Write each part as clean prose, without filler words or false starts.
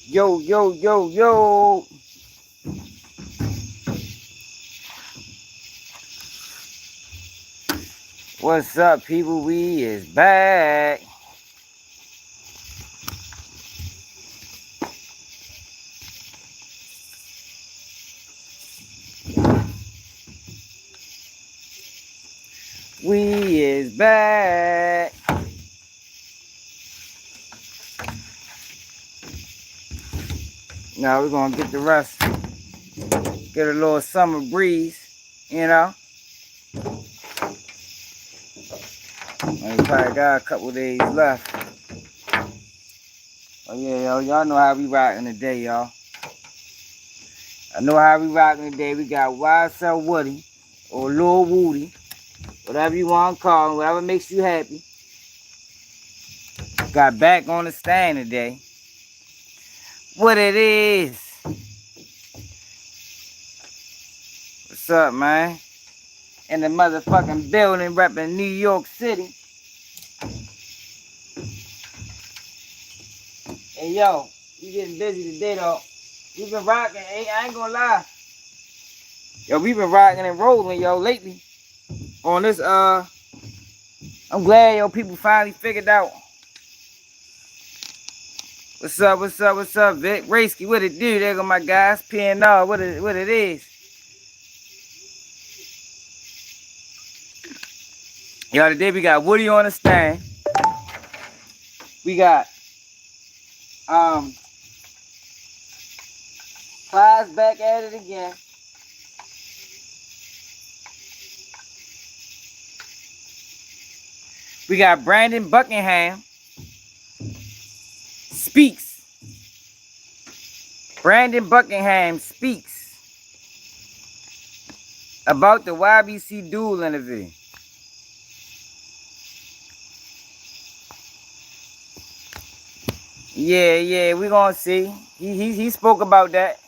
Yo, yo, yo, yo. What's up, people? We is back. We is back. Now we're gonna get the rest. Get a little summer breeze, you know. We probably got a couple days left. Oh yeah, yo, y'all know how we rockin' today, y'all. I know how we rockin' today. We got YSL Woody or Lil Woody, whatever you want to call him, whatever makes you happy. Got back on the stand today. What it is? What's up, man? In the motherfucking building, repping New York City. Hey, yo, we getting busy today, though. We been rocking, I ain't gonna lie. Yo, we been rocking and rolling, yo, lately. On this, I'm glad, yo, people finally figured out. What's up, what's up, what's up, Vic? Raisky, what it do? There go my guys, PNR, what it is. Yo, today we got Woody on the stand. We got, Clyde's back at it again. We got Brandon Buckingham speaks. Brandon Buckingham speaks about the Ybcdul interview. Yeah, we gonna see. He spoke about that.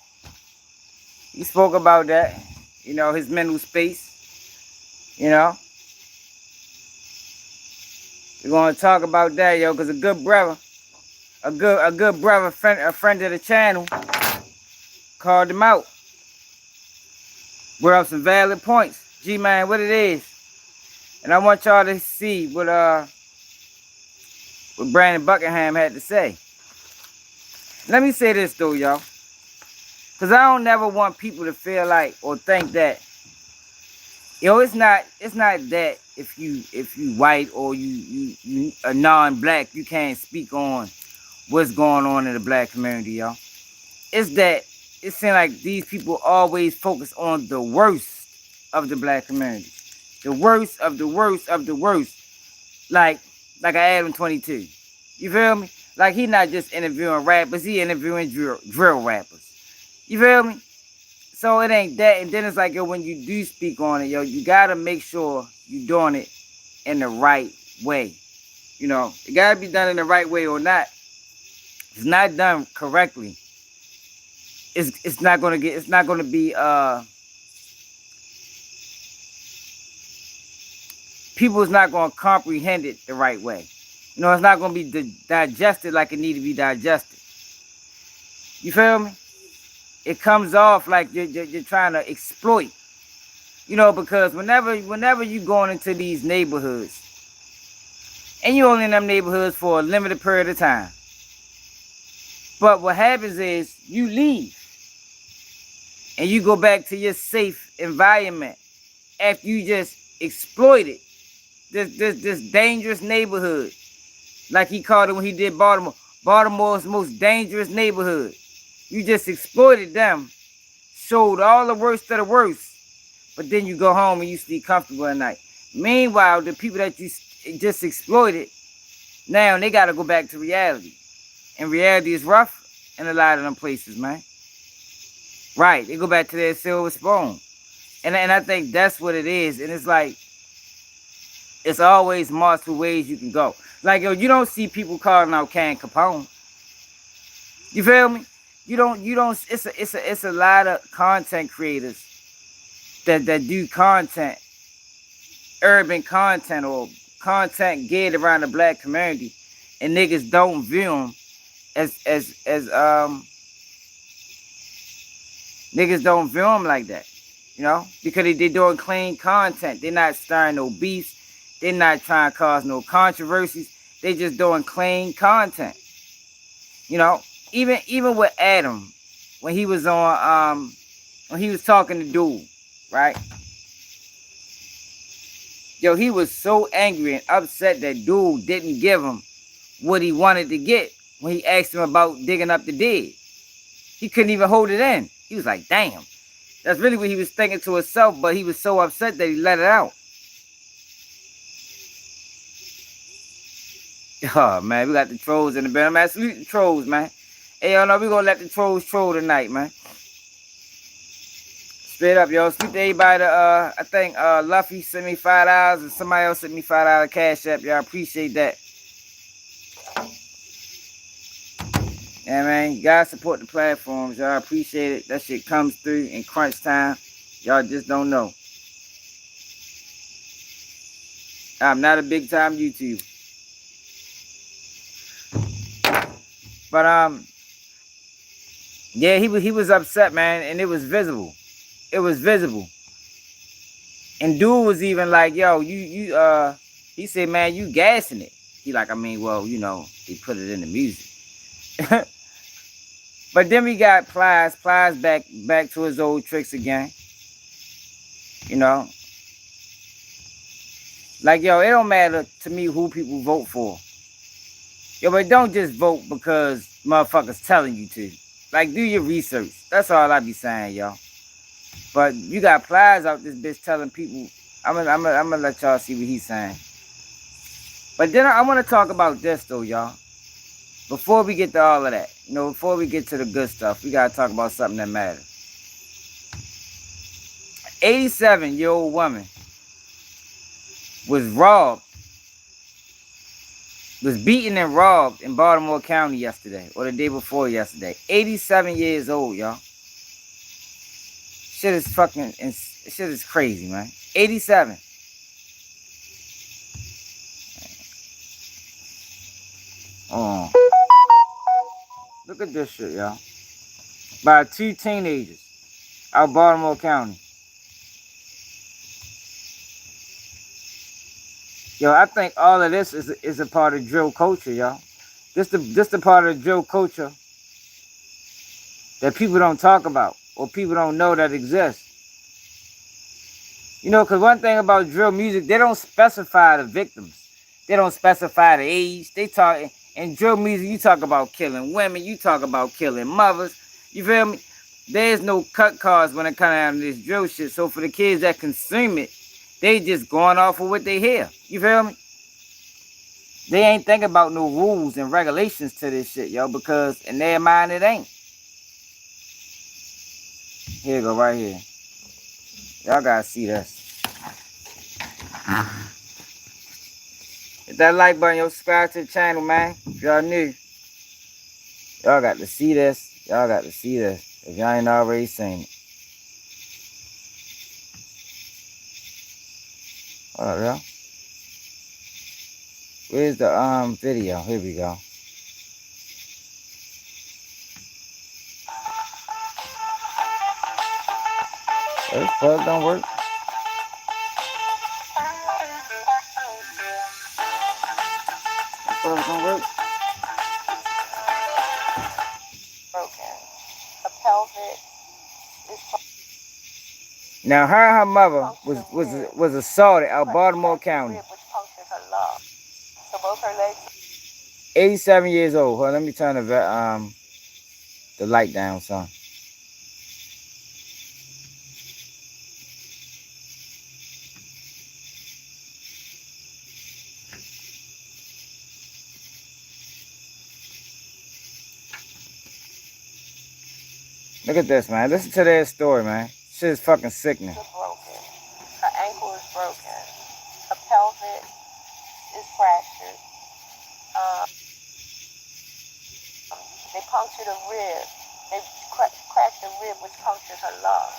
He spoke about that. You know, his mental space. You know. We're gonna talk about that, yo, cause a good brother, a good brother, a friend of the channel, called him out. Brought up some valid points. G-Man, what it is. And I want y'all to see what Brandon Buckingham had to say. Let me say this though, y'all. Cause I don't never want people to feel like or think that, yo, it's not that if you white or you a non-black, you can't speak on what's going on in the black community, y'all. It's that it seems like these people always focus on the worst of the black community. The worst of the worst of the worst. Like I Adam 22. You feel me? Like he not just interviewing rappers, he interviewing drill rappers. You feel me? So it ain't that. And then it's like, yo, when you do speak on it, yo, you gotta make sure you doing it in the right way. You know, it gotta be done in the right way or not. If it's not done correctly, it's not gonna be people is not gonna comprehend it the right way. You know, it's not gonna be digested like it need to be digested. You feel me? It comes off like you're trying to exploit. You know, because whenever you going into these neighborhoods, and you only in them neighborhoods for a limited period of time. But what happens is you leave. And you go back to your safe environment after you just exploited this dangerous neighborhood. Like he called it when he did Baltimore. Baltimore's most dangerous neighborhood. You just exploited them, showed all the worst of the worst, but then you go home and you sleep comfortable at night. Meanwhile, the people that you just exploited, now they got to go back to reality. And reality is rough in a lot of them places, man. Right, they go back to their silver spoon. And I think that's what it is. And it's like, it's always multiple ways you can go. Like, yo, you don't see people calling out Can Capone. You feel me? You don't, it's a lot of content creators that do content, urban content or content geared around the black community, and niggas don't view them niggas don't view them like that, you know, because they doing clean content. They're not stirring no beefs. They're not trying to cause no controversies. They just doing clean content, you know. Even with Adam, when he was on when he was talking to Dude, right? Yo, he was so angry and upset that Dude didn't give him what he wanted to get when he asked him about digging up the dead. He couldn't even hold it in. He was like, damn. That's really what he was thinking to himself, but he was so upset that he let it out. Oh, man, we got the trolls in the bed. Man, salute the trolls, man. Hey, y'all know we gonna let the trolls troll tonight, man. Straight up, yo. Salute to everybody. I think Luffy sent me $5 and somebody else sent me $5 cash app. Y'all appreciate that. Yeah, man. You guys support the platforms. Y'all appreciate it. That shit comes through in crunch time. Y'all just don't know. I'm not a big time YouTuber. But yeah, he was upset, man, and it was visible. It was visible. And Dude was even like, yo, you he said, man, you gassing it. He like, I mean, well, you know, he put it in the music. But then we got Plies back to his old tricks again. You know? Like, yo, it don't matter to me who people vote for. Yo, but don't just vote because motherfuckers telling you to. Like, do your research. That's all I be saying, y'all. But you got Plies out this bitch telling people. I'm gonna let y'all see what he's saying. But then I want to talk about this, though, y'all. Before we get to all of that, you know, before we get to the good stuff, we got to talk about something that matters. 87-year-old woman was robbed, was beaten and robbed in Baltimore County yesterday, or the day before yesterday. 87 years old, y'all. Shit is crazy, man. 87. Oh. Look at this shit, y'all. By 2 teenagers out of Baltimore County. Yo, I think all of this is a part of drill culture, y'all. This the part of drill culture that people don't talk about or people don't know that exists. You know, because one thing about drill music, they don't specify the victims. They don't specify the age. They talk, in drill music, you talk about killing women. You talk about killing mothers. You feel me? There's no cut cards when it comes down to this drill shit. So for the kids that consume it, they just going off of what they hear. You feel me? They ain't thinking about no rules and regulations to this shit, yo, because in their mind it ain't. Here you go, right here. Y'all gotta see this. Hit that like button, yo, subscribe to the channel, man. If y'all new. Y'all got to see this. Y'all got to see this. If y'all ain't already seen it. Hold up, y'all. Where's the video? Here we go. This plug don't work. This plug don't work. Broken. A pelvic is. Now her and her mother was assaulted out Baltimore County. Which punctured her lung. So both her legs. 87 years old. Hold on, let me turn the light down, son. Look at this, man. Listen to their story, man. Shit is fucking sickening. Broken. Her ankle is broken. Her pelvic is fractured. They punctured a rib. They cracked a rib, which punctured her lung.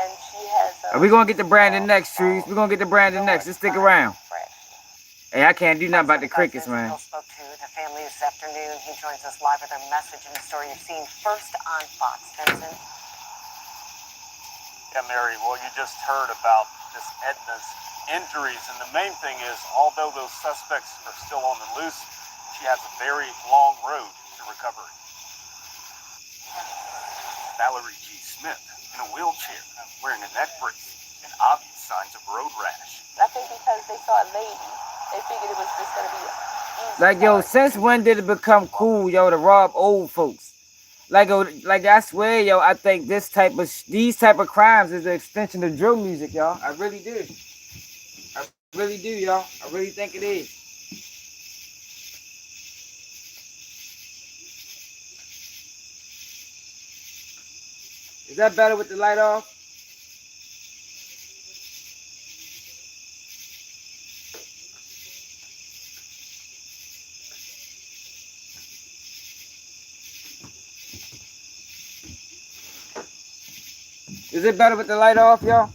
And she has. We're gonna get to Brandon next, Trees. We're gonna get to Brandon next. Just stick around. Hey, I can't do nothing about the crickets, man. Spoke to the family this afternoon. He joins us live with a message and a story you've seen first on Fox. Vincent. Yeah, Mary, well, you just heard about this Edna's injuries, and the main thing is, although those suspects are still on the loose, she has a very long road to recovery. Valerie G Smith, in a wheelchair, wearing a neck brace, and obvious signs of road rash. I think because they saw a lady, they figured it was just going to be easy. Like, yo, since when did it become cool, yo, to rob old folks? Like, I swear, yo, I think these type of crimes is an extension of drill music, y'all. I really do. I really do, y'all. I really think it is. Is that better with the light off? Is it better with the light off, y'all?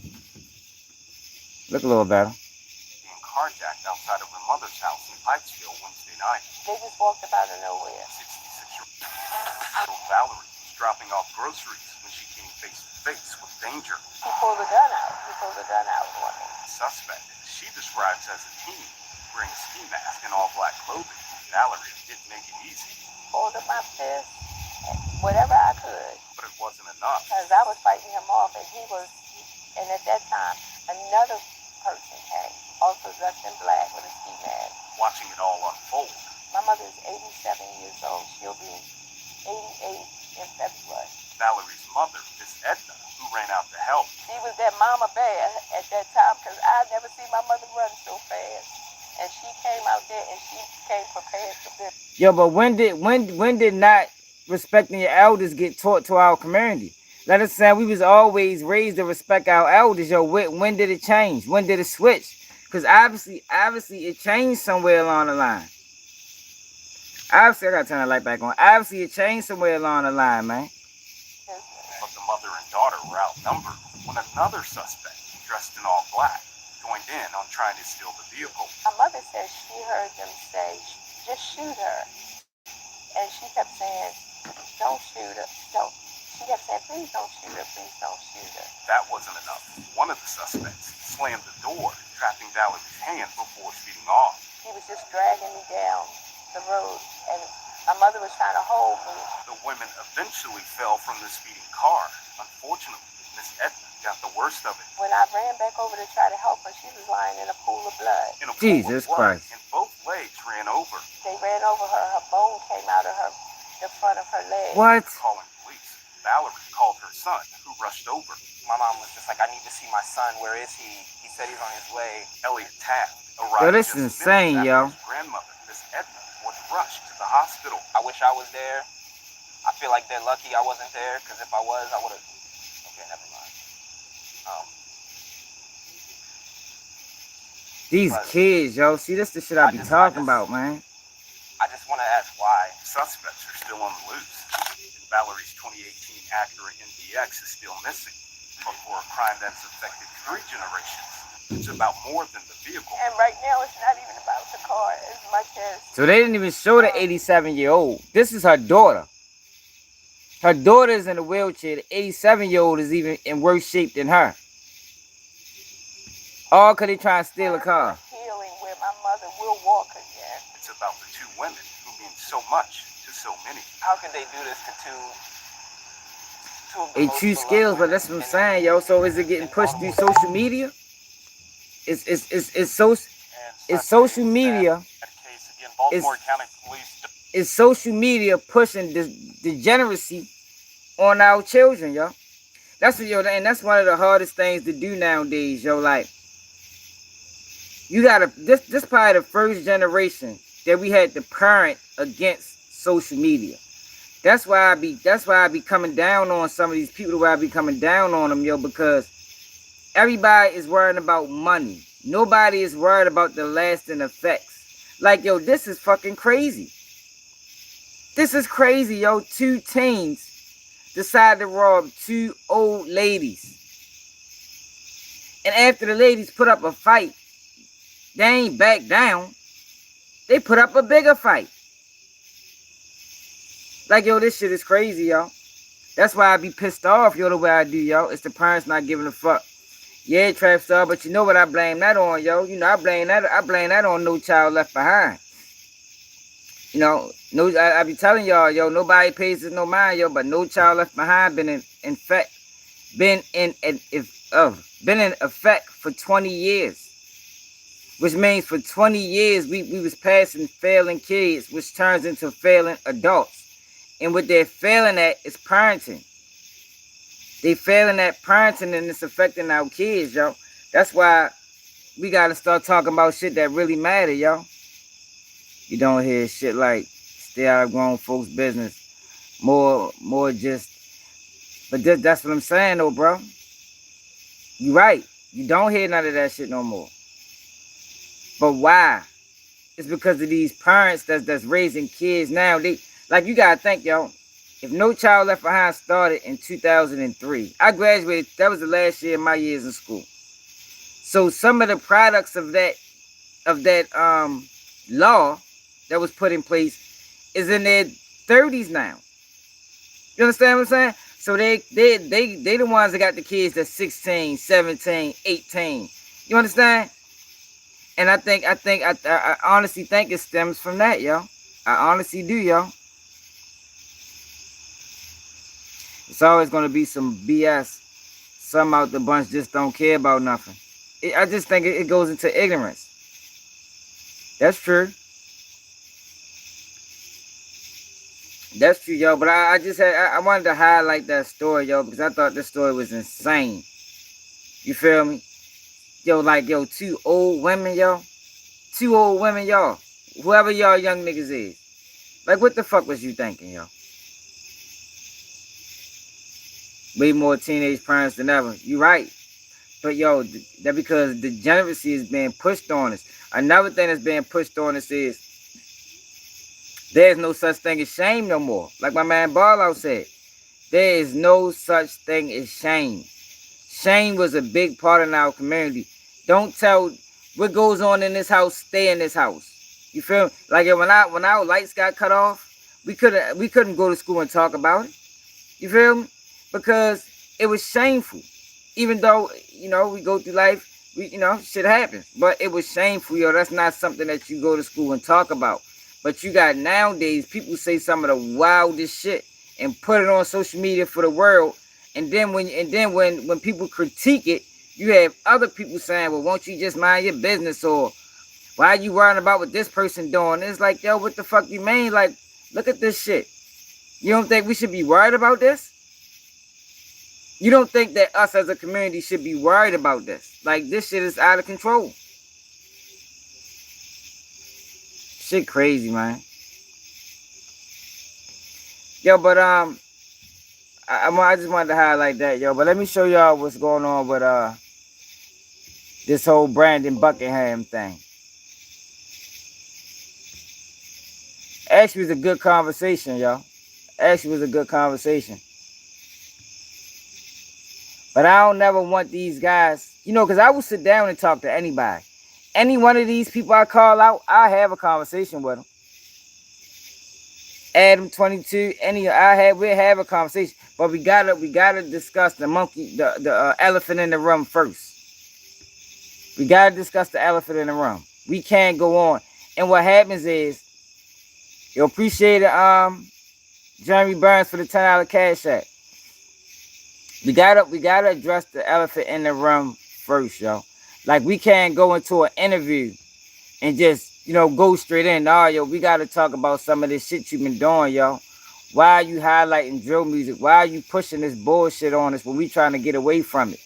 Look a little better. Being carjacked outside of her mother's house in Ybcdul Wednesday night. They just walked up out of nowhere. 66-year-old Valerie was dropping off groceries when she came face to face with danger. He pulled the gun out. On her. The suspect, she describes as a teen, wearing a ski mask and all black clothing. Valerie didn't make it easy. Pulled up my fist, whatever I could. But it wasn't enough. Because I was fighting him off, and at that time, another person came, also dressed in black with a ski mask. Watching it all unfold. My mother is 87 years old. She'll be 88 in February. Valerie's mother is Edna, who ran out to help. She was that mama bear at that time, because I never seen my mother run so fast. And she came out there, and she came prepared for this. Yo, but when did not respecting your elders get taught to our community? Let us say we was always raised to respect our elders. Yo, when did it change? When did it switch? Because obviously it changed somewhere along the line. Obviously, I gotta turn the light back on. Obviously, it changed somewhere along the line, man. But the mother and daughter were outnumbered when another suspect, dressed in all black, joined in on trying to steal the vehicle. My mother says she heard them say, just shoot her. And she kept saying, don't shoot her. She kept saying, please don't shoot her, please don't shoot her. That wasn't enough. One of the suspects slammed the door, trapping Valerie's hand before speeding off. He was just dragging me down the road, and my mother was trying to hold me. The women eventually fell from the speeding car. Unfortunately, Miss Edna got the worst of it. When I ran back over to try to help her, she was lying in a pool of blood. Jesus Christ. And both legs ran over. They ran over her. Her bone came out of the front of her leg. What? Calling police, Valerie called her son, who rushed over. My mom was just like, I need to see my son. Where is he? He said he's on his way. Elliot Taft arrived. Yo, this is insane, yo. His grandmother, Miss Edna, was rushed to the hospital. I wish I was there. I feel like they're lucky I wasn't there, because if I was, I would have... Okay, never mind. These kids, yo. See, this the shit I be talking about, man. I just want to ask why. Suspects are still on the loose. And Valerie's 2018 Acura MDX is still missing. But for a crime that's affected 3 generations, it's about more than the vehicle. And right now, it's not even about the car as much as... So they didn't even show the 87-year-old. This is her daughter. Her daughter is in a wheelchair. The 87-year-old is even in worse shape than her. All because they try to steal a car. Healing where my mother will walk again. It's about the 2 women who mean so much to so many. How could they do this to two of the They most choose beloved skills, but that's what women I'm saying, yo. So is it getting pushed through social media? It's social media. It's social media pushing degeneracy on our children, yo. That's what, yo, and that's one of the hardest things to do nowadays, yo. Like, you gotta this probably the first generation that we had to parent against social media. That's why I be coming down on some of these people. Why I be coming down on them, yo, because everybody is worrying about money. Nobody is worried about the lasting effects. Like, yo, this is fucking crazy. This is crazy, yo. 2 teens decide to rob 2 old ladies. And after the ladies put up a fight, they ain't back down. They put up a bigger fight. Like, yo, this shit is crazy, yo. That's why I be pissed off, yo, the way I do, yo. It's the parents not giving a fuck. Yeah, Trap Star, but you know what I blame that on, yo. You know, I blame that on No Child Left Behind. You know, I be telling y'all, yo, nobody pays it no mind, yo, but No Child Left Behind been in effect for 20 years. Which means for 20 years we was passing failing kids, which turns into failing adults. And what they're failing at is parenting. They failing at parenting, and it's affecting our kids, yo. That's why we gotta start talking about shit that really matter, yo. You don't hear shit like stay out of grown folks' business. More just, but that's what I'm saying though, bro. You right. You don't hear none of that shit no more. But why? It's because of these parents that's raising kids now. They, like, you gotta think, yo. If No Child Left Behind started in 2003, I graduated. That was the last year of my years in school. So some of the products of that law that was put in place is in their 30s now. You understand what I'm saying? So they the ones that got the kids that's 16, 17, 18. You understand? And I honestly think it stems from that, yo. I honestly do, yo. It's always gonna be some BS. Some out the bunch just don't care about nothing. I just think it goes into ignorance. That's true. That's true, yo. But I wanted to highlight that story, yo, because I thought this story was insane. You feel me? Yo, like, yo, 2 old women, yo. 2 old women, y'all. Whoever y'all young niggas is. Like, what the fuck was you thinking, yo? Way more teenage parents than ever. You right. But, yo, that because degeneracy is being pushed on us. Another thing that's being pushed on us is there's no such thing as shame no more. Like my man Barlow said, there is no such thing as shame. Shame was a big part of our community. Don't tell what goes on in this house, stay in this house. You feel me? Like when our lights got cut off, we couldn't go to school and talk about it. You feel me? Because it was shameful. Even though, you know, we go through life, shit happens. But it was shameful, yo. That's not something that you go to school and talk about. But you got nowadays, people say some of the wildest shit and put it on social media for the world. And then when people critique it, you have other people saying, well, won't you just mind your business? Or why are you worrying about what this person doing? It's like, yo, what the fuck you mean? Like, look at this shit. You don't think we should be worried about this? You don't think that us as a community should be worried about this? Like, this shit is out of control. Shit crazy, man. Yo, but I just wanted to highlight that, yo. But let me show y'all what's going on with this whole Brandon Buckingham thing. Actually, it was a good conversation, yo. Actually, it was a good conversation. But I don't never want these guys, because I will sit down and talk to anybody. Any one of these people I call out, I have a conversation with them. Adam 22, we'll have a conversation. But we gotta discuss the elephant in the room first. We gotta discuss the elephant in the room. We can't go on. And what happens is, you appreciate it, Jeremy Burns for the $10 cash app. We gotta address the elephant in the room first, yo. Like, we can't go into an interview and just, go straight in. Oh, yo, we gotta talk about some of this shit you've been doing, yo. Why are you highlighting drill music? Why are you pushing this bullshit on us when we trying to get away from it?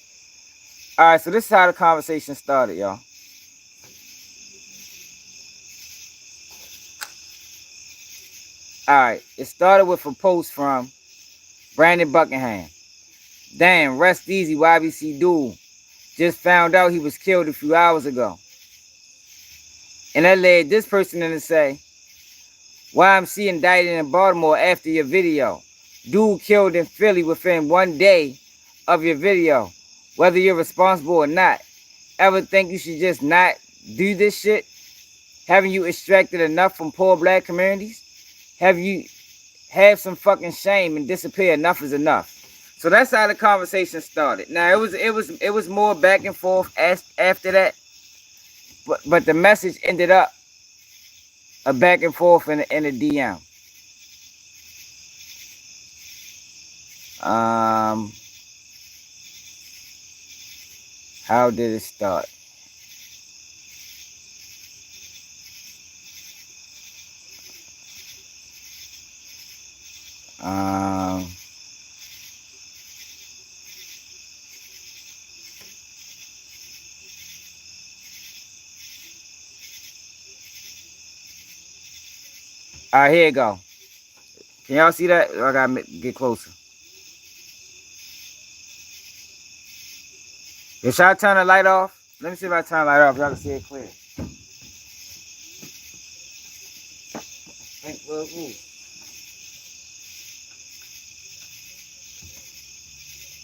All right, so this is how the conversation started, y'all. All right, it started with a post from Brandon Buckingham. Damn, rest easy, Ybcdul. Just found out he was killed a few hours ago. And that led this person in to say, YMC indicted in Baltimore after your video. Dude killed in Philly within 1 day of your video. Whether you're responsible or not. Ever think you should just not do this shit? Haven't you extracted enough from poor black communities? Have you have some fucking shame and disappear? Enough is enough. So that's how the conversation started. Now it was more back and forth after that, but the message ended up a back and forth in a DM. How did it start? All right, here you go. Can y'all see that? I gotta get closer. Should I turn the light off? Let me see if I turn the light off. Y'all can see it clear.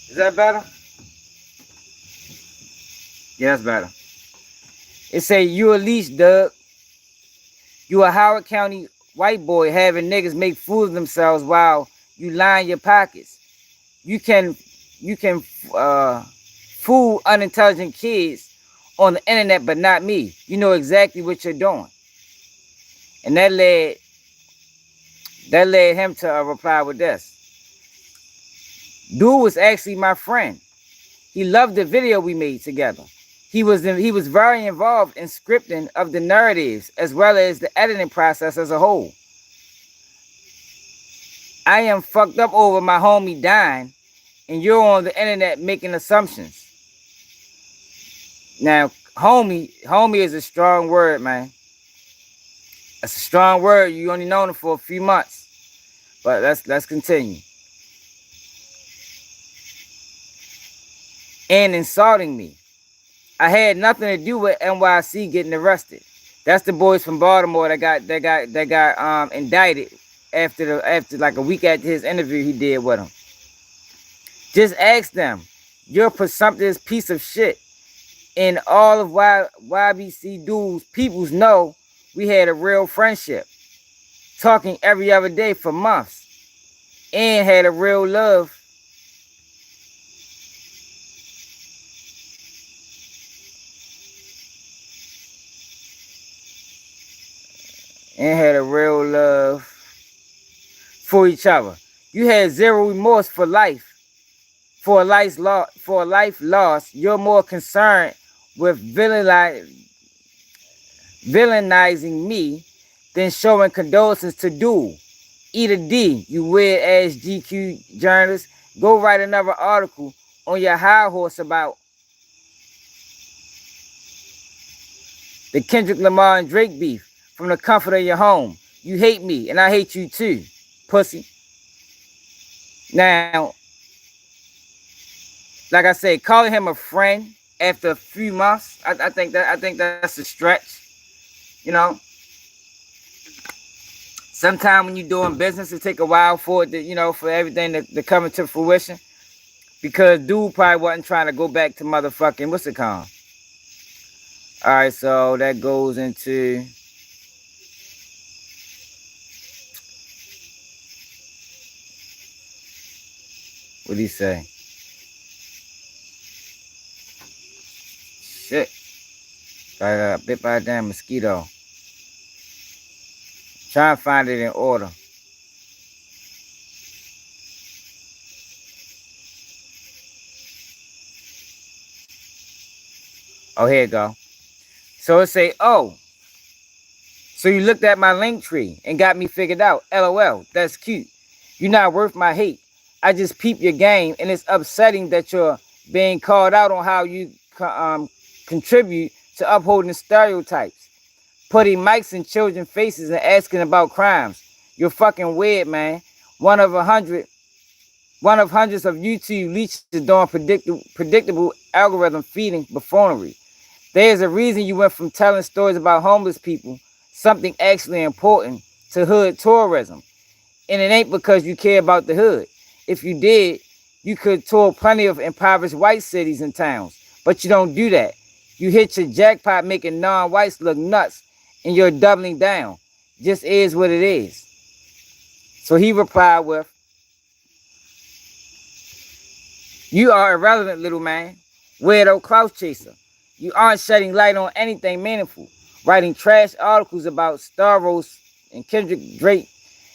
Is that better? Yeah, that's better. It say you a leash, Doug. You a Howard County white boy having niggas make fools of themselves while you line your pockets. You can fool unintelligent kids on the internet, but not me. You know exactly what you're doing. And that led him to reply with this. Dude was actually my friend. He loved the video we made together. He was very involved in scripting of the narratives as well as the editing process as a whole. I am fucked up over my homie dying, and you're on the internet making assumptions. Now, homie is a strong word, man. That's a strong word. You only known him for a few months. But let's continue. And insulting me. I had nothing to do with NYC getting arrested. That's the boys from Baltimore that got indicted after like a week after his interview he did with him. Just ask them. You're a presumptuous piece of shit. And all of Ybcdul's peoples know we had a real friendship. Talking every other day for months. And had a real love. And had a real love for each other. You had zero remorse for life. For a life lost, you're more concerned with villainizing me than showing condolences to Dul. Eat a D, you weird ass GQ journalist. Go write another article on your high horse about the Kendrick Lamar and Drake beef from the comfort of your home. You hate me and I hate you too, pussy. Now, like I said, calling him a friend after a few months, I think that's a stretch. You know, sometimes when you're doing business, it take a while for it to, for everything to come into fruition. Because dude probably wasn't trying to go back to motherfucking, what's it called? All right, so that goes into what did he say? Shit. I got bit by a damn mosquito. Try and find it in order. Oh, here you go. So it say, oh, so you looked at my link tree and got me figured out. LOL, that's cute. You're not worth my hate. I just peep your game, and it's upsetting that you're being called out on how you contribute to upholding stereotypes, putting mics in children's faces and asking about crimes. You're fucking weird, man. One of hundreds of YouTube leeches doing predictable algorithm feeding buffoonery. There's a reason you went from telling stories about homeless people, something actually important, to hood tourism. And it ain't because you care about the hood. If you did, you could tour plenty of impoverished white cities and towns. But you don't do that. You hit your jackpot making non-whites look nuts and you're doubling down. Just is what it is. So he replied with, you are irrelevant, little man. Weirdo clout chaser. You aren't shedding light on anything meaningful. Writing trash articles about Staros and Kendrick Drake.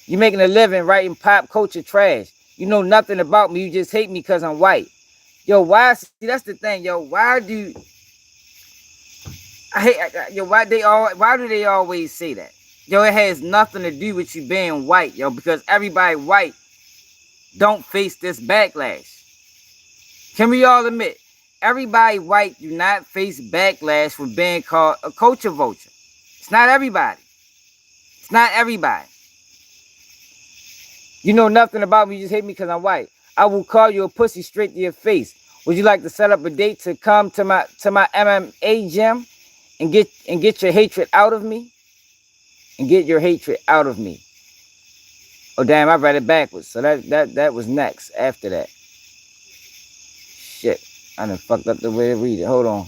You making a living writing pop culture trash. You know nothing about me. You just hate me because I'm white. Yo, why? See, that's the thing, yo. Why do yo? Why do they always say that? Yo, it has nothing to do with you being white, yo, because everybody white don't face this backlash. Can we all admit, everybody white do not face backlash for being called a culture vulture? It's not everybody. It's not everybody. You know nothing about me, you just hate me because I'm white. I will call you a pussy straight to your face. Would you like to set up a date to come to my MMA gym and get your hatred out of me? And get your hatred out of me. Oh damn, I read it backwards. So that was next after that. Shit. I done fucked up the way to read it. Hold on.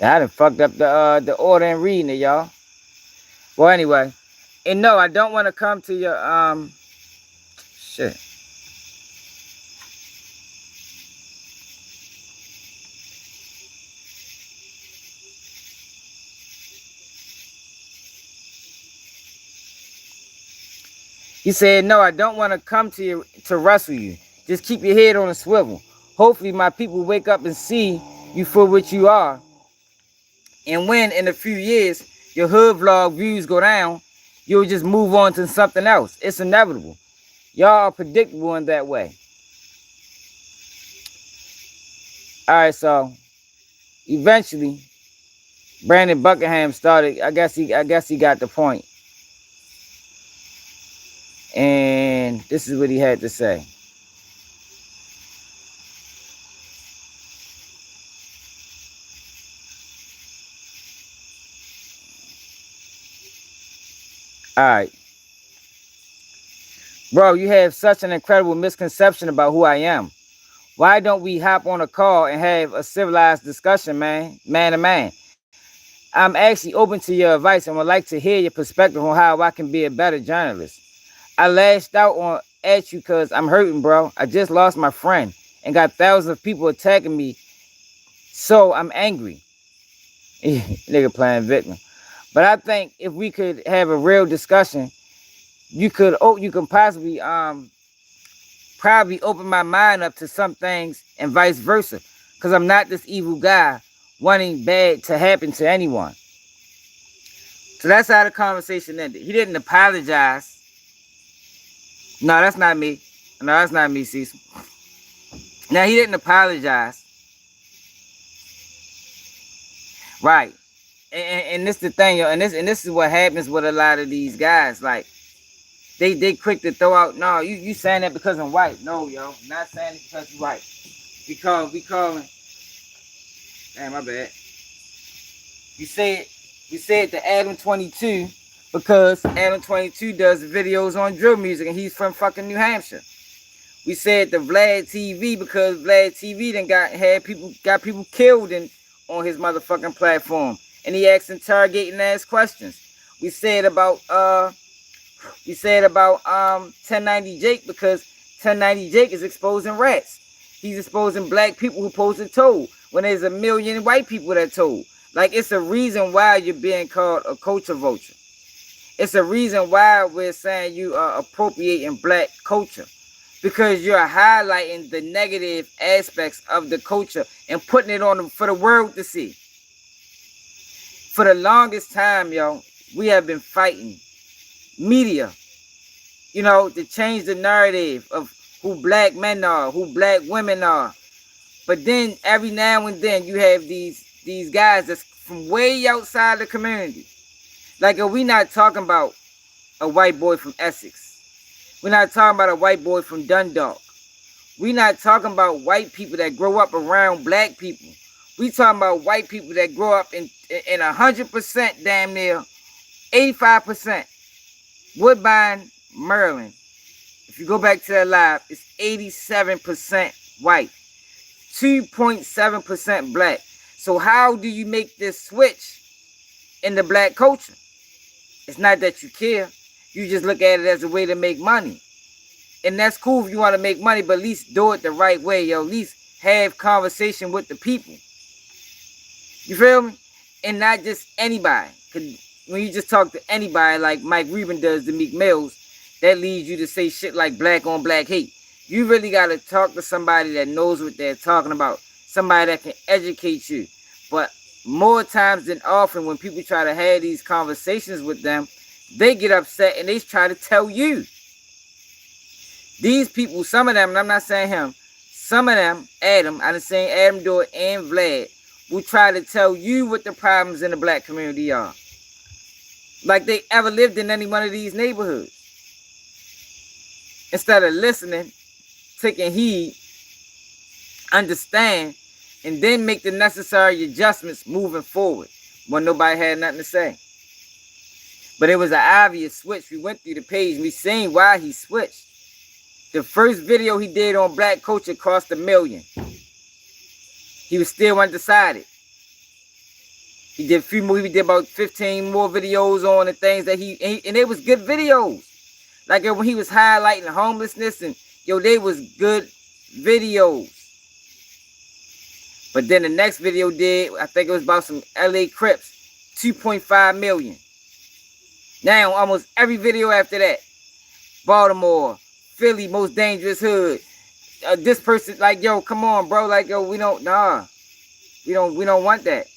I done fucked up the order and reading it, y'all. Well, anyway. And no, I don't want to come to your shit. He said, no, I don't want to come to you to wrestle you. Just keep your head on a swivel. Hopefully my people wake up and see you for what you are. And when in a few years your hood vlog views go down, you'll just move on to something else. It's inevitable. Y'all are predictable in that way. Alright, so eventually Brandon Buckingham started. I guess he got the point. And this is what he had to say. Alright. Bro, you have such an incredible misconception about who I am. Why don't we hop on a call and have a civilized discussion, man to man? I'm actually open to your advice and would like to hear your perspective on how I can be a better journalist. I lashed out at you because I'm hurting, bro. I just lost my friend and got thousands of people attacking me, so I'm angry. Nigga playing victim. But I think if we could have a real discussion, you can possibly probably open my mind up to some things and vice versa. Because I'm not this evil guy wanting bad to happen to anyone. So that's how the conversation ended. He didn't apologize. No, that's not me. No, that's not me, Cecil. Now, he didn't apologize. Right. And this is the thing, yo. And this is what happens with a lot of these guys. Like, they quick to throw out, no, you saying that because I'm white. No, yo. Not saying it because you're white. We calling. Damn, my bad. We say it to Adam 22 because Adam 22 does videos on drill music and he's from fucking New Hampshire. We said to Vlad TV because Vlad TV then got people killed on his motherfucking platform. And he asks interrogating ass questions. We said about 1090 Jake because 1090 Jake is exposing rats. He's exposing black people who posted told when there's a million white people that told. Like, it's a reason why you're being called a culture vulture. It's a reason why we're saying you are appropriating black culture. Because you're highlighting the negative aspects of the culture and putting it on for the world to see. For the longest time, yo, we have been fighting media, you know, to change the narrative of who black men are, who black women are. But then every now and then you have these guys that's from way outside the community. Like, we not talking about a white boy from Essex. We're not talking about a white boy from Dundalk. We're not talking about white people that grow up around black people. We talking about white people that grow up in 100% damn near 85%. Woodbine, Maryland. If you go back to that live, it's 87% white. 2.7% black. So how do you make this switch in the black culture? It's not that you care. You just look at it as a way to make money. And that's cool if you want to make money, but at least do it the right way, yo. At least have conversation with the people. You feel me? And not just anybody. Because when you just talk to anybody like Mike Rubin does to Meek Mills, that leads you to say shit like black on black hate. You really got to talk to somebody that knows what they're talking about. Somebody that can educate you. But more times than often, when people try to have these conversations with them, they get upset and they try to tell you. These people, some of them, and I'm not saying him, some of them, Adam, I done seen Adam do it, and Vlad, will try to tell you what the problems in the black community are. Like they ever lived in any one of these neighborhoods. Instead of listening, taking heed, understand, and then make the necessary adjustments moving forward when nobody had nothing to say. But it was an obvious switch. We went through the page and we seen why he switched. The first video he did on black culture cost $1 million. He was still undecided. He did a few more, he did about 15 more videos on the things that and they was good videos. Like when he was highlighting homelessness and yo, they was good videos. But then the next video did, I think it was about some LA Crips, 2.5 million. Now almost every video after that, Baltimore, Philly, most dangerous hood. This person, like, yo, come on, bro. Like, yo, we don't want that.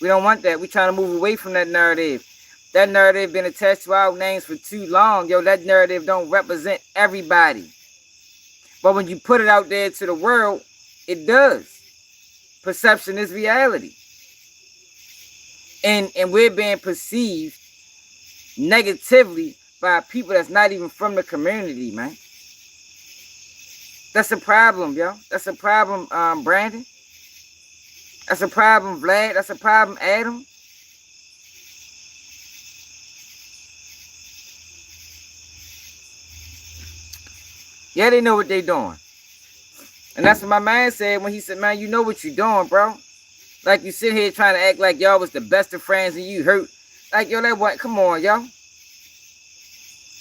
We don't want that. We trying to move away from that narrative. That narrative been attached to our names for too long. Yo, that narrative don't represent everybody. But when you put it out there to the world, it does. Perception is reality. And we're being perceived negatively by people that's not even from the community, man. That's a problem, yo. That's a problem, Brandon. That's a problem, Vlad. That's a problem, Adam. Yeah, they know what they doing. And that's what my man said when he said, man, you know what you doing, bro. Like you sit here trying to act like y'all was the best of friends and you hurt. Like, yo, that what? Come on, yo.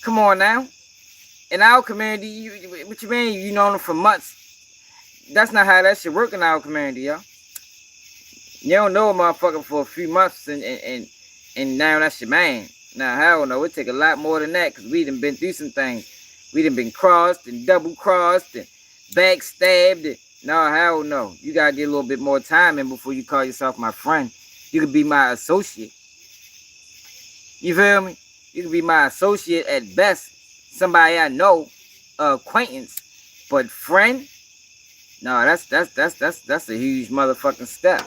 Come on now. In our community, what you mean? You know them for months. That's not how that shit work in our community, yo. You don't know a motherfucker for a few months and now that's your man. Nah, hell no. It take a lot more than that because we done been through some things. We done been crossed and double crossed and backstabbed. And, no, hell no. You gotta get a little bit more time in before you call yourself my friend. You could be my associate. You feel me? You could be my associate at best. Somebody I know, acquaintance. But friend? No, that's a huge motherfucking step.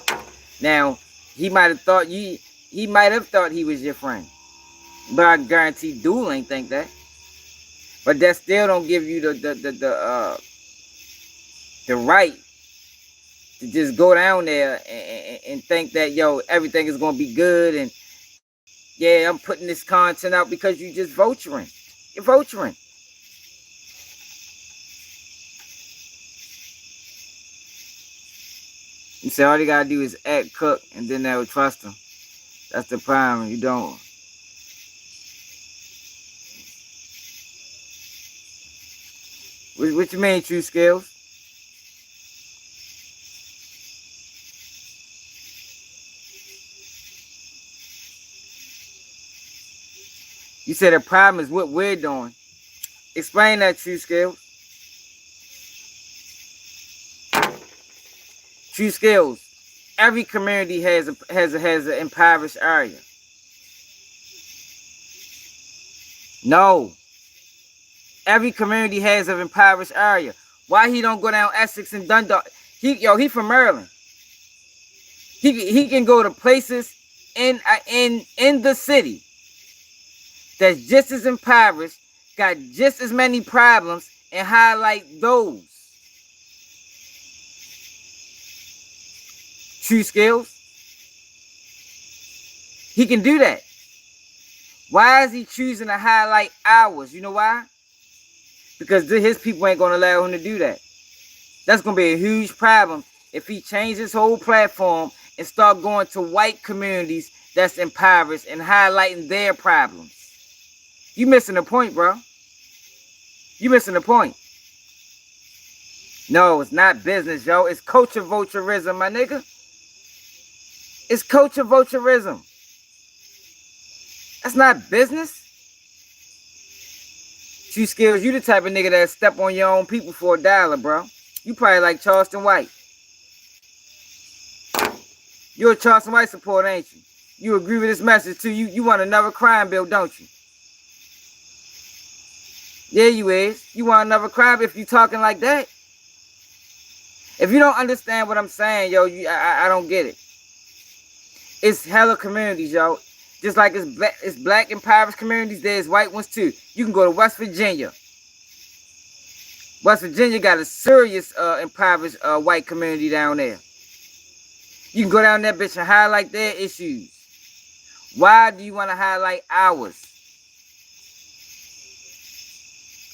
Now, he might have thought he was your friend. But I guarantee Duel ain't think that. But that still don't give you the right to just go down there and think that, yo, everything is gonna be good and yeah, I'm putting this content out because you just vulturing. You're vulturing. You say all you gotta do is act cook and then they will trust him. That's the problem. You don't. What you mean, True Skills? You said the problem is what we're doing. Explain that, True Skills. True Skills. Every community has an impoverished area. No. Every community has an impoverished area. Why he don't go down Essex and Dundalk? He from Maryland. He can go to places in the city that's just as impoverished, got just as many problems, and highlight those. True Skills. He can do that. Why is he choosing to highlight ours? You know why? Because his people ain't going to allow him to do that. That's going to be a huge problem if he changes his whole platform and start going to white communities that's impoverished and highlighting their problems. You missing the point, bro. You missing the point. No, it's not business, yo. It's culture vulturism, my nigga. It's culture vulturism. That's not business. True Skills, you the type of nigga that step on your own people for $1, bro. You probably like Charleston White. You're a Charleston White supporter, ain't you? You agree with this message too. You want another crime bill, don't you? Yeah, you is. You want another crime if you talking like that? If you don't understand what I'm saying, yo, I don't get it. It's hella communities, yo. Just like it's black impoverished communities, there's white ones too. You can go to West Virginia. West Virginia got a serious impoverished white community down there. You can go down there, bitch, and highlight their issues. Why do you want to highlight ours?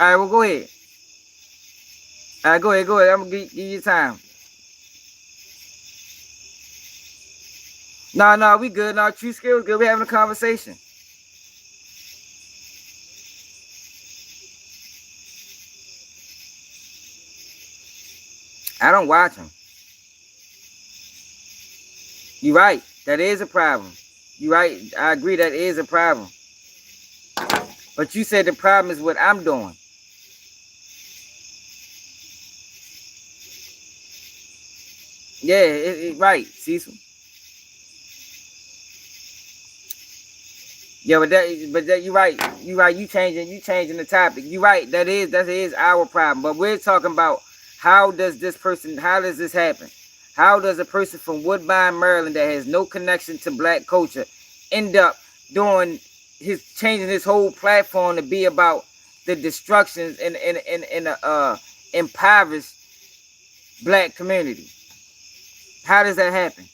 All right, well, go ahead. All right, go ahead. I'm going to give you time. No, we good. No, True Skills good. We having a conversation. I don't watch them. You're right. That is a problem. You're right. I agree that is a problem. But you said the problem is what I'm doing. Yeah, right, Cecil. Yeah, but that you're right. You're right. You changing the topic. You're right. That is our problem. But we're talking about how does this happen? How does a person from Woodbine, Maryland, that has no connection to black culture, end up changing his whole platform to be about the destructions in a impoverished black community? How does that happen?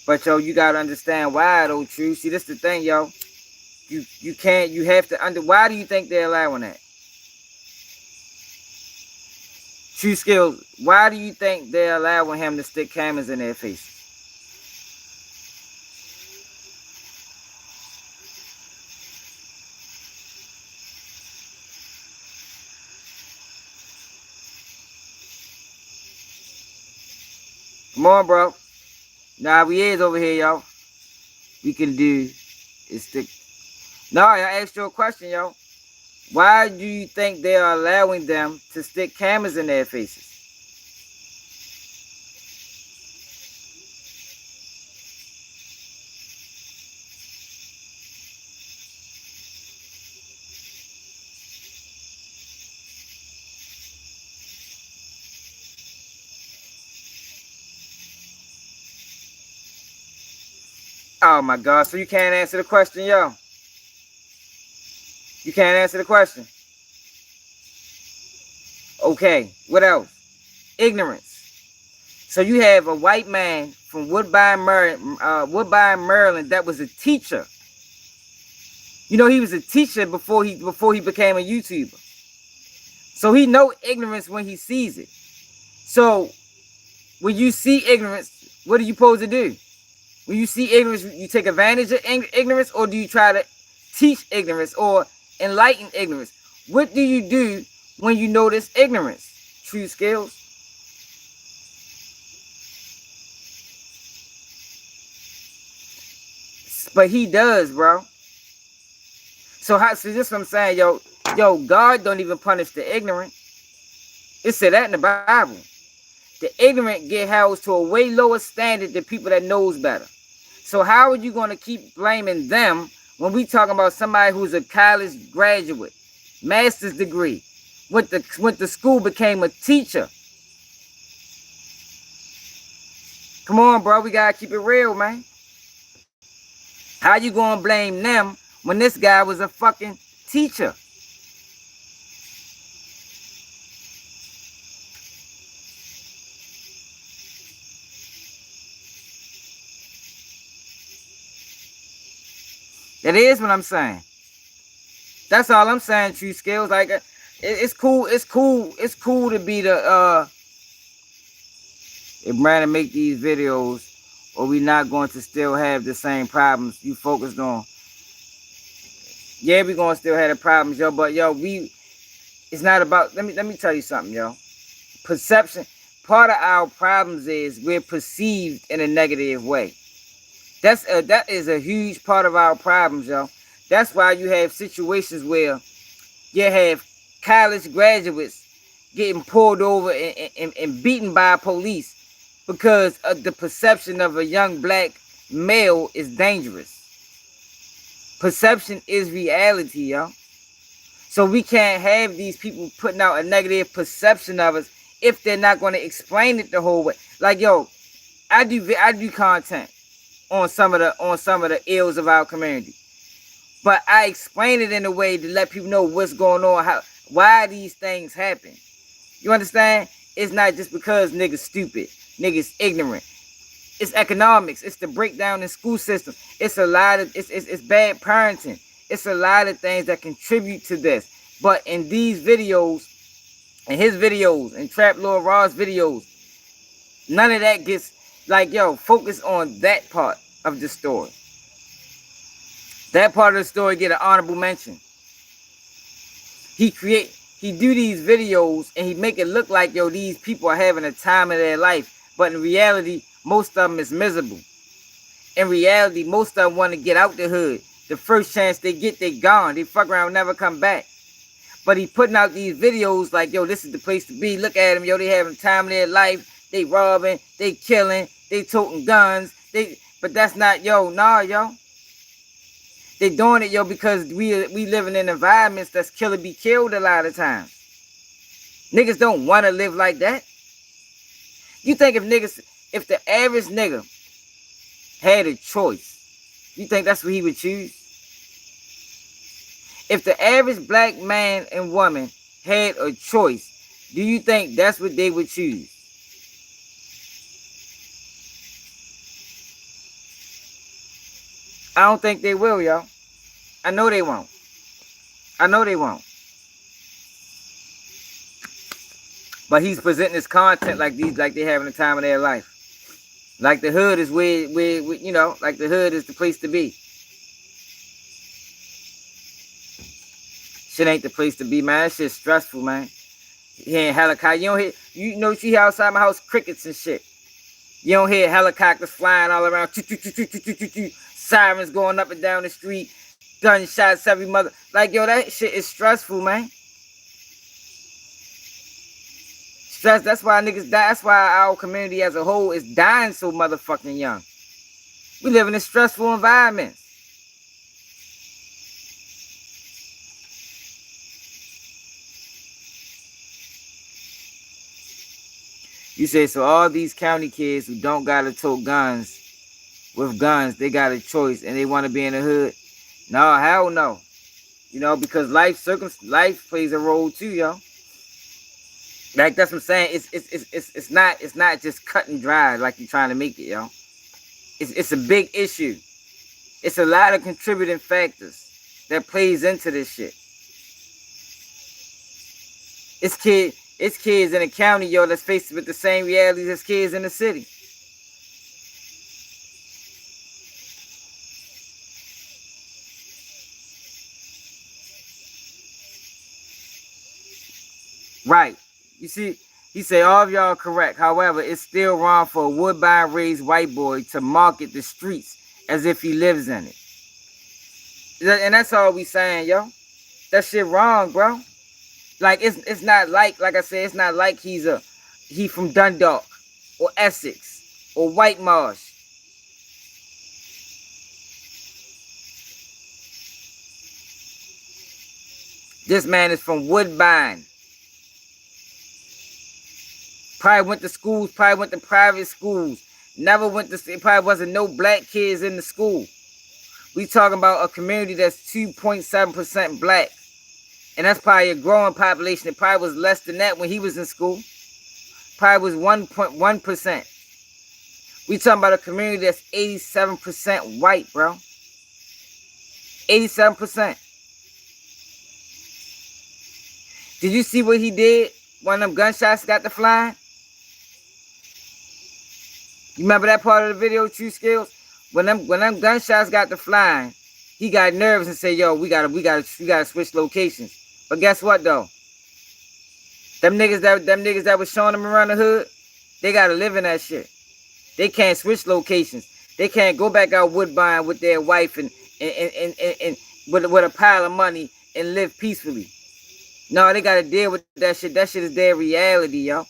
But yo, you gotta understand why though, True. See, this the thing, yo. You have to why do you think they're allowing that? True Skills, why do you think they're allowing him to stick cameras in their faces? Come on, bro. Nah, we is over here, yo. We can do is stick. No, I asked you a question, yo. Why do you think they are allowing them to stick cameras in their faces? Oh my God, so you can't answer the question, yo. You can't answer the question. Okay, what else? Ignorance. So you have a white man from Woodbine, Maryland, that was a teacher. You know, he was a teacher before he became a YouTuber. So he know ignorance when he sees it. So when you see ignorance, what are you supposed to do? When you see ignorance, you take advantage of ignorance, or do you try to teach ignorance or enlighten ignorance? What do you do when you notice ignorance? True Skills. But he does, bro. So this is what I'm saying, yo, God don't even punish the ignorant. It said that in the Bible. The ignorant get held to a way lower standard than people that knows better. So how are you going to keep blaming them when we talking about somebody who's a college graduate, master's degree, went to school, became a teacher? Come on, bro, we gotta keep it real, man. How you gonna blame them when this guy was a fucking teacher? That is what I'm saying. That's all I'm saying, True Skills. Like, it's cool. It's cool. It's cool to be the if Brandon make these videos, or we not going to still have the same problems you focused on. Yeah, we gonna still have the problems, yo. But yo, it's not about. Let me tell you something, yo. Perception. Part of our problems is we're perceived in a negative way. That is a huge part of our problems, yo. That's why you have situations where you have college graduates getting pulled over and beaten by police because of the perception of a young black male is dangerous. Perception is reality, yo. So we can't have these people putting out a negative perception of us if they're not going to explain it the whole way. Like, yo, I do content on some of the ills of our community, but I explain it in a way to let people know what's going on, why these things happen. You understand? It's not just because niggas stupid, niggas ignorant. It's economics. It's the breakdown in school system. It's a lot of it's bad parenting. It's a lot of things that contribute to this. But in these videos, in his videos, and Trap Lord Raw's videos, none of that gets, like, yo, focus on that part of the story. That part of the story get an honorable mention. He do these videos and he make it look like, yo, these people are having a time of their life. But in reality, most of them is miserable. In reality, most of them want to get out the hood. The first chance they get, they gone. They fuck around, never come back. But he putting out these videos like, yo, this is the place to be. Look at them, yo, they having time of their life. They robbing, they killing, they toting guns. But that's not, yo, nah, yo. They doing it, yo, because we living in environments that's kill or be killed a lot of times. Niggas don't want to live like that. You think if the average nigga had a choice, you think that's what he would choose? If the average black man and woman had a choice, do you think that's what they would choose? I don't think they will, yo. I know they won't. I know they won't. But he's presenting his content like they having the time of their life. Like the hood is where you know, like the hood is the place to be. Shit ain't the place to be, man. That shit's stressful, man. Hearing helicopters. You know what you hear outside my house? Crickets and shit. You don't hear helicopters flying all around. Sirens going up and down the street. Gunshots every mother. Like, yo, that shit is stressful, man. Stress. That's why niggas die. That's why our community as a whole is dying so motherfucking young. We live in a stressful environment. You say, so all these county kids who don't gotta tote guns, with guns, they got a choice and they want to be in the hood? No, hell no. You know, because life plays a role too, yo. Like, that's what I'm saying. It's not just cut and dry like you're trying to make it, yo. It's a big issue. It's a lot of contributing factors that plays into this shit. It's kids in the county, yo, that's faced with the same realities as kids in the city. Right. You see, he said all of y'all are correct. However, it's still wrong for a Woodbine raised white boy to market the streets as if he lives in it. And that's all we saying, yo. That shit wrong, bro. Like, it's not like I said, it's not like he from Dundalk or Essex or White Marsh. This man is from Woodbine. Probably went to schools, probably went to private schools. It probably wasn't no black kids in the school. We talking about a community that's 2.7% black. And that's probably a growing population. It probably was less than that when he was in school. Probably was 1.1%. We talking about a community that's 87% white, bro. 87%. Did you see what he did when them gunshots got to flying? You remember that part of the video, True Skills? When them gunshots got to flying, he got nervous and said, "Yo, we gotta switch locations." But guess what though? Them niggas that was showing them around the hood, they gotta live in that shit. They can't switch locations. They can't go back out Woodbine with their wife and with a pile of money and live peacefully. No, they gotta deal with that shit. That shit is their reality, yo.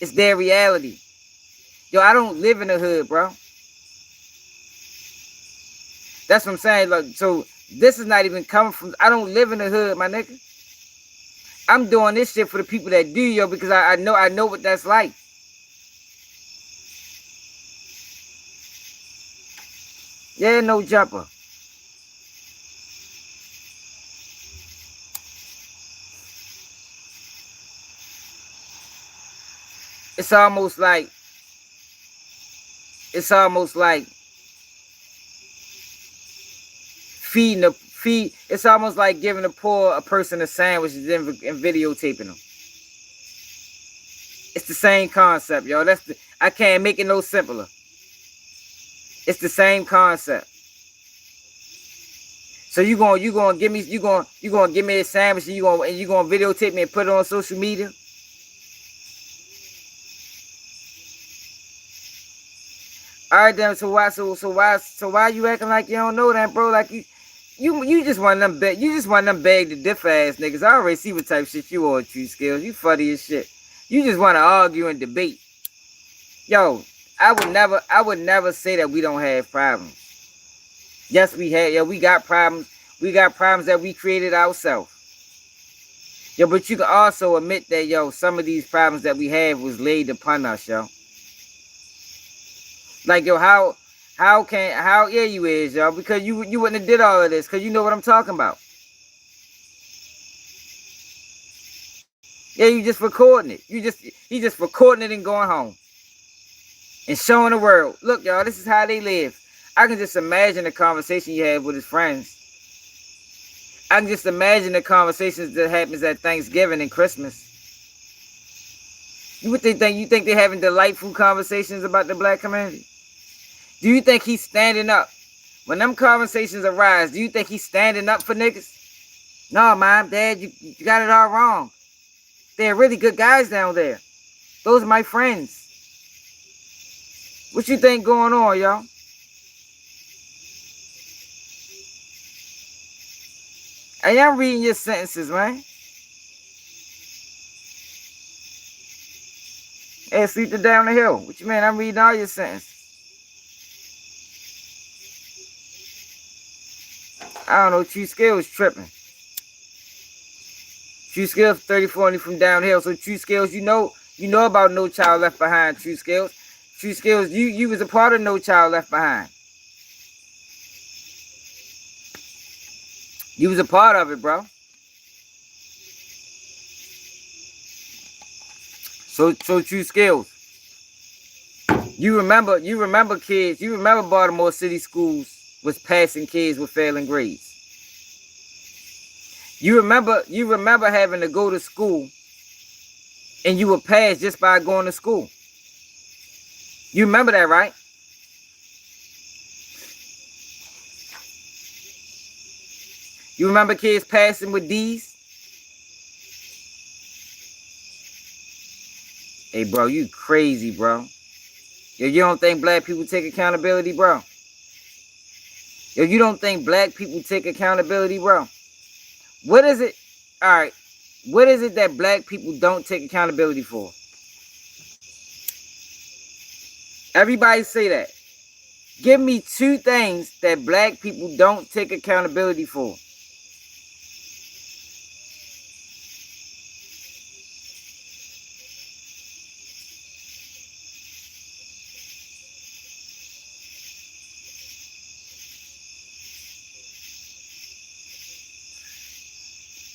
It's their reality. Yo, I don't live in the hood, bro. That's what I'm saying. Like, so this is not even coming from, I don't live in the hood, my nigga. I'm doing this shit for the people that do, yo, because I know what that's like. Yeah, no jumper. It's almost like it's almost like giving a person a sandwich and videotaping them. It's the same concept, yo. I can't make it no simpler. It's the same concept. So you gonna give me a sandwich and you gonna videotape me and put it on social media? All right then. So why you acting like you don't know that, bro? Like you just want them beg to differ ass niggas. I already see what type of shit you are, True Skills. You funny as shit. You just want to argue and debate. Yo, I would never say that we don't have problems. Yes, we have. Yo, we got problems. We got problems that we created ourselves. Yo, but you can also admit that, yo, some of these problems that we have was laid upon us, yo. Like, yo, how yeah you is, yo, because you wouldn't have did all of this, because you know what I'm talking about. Yeah, you just recording it. He just recording it and going home. And showing the world, look, y'all, this is how they live. I can just imagine the conversation you had with his friends. I can just imagine the conversations that happens at Thanksgiving and Christmas. You think they're having delightful conversations about the black community? Do you think he's standing up? When them conversations arise, do you think he's standing up for niggas? No, Mom, Dad, you got it all wrong. They're really good guys down there. Those are my friends. What you think going on, y'all? Hey, I'm reading your sentences, man. Hey, sleep it down the hill. What you mean? I'm reading all your sentences. I don't know. True Skills tripping. True Skills 30-40 from downhill. So True Skills, you know about No Child Left Behind. True Skills. True Skills, you was a part of No Child Left Behind. You was a part of it, bro. So True Skills. You remember kids, you remember Baltimore City schools was passing kids with failing grades. You remember having to go to school and you were passed just by going to school. You remember that, right? You remember kids passing with D's? Hey, bro, you crazy, bro. Yo, you don't think black people take accountability, bro? Yo, you don't think black people take accountability, bro? What is it? All right. What is it that black people don't take accountability for? Everybody say that. Give me 2 things that black people don't take accountability for.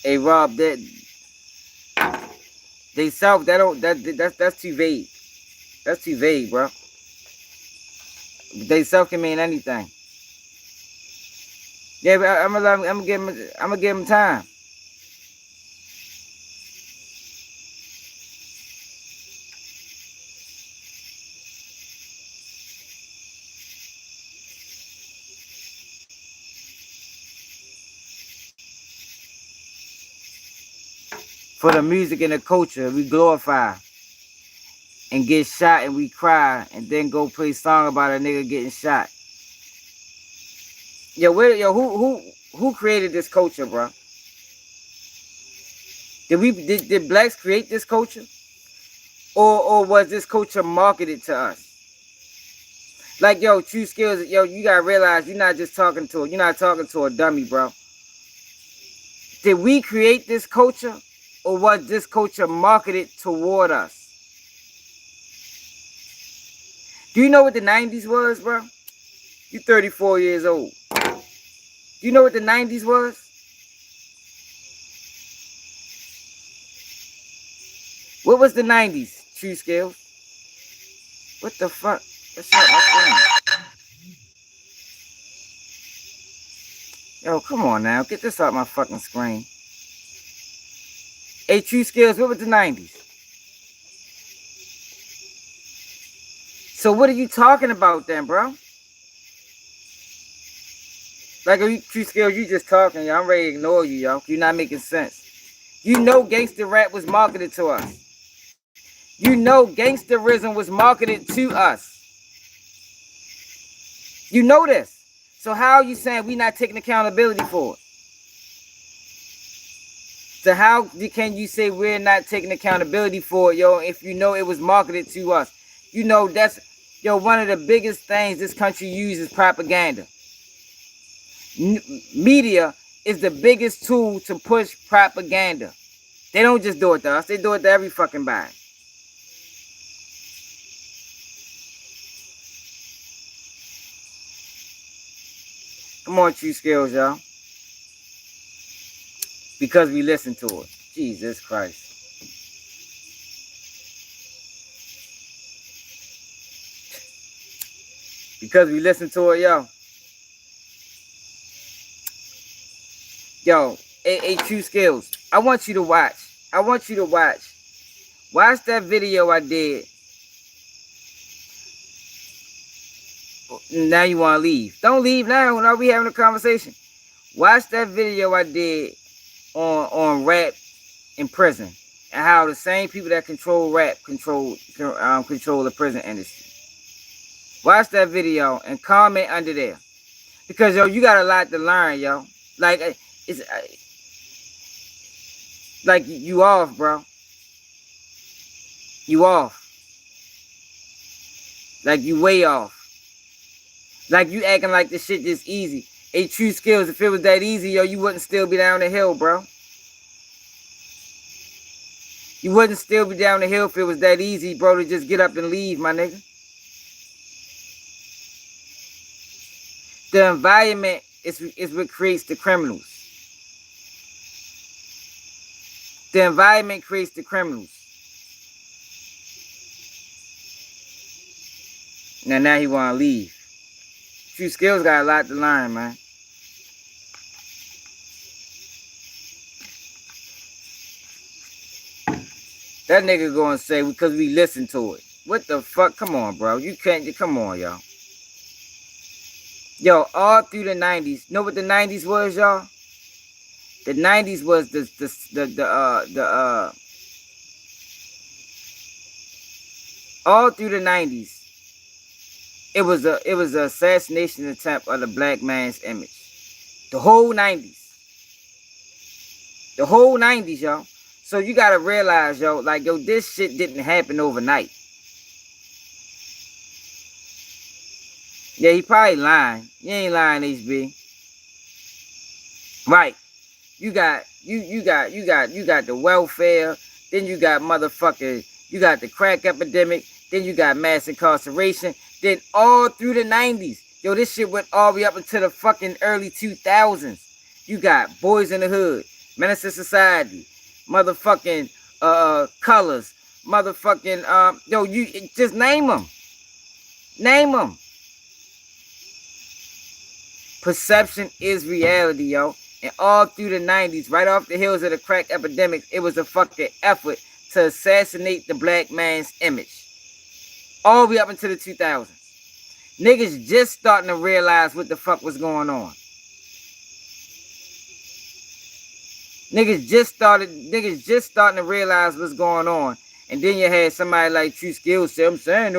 Hey Rob, that's too vague. That's too vague, bro. They self can mean anything. Yeah, but I'm gonna give him time. For the music and the culture, we glorify and get shot and we cry and then go play song about a nigga getting shot. Who created this culture, bro? Did blacks create this culture? Or was this culture marketed to us? Like, yo, true skills, yo, you gotta realize you're not talking to a dummy, bro. Did we create this culture? Or was this culture marketed toward us? Do you know what the 90s was, bro? You 34 years old. Do you know what the 90s was? What was the 90s, true skills? What the fuck? What's up, my friend? Yo, come on now. Get this off my fucking screen. Hey, true skills, what was the 90s? So what are you talking about then, bro? Like, are you, true skills, you just talking, yo. I'm ready to ignore you, yo. You're not making sense. You know gangster rap was marketed to us. You know gangsterism was marketed to us. You know this. So how are you saying we not taking accountability for it? So how can you say we're not taking accountability for it, yo, if you know it was marketed to us? You know that's, yo, one of the biggest things this country uses propaganda. Media is the biggest tool to push propaganda. They don't just do it to us. They do it to every fucking body. Come on, true skills, y'all. Because we listen to it. Jesus Christ. Because we listen to it, yo. Yo, true skills. I want you to watch. Watch that video I did. Now you want to leave. Don't leave now. When are we having a conversation? Watch that video I did on rap in prison and how the same people that control rap control the prison industry. Watch that video and comment under there, because yo, you got a lot to learn, yo. Like it's like you off, bro. You off. Like you way off. Like you acting like this shit just easy. Hey, true skills, if it was that easy, yo, you wouldn't still be down the hill, bro. You wouldn't still be down the hill if it was that easy, bro, to just get up and leave, my nigga. The environment is what creates the criminals. The environment creates the criminals. Now he want to leave. True skills got a lot to learn, man. That nigga gonna say because we listen to it. What the fuck? Come on, bro. You can't. Come on, y'all. Yo, all through the 90s. Know what the 90s was, y'all? The 90s was all through the 90s. It was an assassination attempt of the black man's image. The whole 90s. The whole 90s, y'all. So you gotta realize, yo, like, yo, this shit didn't happen overnight. Yeah, he probably lying. You ain't lying, HB. Right. You got the welfare, then you got you got the crack epidemic, then you got mass incarceration, then all through the 90s. Yo, this shit went all the way up into the fucking early 2000s. You got Boys in the Hood, Menace to Society, motherfucking Colors, motherfucking yo, you just name them. Perception is reality, yo. And all through the 90s, right off the heels of the crack epidemic, it was a fucking effort to assassinate the black man's image. All the way up into the 2000s. Niggas just starting to realize what the fuck was going on. Niggas just starting to realize what's going on. And then you had somebody like True Skills say, I'm saying,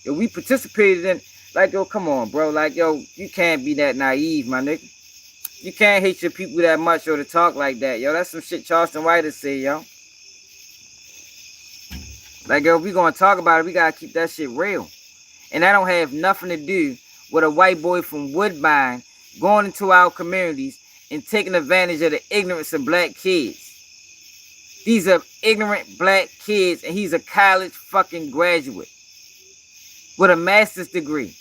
we participated in, like, yo, come on, bro. Like, yo, you can't be that naive, my nigga. You can't hate your people that much or to talk like that, yo. That's some shit Charleston White would say, yo. Like, yo, if we gonna talk about it, we gotta keep that shit real. And that don't have nothing to do with a white boy from Woodbine going into our communities and taking advantage of the ignorance of black kids. These are ignorant black kids, and he's a college fucking graduate with a master's degree.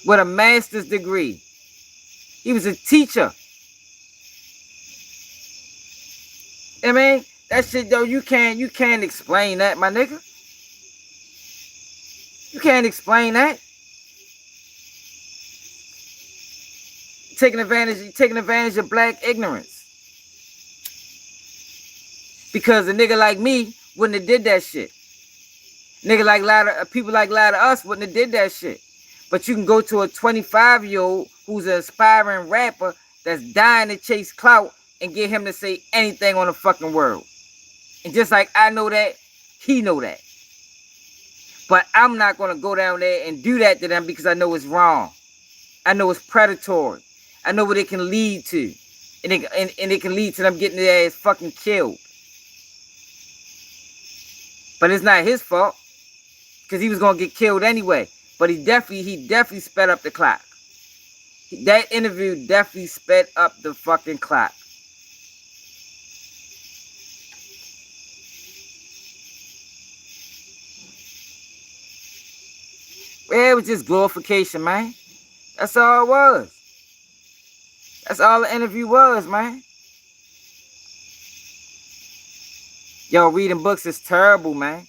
With a master's degree. He was a teacher. I mean, that shit, though, you can't explain that, my nigga. You can't explain that. Taking advantage of black ignorance. Because a nigga like me wouldn't have did that shit. Nigga like people like us wouldn't have did that shit. But you can go to a 25-year-old who's an aspiring rapper that's dying to chase clout and get him to say anything on the fucking world. And just like I know that, he know that. But I'm not going to go down there and do that to them because I know it's wrong. I know it's predatory. I know what it can lead to. And it can lead to them getting their ass fucking killed. But it's not his fault. Because he was going to get killed anyway. But he definitely sped up the clock. That interview definitely sped up the fucking clock. Well, it was just glorification, man. That's all it was. That's all the interview was, man. Yo, reading books is terrible, man.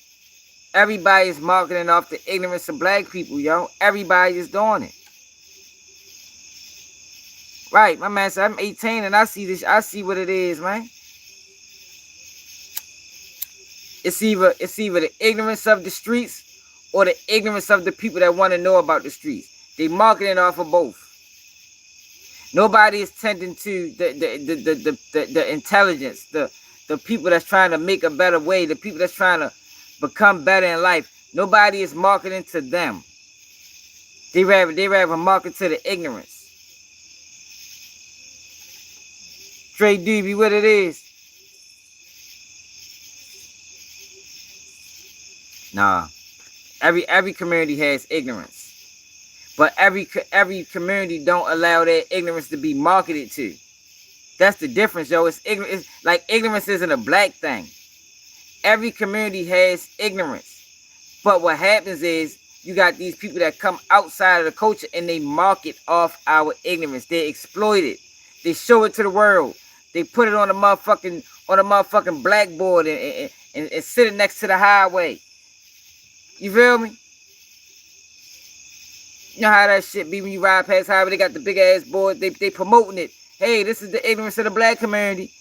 Everybody's marketing off the ignorance of black people, yo. Everybody is doing it. Right, my man said, I'm 18 and I see this. I see what it is, man. It's either the ignorance of the streets or the ignorance of the people that want to know about the streets. They marketing off of both. Nobody is tending to the intelligence, the people that's trying to make a better way, the people that's trying to become better in life. Nobody is marketing to them. They rather market to the ignorance. Straight DB, what it is. Nah. Every community has ignorance. But every community don't allow their ignorance to be marketed to. That's the difference, yo. It's ignorance. It's like ignorance isn't a black thing. Every community has ignorance. But what happens is you got these people that come outside of the culture and they market off our ignorance. They exploit it. They show it to the world. They put it on a motherfucking blackboard and sit it next to the highway. You feel me? You know how that shit be when you ride past highway. They got the big ass board. They promoting it. Hey, this is the ignorance of the black community.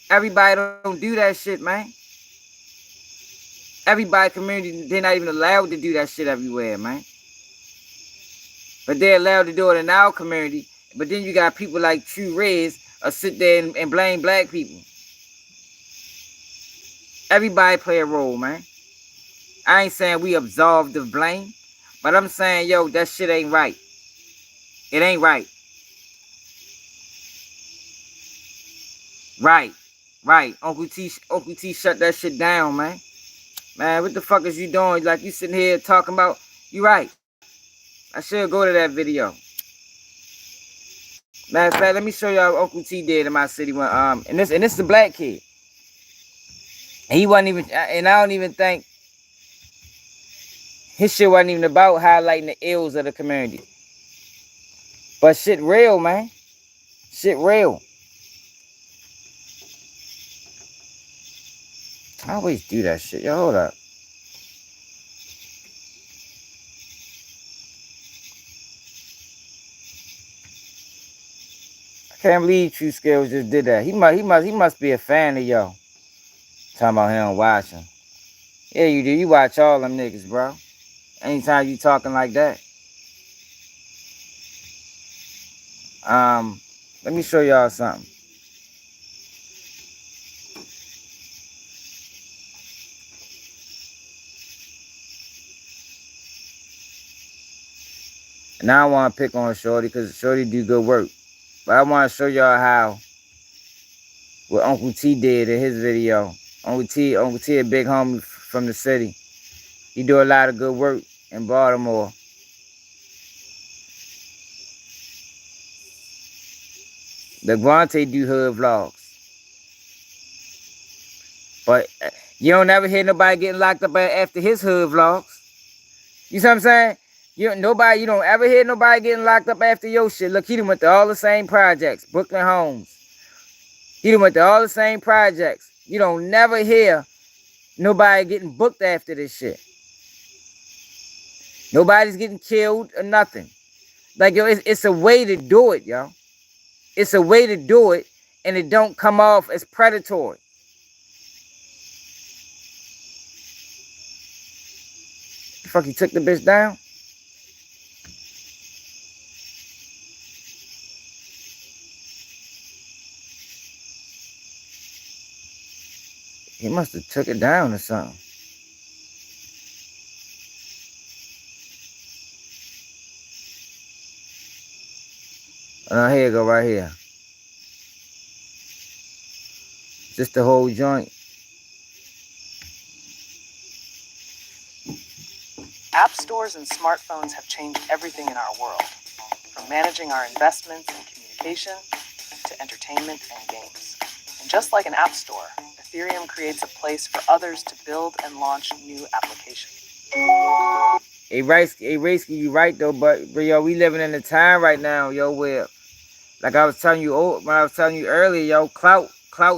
Everybody don't do that shit, man. Everybody community, they're not even allowed to do that shit everywhere, man. But they're allowed to do it in our community. But then you got people like True Reds sit there and blame black people. Everybody play a role, man. I ain't saying we absolve the blame, but I'm saying, yo, that shit ain't right. It ain't right. Right. Uncle T shut that shit down, man. Man, what the fuck is you doing? Like, you sitting here talking about, you right. I should go to that video. Matter of fact, let me show y'all what Uncle T did in my city when and this is a black kid. And he wasn't even, and I don't even think his shit wasn't even about highlighting the ills of the community. But shit real, man. Shit real. I always do that shit. Yo, hold up. Can't believe True Scales just did that. He must be a fan of yo. Talking about he don't watch him. Yeah, you do. You watch all them niggas, bro. Anytime you talking like that. Let me show y'all something. Now I want to pick on Shorty because Shorty do good work. But I want to show y'all how what Uncle T did in his video. Uncle T, a big homie from the city. He do a lot of good work in Baltimore. The Guante do hood vlogs. But you don't ever hear nobody getting locked up after his hood vlogs. You see what I'm saying? You don't ever hear nobody getting locked up after your shit. Look, he done went to all the same projects. Brooklyn Homes. He done went to all the same projects. You don't never hear nobody getting booked after this shit. Nobody's getting killed or nothing. Like, yo, it's a way to do it, yo. It's a way to do it, and it don't come off as predatory. The fuck, he took the bitch down? He must have took it down or something. Oh, here you go, right here. Just the whole joint. App stores and smartphones have changed everything in our world, from managing our investments and communication to entertainment and games. And just like an app store, Ethereum creates a place for others to build and launch new applications. Hey, Race, you right though, but yo, we living in a time right now, yo, where, like I was telling you, when I was telling you earlier, yo, clout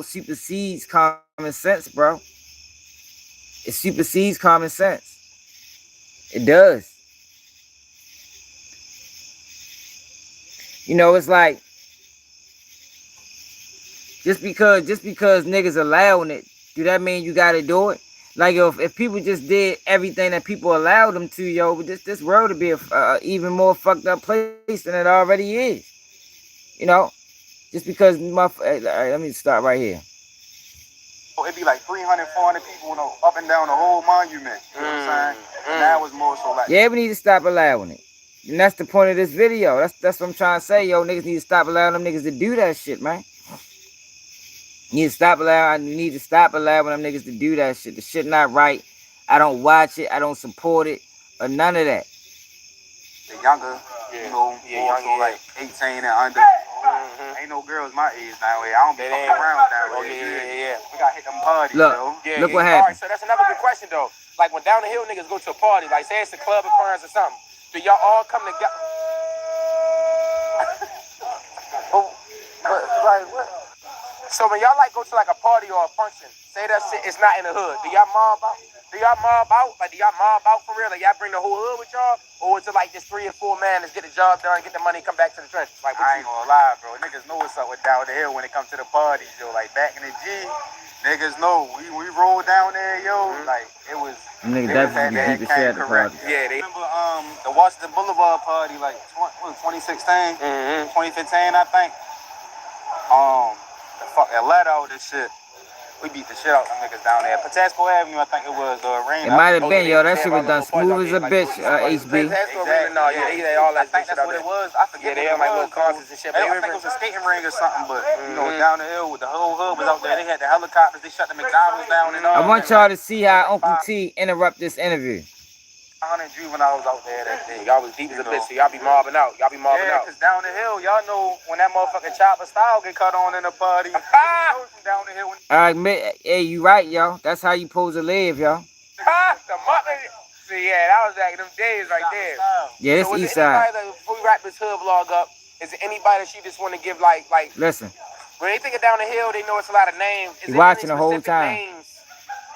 supersedes common sense, bro. It supersedes common sense. It does. You know, it's like just because niggas allowing it, do that mean you gotta do it? Like, yo, if people just did everything that people allowed them to, yo, this world would be a even more fucked up place than it already is. You know, just because let me start right here. It'd be like 300, 400 people up and down the whole monument. You know what I'm saying? And now it's more so like... Yeah, we need to stop allowing it. And that's the point of this video. That's what I'm trying to say, yo. Niggas need to stop allowing them niggas to do that shit, man. You need to stop allowing them niggas to do that shit. The shit not right. I don't watch it. I don't support it. Or none of that. The younger, you know, more so like 18 and under. Ain't no girls my age now. I don't be fucking around down here. We gotta hit them parties, look, yo. Look what happened. Alright, so that's another good question though. Like when down the hill niggas go to a party, like say it's a club of friends or something, do y'all all come together? What? So when y'all like go to like a party or a function, say that shit is not in the hood, do y'all mob out? Like do y'all mob out for real? Like y'all bring the whole hood with y'all? Or is it like just 3 or 4 men that's get the job done, get the money, come back to the trenches? Like I ain't gonna lie, bro. Niggas know what's up with down the hill when it comes to the parties, yo. Like back in the G, niggas know we rolled down there, yo. Like it was. Niggas definitely beat the shit at the party. Yeah, they remember the Washington Boulevard party, like 2016, 2015, I think. The fuck Atlanta, this shit. We beat the shit out of them niggas down there. Patasco Avenue, I think it was. Rain. It might have been, yo. That shit was done smooth as a bitch, HB. Exactly. No, yeah, they all that I think shit that's out what there. it was. I forget. Yeah, they had like little concerts and shit. I think it was a skating ring or something, but you know, down the hill with the whole hood was out there. They had the helicopters. They shut the McDonald's down and all. I want y'all to see how Uncle T interrupt this interview. 100 juveniles out there that day. Y'all was deep as a bitch, so y'all be mobbing out. Y'all be mobbing Yeah, out. because down the hill, y'all know when that motherfucking chopper style get cut on in the party. You know from down the hill. Hey, you right, yo. That's how you supposed to live, yo. The mother. See, yeah, that was like them days right there. Yeah, this So east is there side. anybody, like, before we wrap this hood vlog up, is there anybody that you just want to give like Listen. when they think of down the hill, they know it's a lot of names. Is You there watching any the whole specific time. names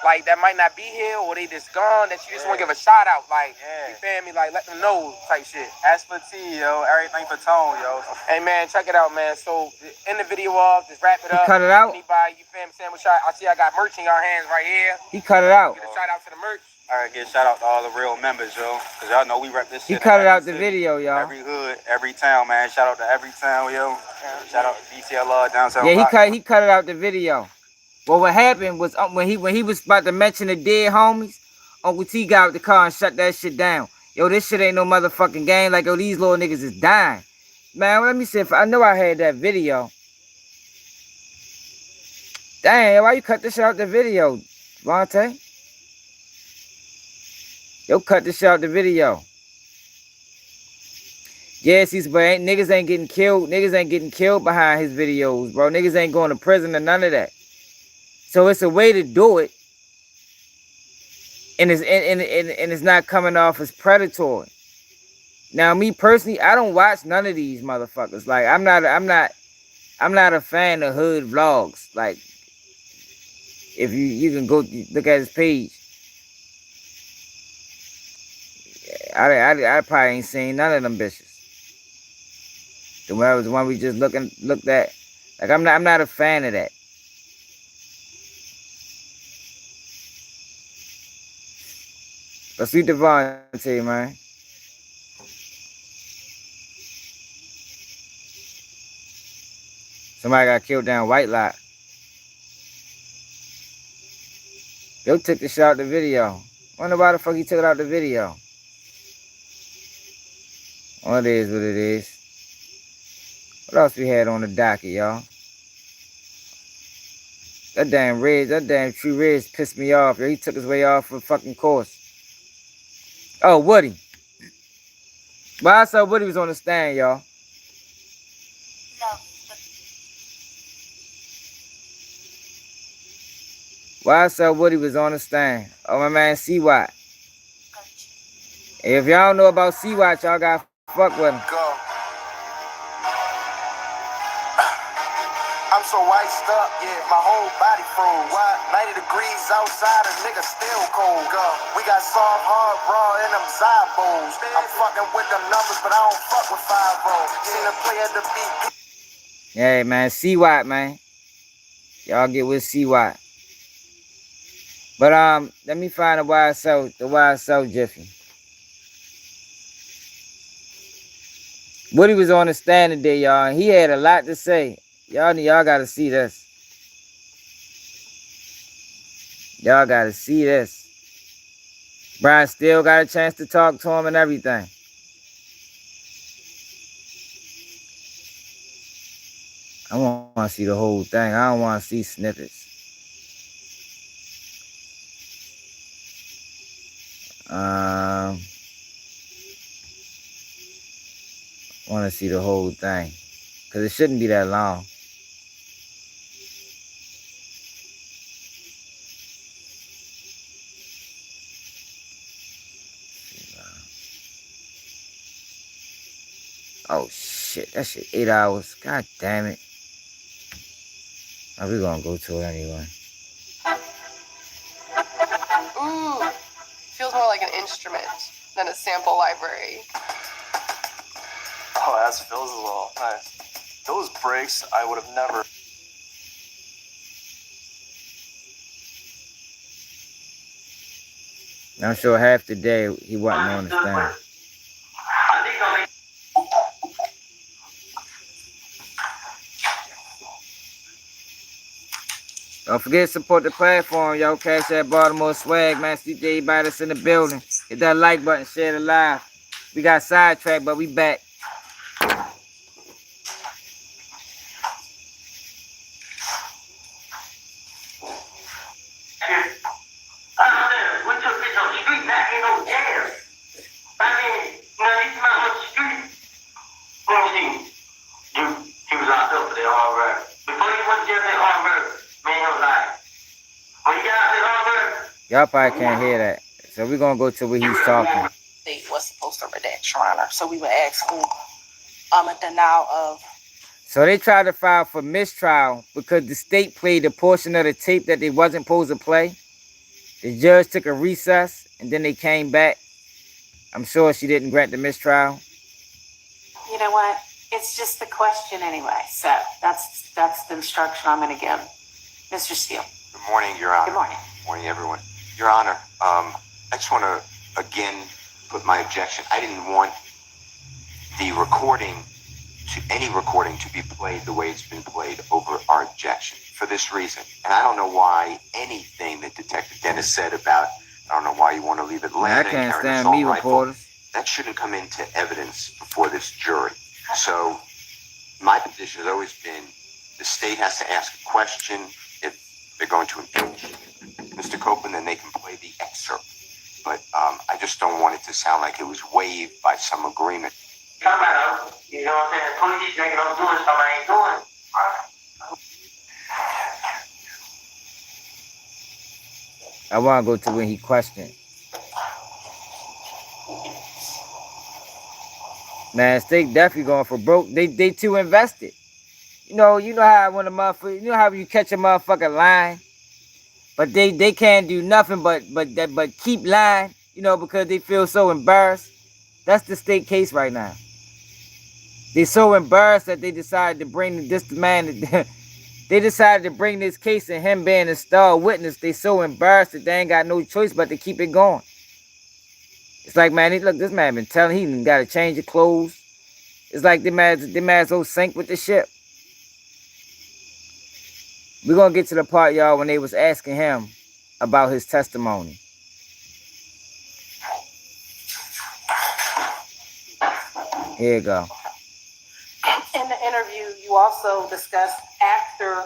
like that might not be here or they just gone, that you just want to give a shout out, like, you feel me, like let them know type shit. As for T, yo, everything for Tone, yo. Hey man, check it out, man. So end the video off, just wrap it up. Cut it out. Anybody, you feel me, saying what I see I got merch in your hands right here. He cut it out. Get a shout out to the merch. All right, give a shout out to all the real members, yo. Cause y'all know we rep this shit. He cut it out city, the video, y'all. Every hood, every town, man. Shout out to every town, yo. Shout out to DTLR downtown. Yeah, he cut it out the video. Well, what happened was when he was about to mention the dead homies, Uncle T got out the car and shut that shit down. Yo, this shit ain't no motherfucking game. Like, yo, these little niggas is dying. Man, let me see if I know I had that video. Dang, why you cut this shit out the video, Vontae? Yo, cut this shit out the video. Yes, but niggas ain't getting killed. Niggas ain't getting killed behind his videos, bro. Niggas ain't going to prison or none of that. So it's a way to do it. And it's not coming off as predatory. Now, me personally, I don't watch none of these motherfuckers. Like, I'm not a fan of hood vlogs. Like, if you can go look at his page. I probably ain't seen none of them bitches. The one we just looked at. Like, I'm not a fan of that. Let's see Devontae, man. Somebody got killed down White Lot. Yo took the shot out the video. Wonder why the fuck he took it out the video. Well, it is what it is. What else we had on the docket, y'all? That damn True Ridge pissed me off. Yo, he took his way off the fucking course. Oh, Woody. Why I saw Woody was on the stand, y'all. Why I saw Woody was on the stand. Oh, my man, C-Watt. If y'all don't know about C-Watt, y'all got fuck with him. Go. I'm so iced up, yeah, my whole body froze. Why? 90 degrees outside, a nigga still cold. Go. We got soft, hard, raw in them Zybos. I'm fucking with them numbers, but I don't fuck with 5-0. Seen a play at the beat. Yeah, man, C-Watt, man. Y'all get with C-Watt. But let me find the YSL Jiffy. Woody was on the stand today, y'all, and he had a lot to say. Y'all gotta see this. Y'all gotta see this. Brian still got a chance to talk to him and everything. I want to see the whole thing. I don't want to see snippets. I want to see the whole thing. Because it shouldn't be that long. Oh, shit. That shit 8 hours. God damn it. Oh, we're going to go to it anyway. Ooh. Feels more like an instrument than a sample library. Oh, that's Phil's as well. Nice. Those breaks, I would have never. I'm sure half the day he wasn't on the stand. Don't forget to support the platform, yo. Cash that Baltimore swag, man. See everybody that's in the building. Hit that like button, share the live. We got sidetracked, but we back. Y'all probably can't hear that. So we're going to go to where he's talking. They was supposed to redact Shriner. So we would ask who a denial of. So they tried to file for mistrial because the state played a portion of the tape that they wasn't supposed to play. The judge took a recess, and then they came back. I'm sure she didn't grant the mistrial. You know what? It's just the question anyway. So that's the instruction I'm going to give. Mr. Steele. Good morning, Your Honor. Good morning. Good morning, everyone. Your Honor, I just want to, again, put my objection. I didn't want the any recording to be played the way it's been played over our objection for this reason. And I don't know why anything that Detective Dennis said about, I don't know why you want to leave it landing. I can't stand me reporters. That shouldn't come into evidence before this jury. So my position has always been the state has to ask a question. If they're going to impeach Mr. Copeland, then they can play the excerpt. But I just don't want it to sound like it was waived by some agreement. You know what I'm saying? 20 G's thinking I'm doing something I ain't doing. I want to go to when he questioned. Man, state definitely going for broke. They too invested. You know how when a motherfucker, you know how you catch a motherfucker lying, but they can't do nothing but keep lying, because they feel so embarrassed. That's the state case right now. They're so embarrassed that they decided to bring this man. They decided to bring this case and him being a star witness. They so embarrassed that they ain't got no choice but to keep it going. It's like, man, look, this man been telling he even got to change his clothes. It's like the man's so sync with the ship. We're going to get to the part, y'all, when they was asking him about his testimony. Here you go. In the interview, you also discussed after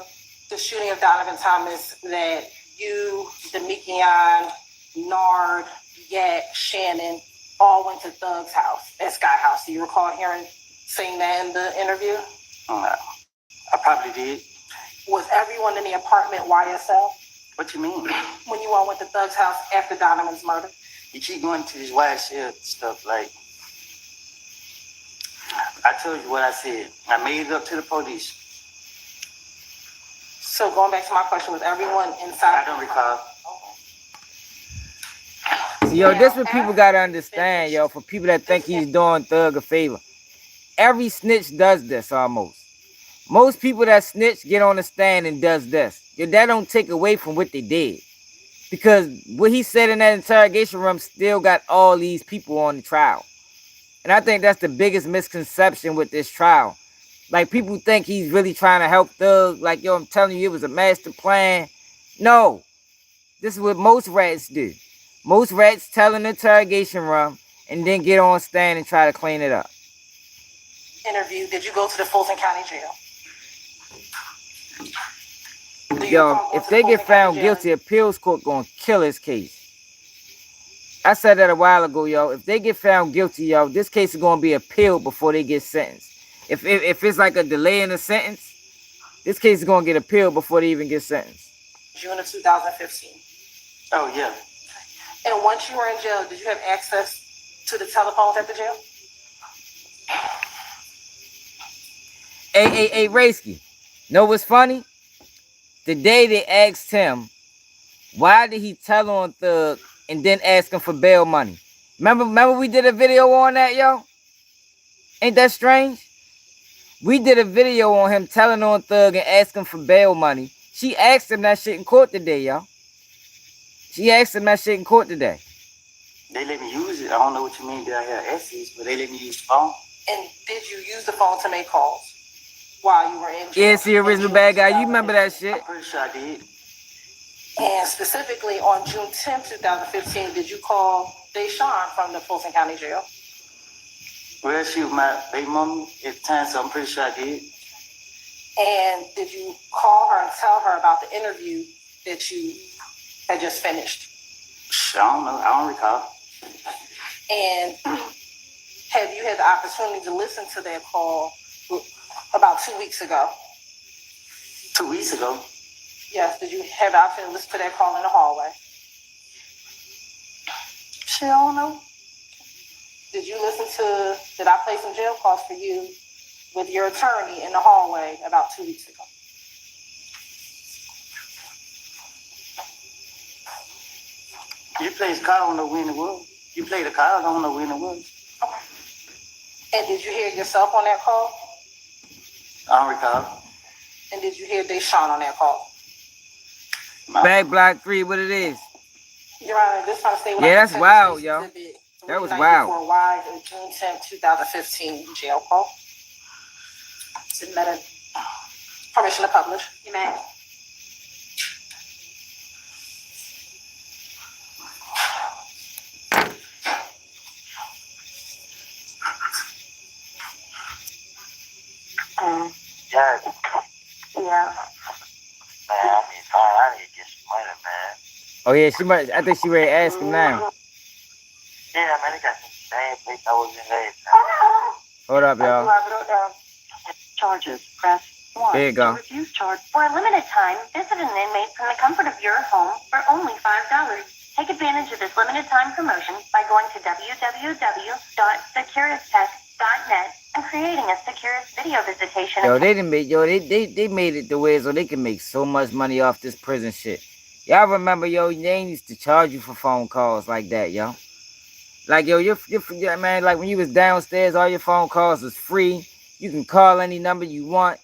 the shooting of Donovan Thomas that you, Demikian, Nard, Yak, Shannon, all went to Thug's house at Sky House. Do you recall saying that in the interview? No, I probably did. Was everyone in the apartment YSL? What you mean? When you all went to Thug's house after Donovan's murder? You keep going to this YSL stuff like, I told you what I said. I made it up to the police. So going back to my question, was everyone inside? I don't recall. See, yo, this what people got to understand, yo, for people that think he's doing Thug a favor. Every snitch does this almost. Most people that snitch get on the stand and does this. That don't take away from what they did. Because what he said in that interrogation room still got all these people on the trial. And I think that's the biggest misconception with this trial. Like, people think he's really trying to help Thug. Like, yo, I'm telling you, it was a master plan. No. This is what most rats do. Most rats tell an interrogation room and then get on stand and try to clean it up. Interview, did you go to the Fulton County Jail? Yo, if they get found guilty, appeals court gonna kill his case. I said that a while ago, yo. If they get found guilty, yo, this case is gonna be appealed before they get sentenced. If it's like a delay in the sentence, this case is gonna get appealed before they even get sentenced. June of 2015. Oh, yeah. And once you were in jail, did you have access to the telephones at the jail? Hey, Raisky. Know what's funny? The day they asked him, why did he tell on Thug and then ask him for bail money? Remember we did a video on that, yo? Ain't that strange? We did a video on him telling on Thug and asking for bail money. She asked him that shit in court today, yo. She asked him that shit in court today. They let me use it. I don't know what you mean that I have access, but they let me use the phone. And did you use the phone to make calls while you were in jail? Yeah, see, original bad guy. You remember that shit? I'm pretty sure I did. And specifically on June 10th, 2015, did you call Deshawn from the Fulton County Jail? Well, she was my baby mama at the time, so I'm pretty sure I did. And did you call her and tell her about the interview that you had just finished? I don't know. I don't recall. And have you had the opportunity to listen to that call about 2 weeks ago? 2 weeks ago? Yes. Did you have the opportunity to listen to that call in the hallway? Shit, I don't know. Did I play some jail calls for you with your attorney in the hallway about 2 weeks ago? You play the card, I don't know when it was. You play the card, I don't know when it was. And did you hear yourself on that call? I don't recall. And did you hear Deshaun on that call? Back block 3, what it is? Your Honor, this time to say what Yeah, I that's can wild, yo. That was wild. 394Y of June 10, 2015 jail call. Submitted. Permission to publish. You may. Yeah. Yeah. Man, I need to get some money, man. Oh yeah, she might. I think she ready to ask him now. Yeah, man, they got some same place I was in last Hold up, y'all. Charges. Press 1. There you go. To refuse charge. For a limited time, visit an inmate from the comfort of your home for only $5. Take advantage of this limited time promotion by going to www.securistech.net and creating a Securus video visitation. Yo, they didn't make they made it the way so they can make so much money off this prison shit. Y'all remember, yo, they ain't used to charge you for phone calls like that, yo. Like, yo, you're man, like when you was downstairs, all your phone calls was free. You can call any number you want.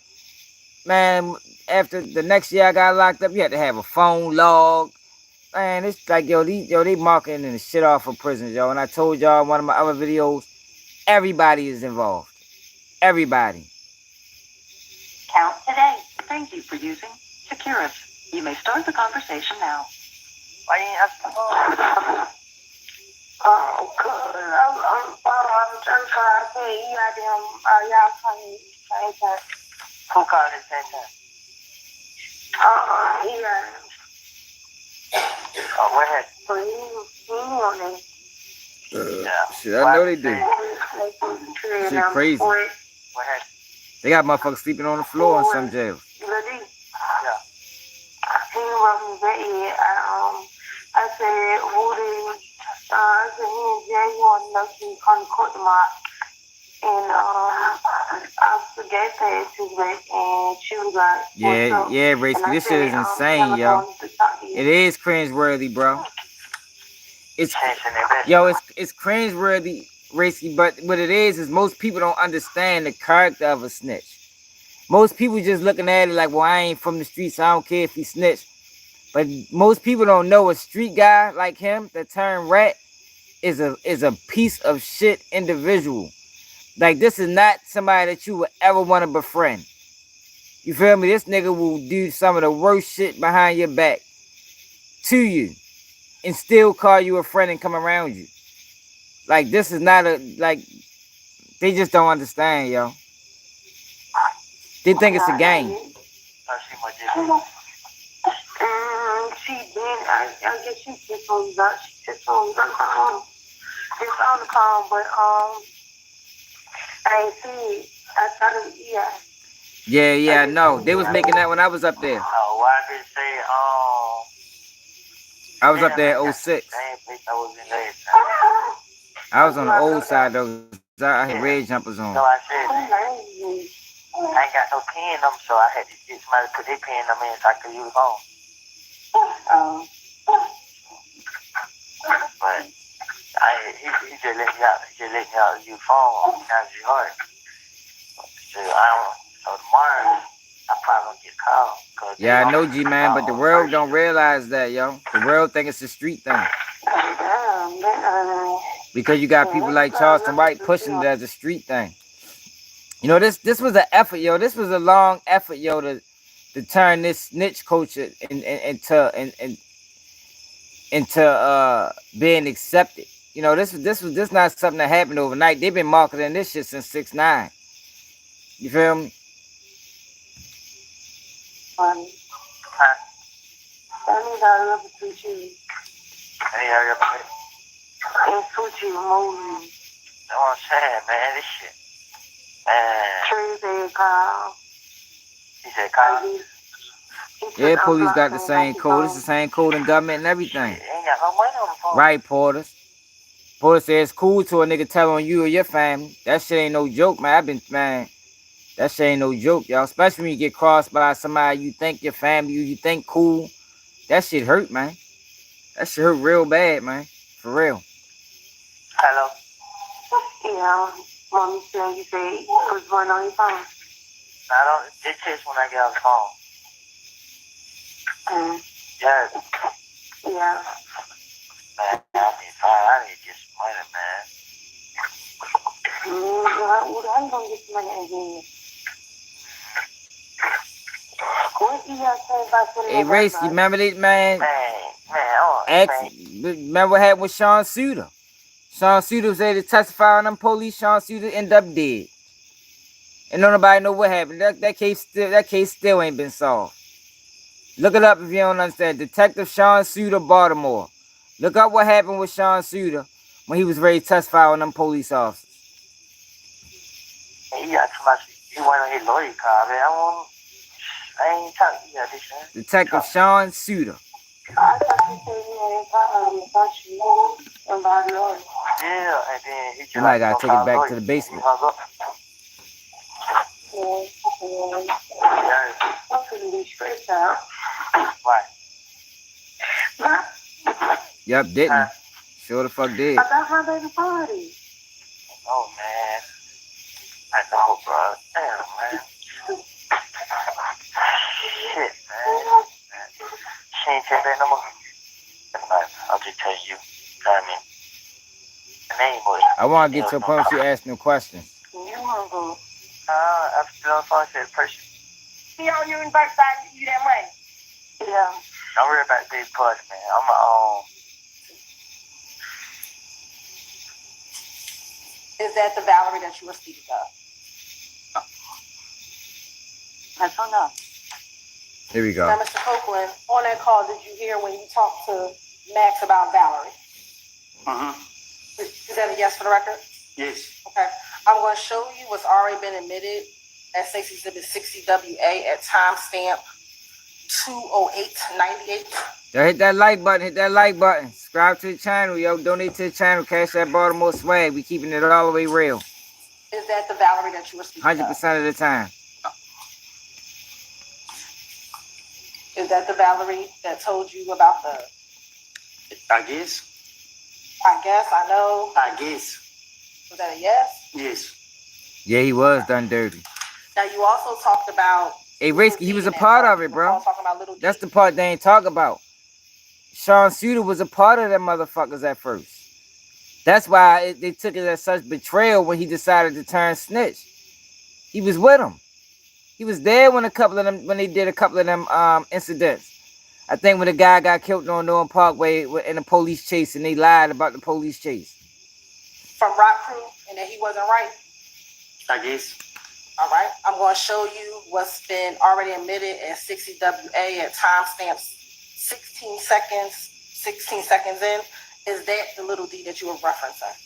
Man, after the next year I got locked up, you had to have a phone log. Man, it's like, yo, they marketing the shit off of prisons, yo. And I told y'all in one of my other videos, everybody is involved. Everybody. Count today. Thank you for using Securus. You may start the conversation now. Why you have to Oh, good. I'm trying to pay you y'all pay same Who called at the same time? Yeah. Oh, what happened? But he on it. Yeah. Shit, I know they do. Shit crazy. What happened? They got motherfuckers sleeping on the floor in some jails. Yeah. Yeah. He was in bed. I said, Woody, I said, he and Jay want to know she come to court tomorrow. And I forget that to back, and she was like, Yeah, Racy, this shit is insane, yo. It is cringeworthy, bro. It's cringeworthy, Racy, but what it is most people don't understand the character of a snitch. Most people just looking at it like, well, I ain't from the streets, so I don't care if he snitched. But most people don't know a street guy like him that turned rat is a piece of shit individual. Like, this is not somebody that you would ever want to befriend. You feel me? This nigga will do some of the worst shit behind your back to you and still call you a friend and come around you. Like, this is not they just don't understand, yo. They think it's a game. She did. I guess she just on the phone, but I ain't see it. I thought it, yeah. Yeah, I know. They was making that when I was up there. Oh, why did it say, I was up there in 06. I was on the old side, though. I had red jumpers on. So I said, I ain't got no pen them, so I had to get somebody to put their pen them in so I could use home. But he just let me out. He just let me out use phone on County Heart. So tomorrow I probably gonna get called. Yeah, I know, G-Man, but the world don't realize that, yo. The world think it's a street thing. Because you got people like Charleston White pushing it as a street thing. You know, this was an effort, yo. This was a long effort, yo, to turn this snitch culture into being accepted. You know, this not something that happened overnight. They've been marketing this shit since 6ix9ine. You feel me? Funny. I need to hurry up and put you. And put you moving. That's what I'm saying, man. This shit. Man. Trey said call. He said call? Yeah, police got the same code. It's the same code in government and everything. Ain't got no money on the phone. Right, Porters. Porter says it's cool to a nigga tell on you or your family. That shit ain't no joke, man. That shit ain't no joke, y'all. Especially when you get crossed by somebody you think your family, you think cool. That shit hurt, man. That shit hurt real bad, man. For real. Hello? Yeah, Mommy said you say what's going on your phone. I don't, it takes when I get on the phone. Yes. Yeah. Man, I need to get some money, man. How you gonna get some money again? What you got to say about putting Hey, Race, you remember this, man? Remember what happened with Sean Suter? Sean Suter said to testify on them police. Sean Suter ended up dead. And nobody know what happened. That case still ain't been solved. Look it up if you don't understand. Detective Sean Suter, Baltimore. Look up what happened with Sean Suter when he was ready to testify on them police officers. He got too much. He went on his lawyer car, man. I ain't talking to this, man. Detective Sean Suter. I thought you said you had about lawyers. Yeah, and then he just You might gotta take it back to the basement. I'm gonna be straight out. Why? Yup, didn't he? Sure the fuck did. About my baby party. Oh, man. I know, bro. Damn, man. Shit, man. She ain't take that no more. I'll just tell you. I mean, the name was. I want to get to a point where you ask no questions. You want to go? I'm still on the phone to the person. See how you invite you that way? Yeah. Don't worry about this party, man. I'm Is that the Valerie that you were speaking of? I don't know. Here we go. Now, Mr. Copeland, on that call, did you hear when you talked to Max about Valerie? Is that a yes for the record? Yes. Okay. I'm going to show you what's already been admitted at Stacey Exhibit 60WA at timestamp 20898. Yo, hit that like button. Hit that like button. Subscribe to the channel, yo. Donate to the channel. Cash that Baltimore swag. We keeping it all the way real. Is that the Valerie that you were speaking 100% of the time. Is that the Valerie that told you about the... I guess. I know. I guess. Was that a yes? Yes. Yeah, he was done dirty. Now, you also talked about... Hey, Risky, he was a part of it, bro. That's the part they ain't talk about. Sean Suter was a part of them motherfuckers at first. That's why they took it as such betrayal when he decided to turn snitch. He was with them. He was there when they did a couple of them incidents. I think when the guy got killed on Norton Parkway in a police chase and they lied about the police chase. From Rock Crew, and that he wasn't right. I guess. All right. I'm going to show you what's been already admitted at 60WA at timestamps 16 seconds in. Is that the little D that you were referencing?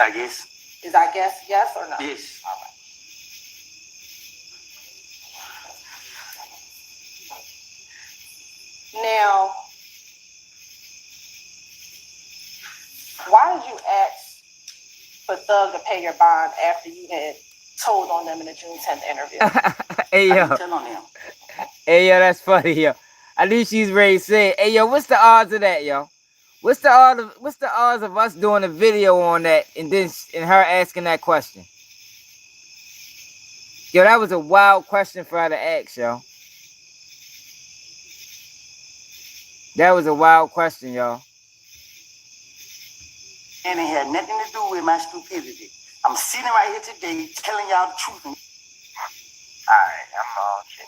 I guess. Is I guess yes or no? Yes. All right. Now, why did you ask for Thug to pay your bond after you had told on them in the June 10th interview? Hey, yo. I tell on them. Hey, yo, that's funny, yo. I knew she's ready to say, hey, yo, what's the odds of that, yo? What's the odds of us doing a video on that and her asking that question? Yo, that was a wild question for her to ask, yo. That was a wild question, y'all. And it had nothing to do with my stupidity. I'm sitting right here today telling y'all the truth. Alright, I'm on shit.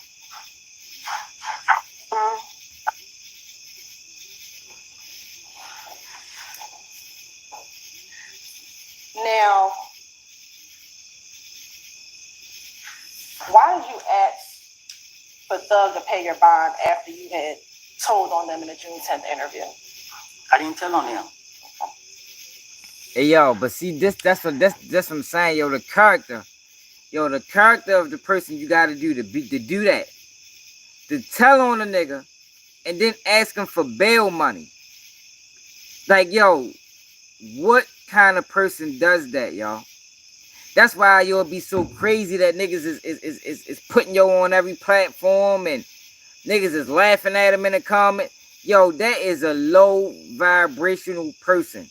Now, why did you ask for Thug to pay your bond after you had told on them in the June 10th interview? I didn't tell on them. Hey, yo, but see, that's what I'm saying, yo, the character of the person you got to do to do that, to tell on a nigga and then ask him for bail money. Like, yo, what kind of person does that, y'all? That's why you'll be so crazy that niggas is putting yo on every platform and niggas is laughing at him in the comment. Yo, that is a low vibrational person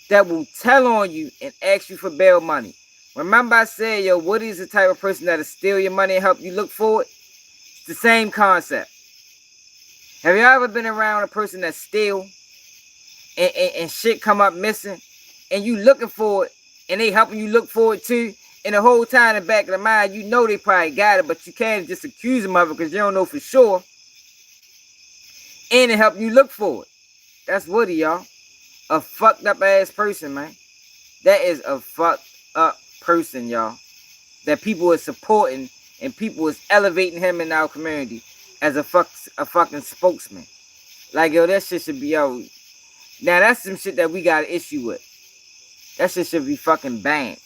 that will tell on you and ask you for bail money. Remember I said, yo, Woody is the type of person that'll steal your money and help you look for it? It's the same concept. Have you ever been around a person that steal and shit come up missing and you looking for it and they helping you look for it too? And the whole time in the back of the mind, you know they probably got it, but you can't just accuse them of it because you don't know for sure. And it helping you look for it. That's Woody, y'all. A fucked up ass person, man. That is a fucked up person, y'all. That people is supporting and people is elevating him in our community as a fucking spokesman. Like, yo, that shit should be, yo. Now, that's some shit that we got an issue with. That shit should be fucking banned.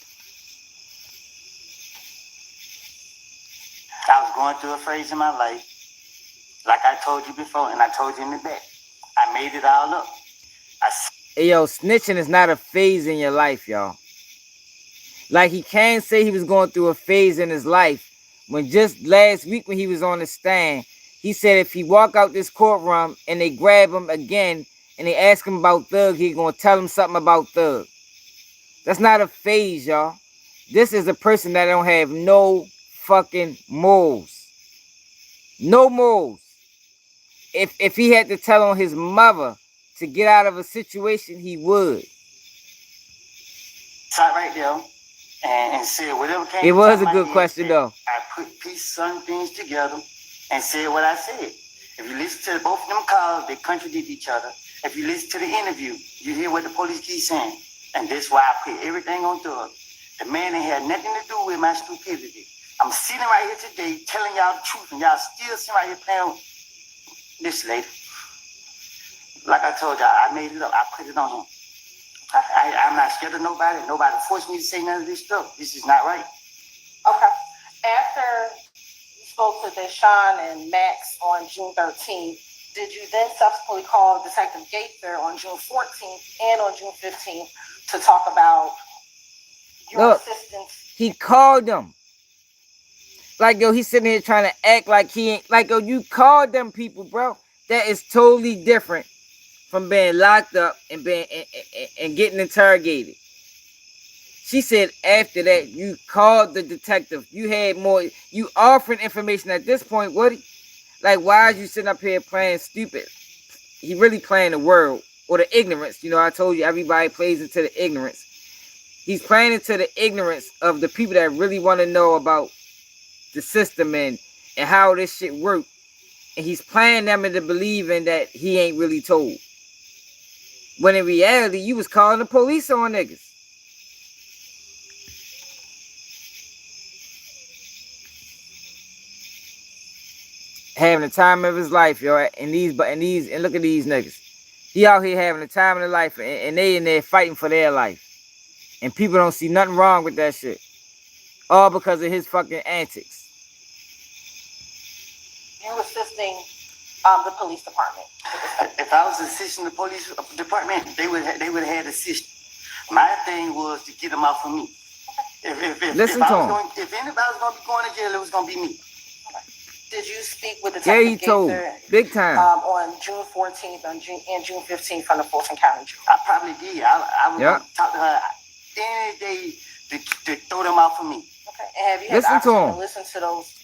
I was going through a phase in my life, like I told you before, and I told you in the back. I made it all up. Hey, yo, snitching is not a phase in your life, y'all. Like, he can't say he was going through a phase in his life when just last week when he was on the stand, he said if he walk out this courtroom and they grab him again and they ask him about Thug, he gonna tell him something about Thug. That's not a phase, y'all. This is a person that don't have no fucking morals. No morals. If he had to tell on his mother to get out of a situation, he would. Sat right there and said whatever came. It was a good question, though. I put pieces of things together and said what I said. If you listen to both of them calls, they contradict each other. If you listen to the interview, you hear what the police keep saying. And that's why I put everything on Thug. The man ain't had nothing to do with my stupidity. I'm sitting right here today telling y'all the truth, and y'all still sitting right here playing this lady. Like I told y'all, I made it up. I put it on him. I'm not scared of nobody. Nobody forced me to say none of this stuff. This is not right. Okay. After you spoke to Deshaun and Max on June 13th, did you then subsequently call Detective Gaither on June 14th and on June 15th to talk about your assistance? He called them. Like, yo, he's sitting here trying to act like he ain't. Like, yo, you called them people, bro. That is totally different from being locked up and being and getting interrogated. She said after that, you called the detective. You had more. You offering information at this point, Woody. Like, why are you sitting up here playing stupid? He really playing the world or the ignorance. You know, I told you everybody plays into the ignorance. He's playing into the ignorance of the people that really want to know about the system and how this shit works. And he's playing them into believing that he ain't really told. When in reality, you was calling the police on niggas. Having the time of his life, yo. And look at these niggas. He out here having the time of their life, and they in there fighting for their life. And people don't see nothing wrong with that shit. All because of his fucking antics. You assisting the police department. If I was assisting the police department, they would have had assist. My thing was to get them out from me. Listen to him. If anybody was going to be going to jail, it was going to be me. Did you speak with Detective he told. Gaither, Big time. On June 14th and June 15th from the Fulton County Jail? I probably did. I was going to talk to her any day to throw them out for me. Okay. And have you had the opportunity to listen to those?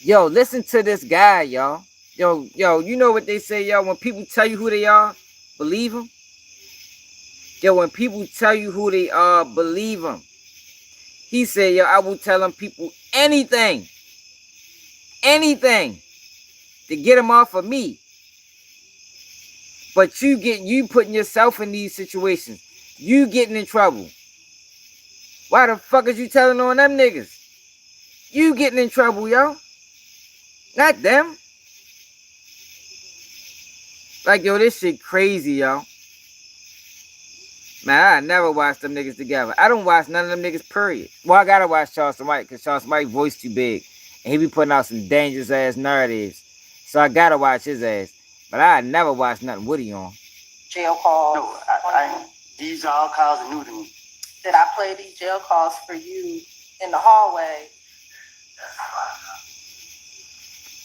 Yo, listen to this guy, y'all. Yo, you know what they say, y'all? When people tell you who they are, believe them. Yo, when people tell you who they are, believe them. He said, yo, I will tell them people anything to get them off of me. But you putting yourself in these situations. You getting in trouble. Why the fuck is you telling on them niggas? You getting in trouble, yo. Not them. Like, yo, this shit crazy, yo. Man, I never watched them niggas together. I don't watch none of them niggas, period. Well, I gotta watch Charles White, because Charles White's voice too big. And he be putting out some dangerous ass narratives. So I gotta watch his ass. But I never watched nothing Woody on. Jail calls. No, these are all calls are new to me. Did I play these jail calls for you in the hallway?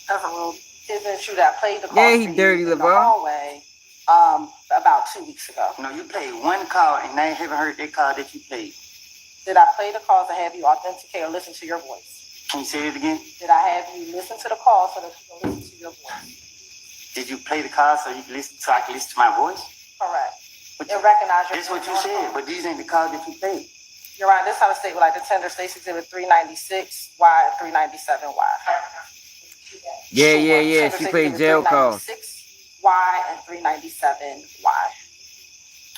That's a little Isn't it true that I played the call Yeah, he for you dirty, in the LeVar. hallway about 2 weeks ago? No, you played one call, and I haven't heard that call that you played. Did I play the calls and have you authenticate or listen to your voice? Can you say it again? Did I have you listen to the call so that you can listen to your voice? Did you play the call so you can listen, so I can listen to my voice? Correct. And recognize your. That's what you said, but these ain't the calls that you played. You're right. This time of state, like the tender states exhibit 396 Y and 397 Y. Yeah. She played jail calls. 396Y and 397Y.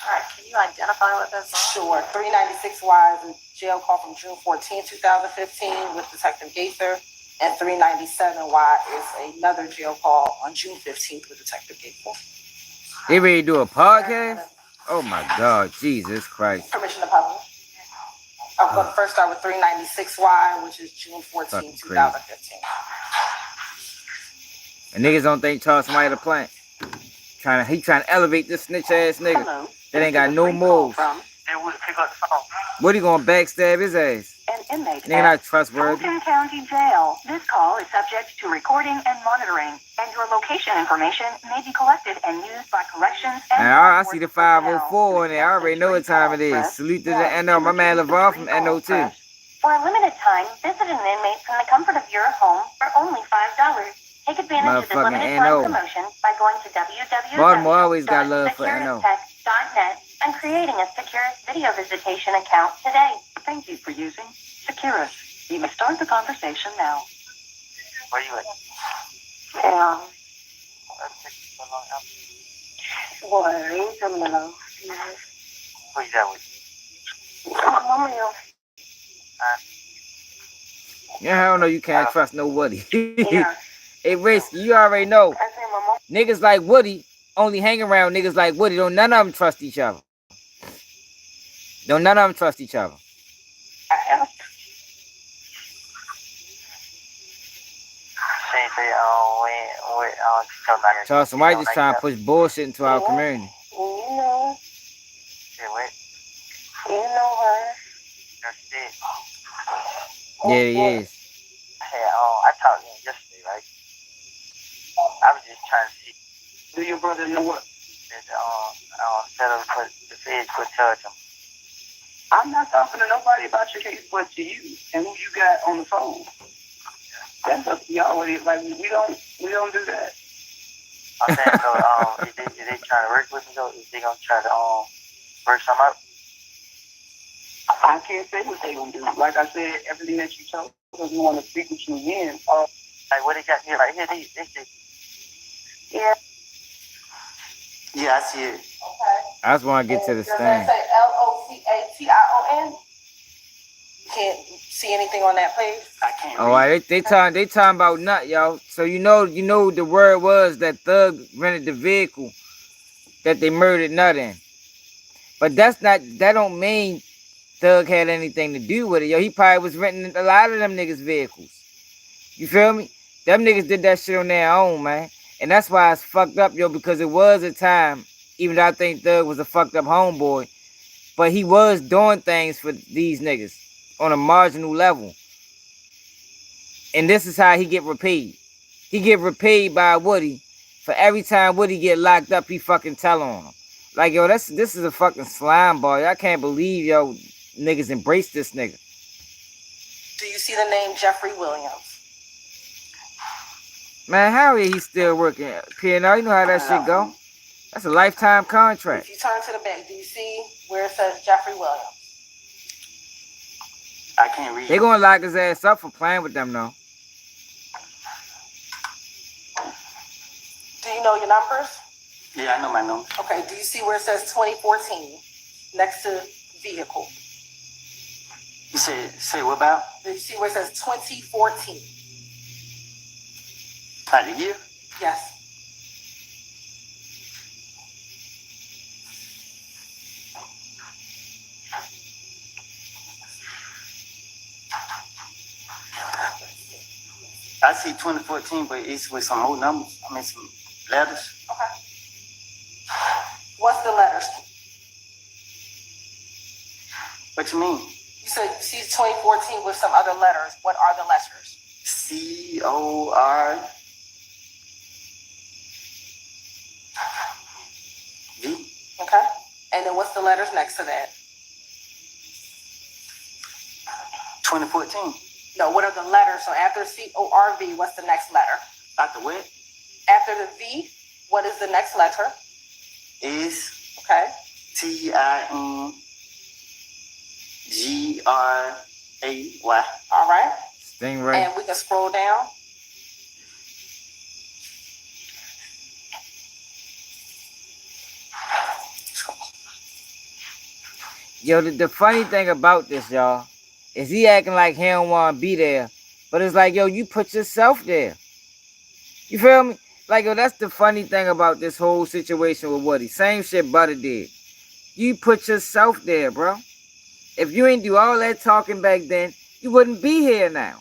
All right, can you identify what those are? Sure. 396Y is a jail call from June 14, 2015 with Detective Gaither, and 397Y is another jail call on June 15th with Detective Gaither. They ready to do a podcast? Oh my God, Jesus Christ. Permission to publish. I'm going to first start with 396Y, which is June 14, 2015. And niggas don't think Charles somebody to plant. He trying to elevate this snitch ass nigga. Hello. That ain't got no moves. What he gonna backstab his ass? An inmate Nigga not trustworthy. Fulton County Jail. This call is subject to recording and monitoring, and your location information may be collected and used by corrections and... I see the 504 in there. I already know what time it is. Salute to the NO. My man LeVar from NO too. For a limited time, visit an inmate from the comfort of your home for only $5. Take advantage of this limited time promotion by going to Baltimore always got love for NO. www.securistech.net and creating a Securus video visitation account today. Thank you for using Securus. You may start the conversation now. Where you at? Who you that with? Yeah, I don't know. You can't trust no Woody. Hey, Risky, you already know. Niggas like Woody only hang around niggas like Woody. Don't none of them trust each other. Don't none of them trust each other. Charles, somebody just trying to push bullshit into our community. Yeah, he is. I talked to him yesterday, right? I was just trying to see. Do your brother know what? Instead of the feds could charge him. I'm not talking to nobody about your case, but to you and who you got on the phone. That's up to y'all. Like we don't do that. I'm saying, so is they trying to work with me though? Is they gonna try to work some up? I can't say what they gonna do. Like I said, everything that you told us, we want to speak with you again. Like what they got here right here, they Yeah. Yeah, I see it. Okay. I just want to get to the stand. Does that say LOCATION? You can't see anything on that page? I can't Oh, read. they talking about nut, y'all. So you know the word was that Thug rented the vehicle that they murdered Nut in. But that don't mean Thug had anything to do with it, yo. He probably was renting a lot of them niggas' vehicles. You feel me? Them niggas did that shit on their own, man. And that's why it's fucked up, yo, because it was a time, even though I think Thug was a fucked up homeboy, but he was doing things for these niggas on a marginal level. And this is how he get repaid. He get repaid by Woody. For every time Woody get locked up, he fucking tell on him. Like, yo, this is a fucking slime ball. I can't believe, yo, niggas embrace this nigga. Do you see the name Jeffrey Williams? Man, how is he still working? P&R, you know how that shit go. That's a lifetime contract. If you turn to the back, do you see where it says Jeffrey Williams? I can't read. They gonna lock his ass up for playing with them, though. Do you know your numbers? Yeah, I know my numbers. Okay, do you see where it says 2014 next to vehicle? You say what about? Do you see where it says 2014? Like the year? Yes. I see 2014, but it's with some old numbers. I mean, some letters. Okay. What's the letters? What you mean? You said you see 2014 with some other letters. What are the letters? C-O-R. what's the letters next to that? 2014. No, what are the letters? So after CORV, what's the next letter? After what? After the V, what is the next letter? Is Okay. TINGRAY. All right. Stingray. And we can scroll down. Yo, the funny thing about this, y'all, is he acting like he don't want to be there. But it's like, yo, you put yourself there. You feel me? Like, yo, that's the funny thing about this whole situation with Woody. Same shit Butter did. You put yourself there, bro. If you ain't do all that talking back then, you wouldn't be here now.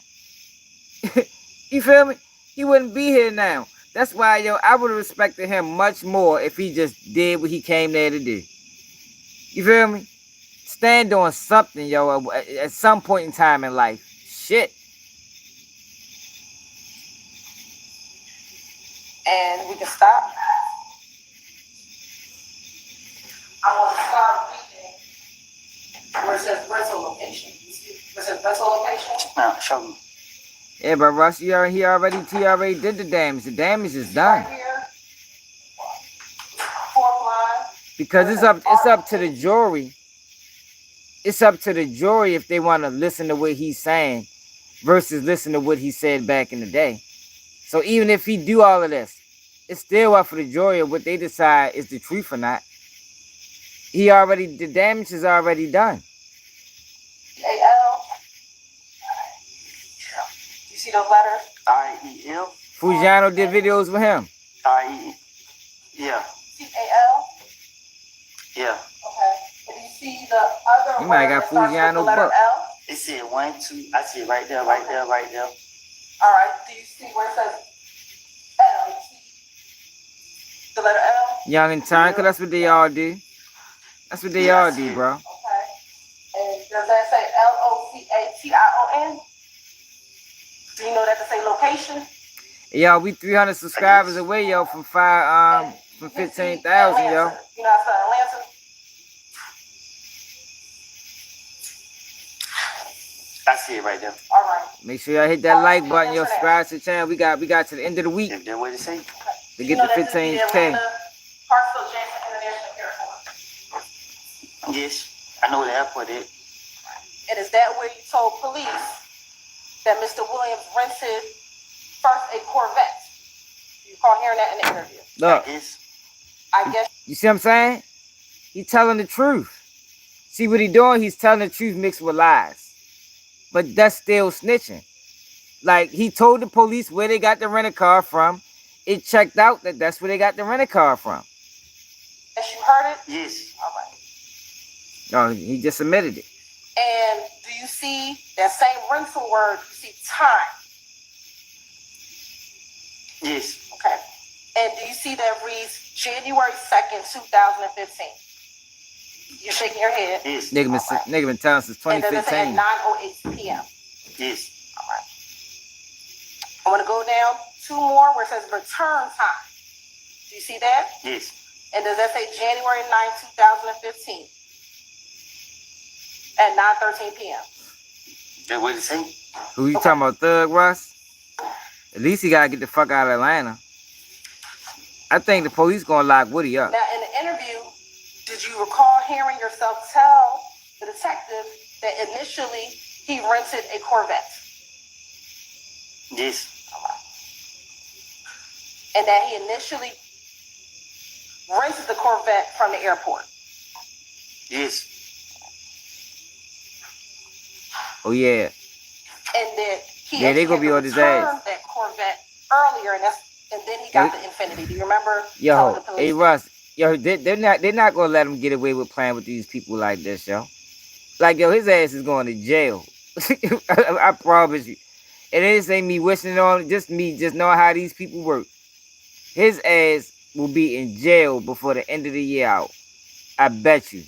You feel me? He wouldn't be here now. That's why, yo, I would have respected him much more if he just did what he came there to do. You feel me? Stand on something, yo, at some point in time in life. Shit. And we can stop. I want to start reading where it says rental location. You see where it says rental location? Now, show me. Yeah, but Russ, he already did the damage. The damage is done. Right here. Fourth line. Because it's up to the jury. It's up to the jury if they want to listen to what he's saying versus listen to what he said back in the day. So even if he do all of this, it's still up for the jury of what they decide is the truth or not. The damage is already done. A-L. You see those letters? I-E-L. Fujiano did videos with him. I-E. Yeah. C-A-L? Yeah. Okay. And you see the other You might word got that starts with the Fujiano letter book. L? It said 1, 2. I see it right there, right there, right there. All right. Do you see where it says L? You see the letter L? Young and time, because that's what they all do. That's what they all do, bro. Okay. And does that say L-O-C-A-T-I-O-N? Do you know that to say location? Yo, we 300 subscribers away, yo, from 15,000, yo. You know outside Atlanta? I see it right there. All right. Make sure y'all hit that like button, yo, subscribe to the channel. We got to the end of the week That what it say? to get to 15K. Hartsfield Jackson International Airport. Yes. I know where the airport is. And is that where you told police that Mr. Williams rented first a Corvette? You recall hearing that in the interview? Look, I guess. you see what I'm saying? He's telling the truth. See what he doing? He's telling the truth mixed with lies. But that's still snitching. Like, he told the police where they got the rental car from. It checked out that that's where they got the rental car from. Yes, you heard it? Yes. All right. No, he just admitted it. And do you see that same rental word? You see time. Yes. Okay. And do you see that reads January 2nd, 2015? You're shaking your head. Yes. Nigga been telling since And does it say 2015. at 9:08 p.m.? Yes. All right. I want to go down two more where it says return time. Do you see that? Yes. And does that say January 9, 2015 at 9:13 p.m.? That what it say? Who you talking about, Thug Russ? At least he gotta get the fuck out of Atlanta. I think the police gonna lock Woody up. Now, in the interview, did you recall hearing yourself tell the detective that initially he rented a Corvette? Yes. And that he initially rented the Corvette from the airport? Yes. Oh yeah. And that he They gonna be on his returned ass. that Corvette earlier, and then he got the Infinity. Do you remember? Yo, hey Russ, yo, they're not gonna let him get away with playing with these people like this, yo. Like, yo, his ass is going to jail. I promise you. And this ain't me wishing on, just me just knowing how these people work. His ass will be in jail before the end of the year out. I bet you.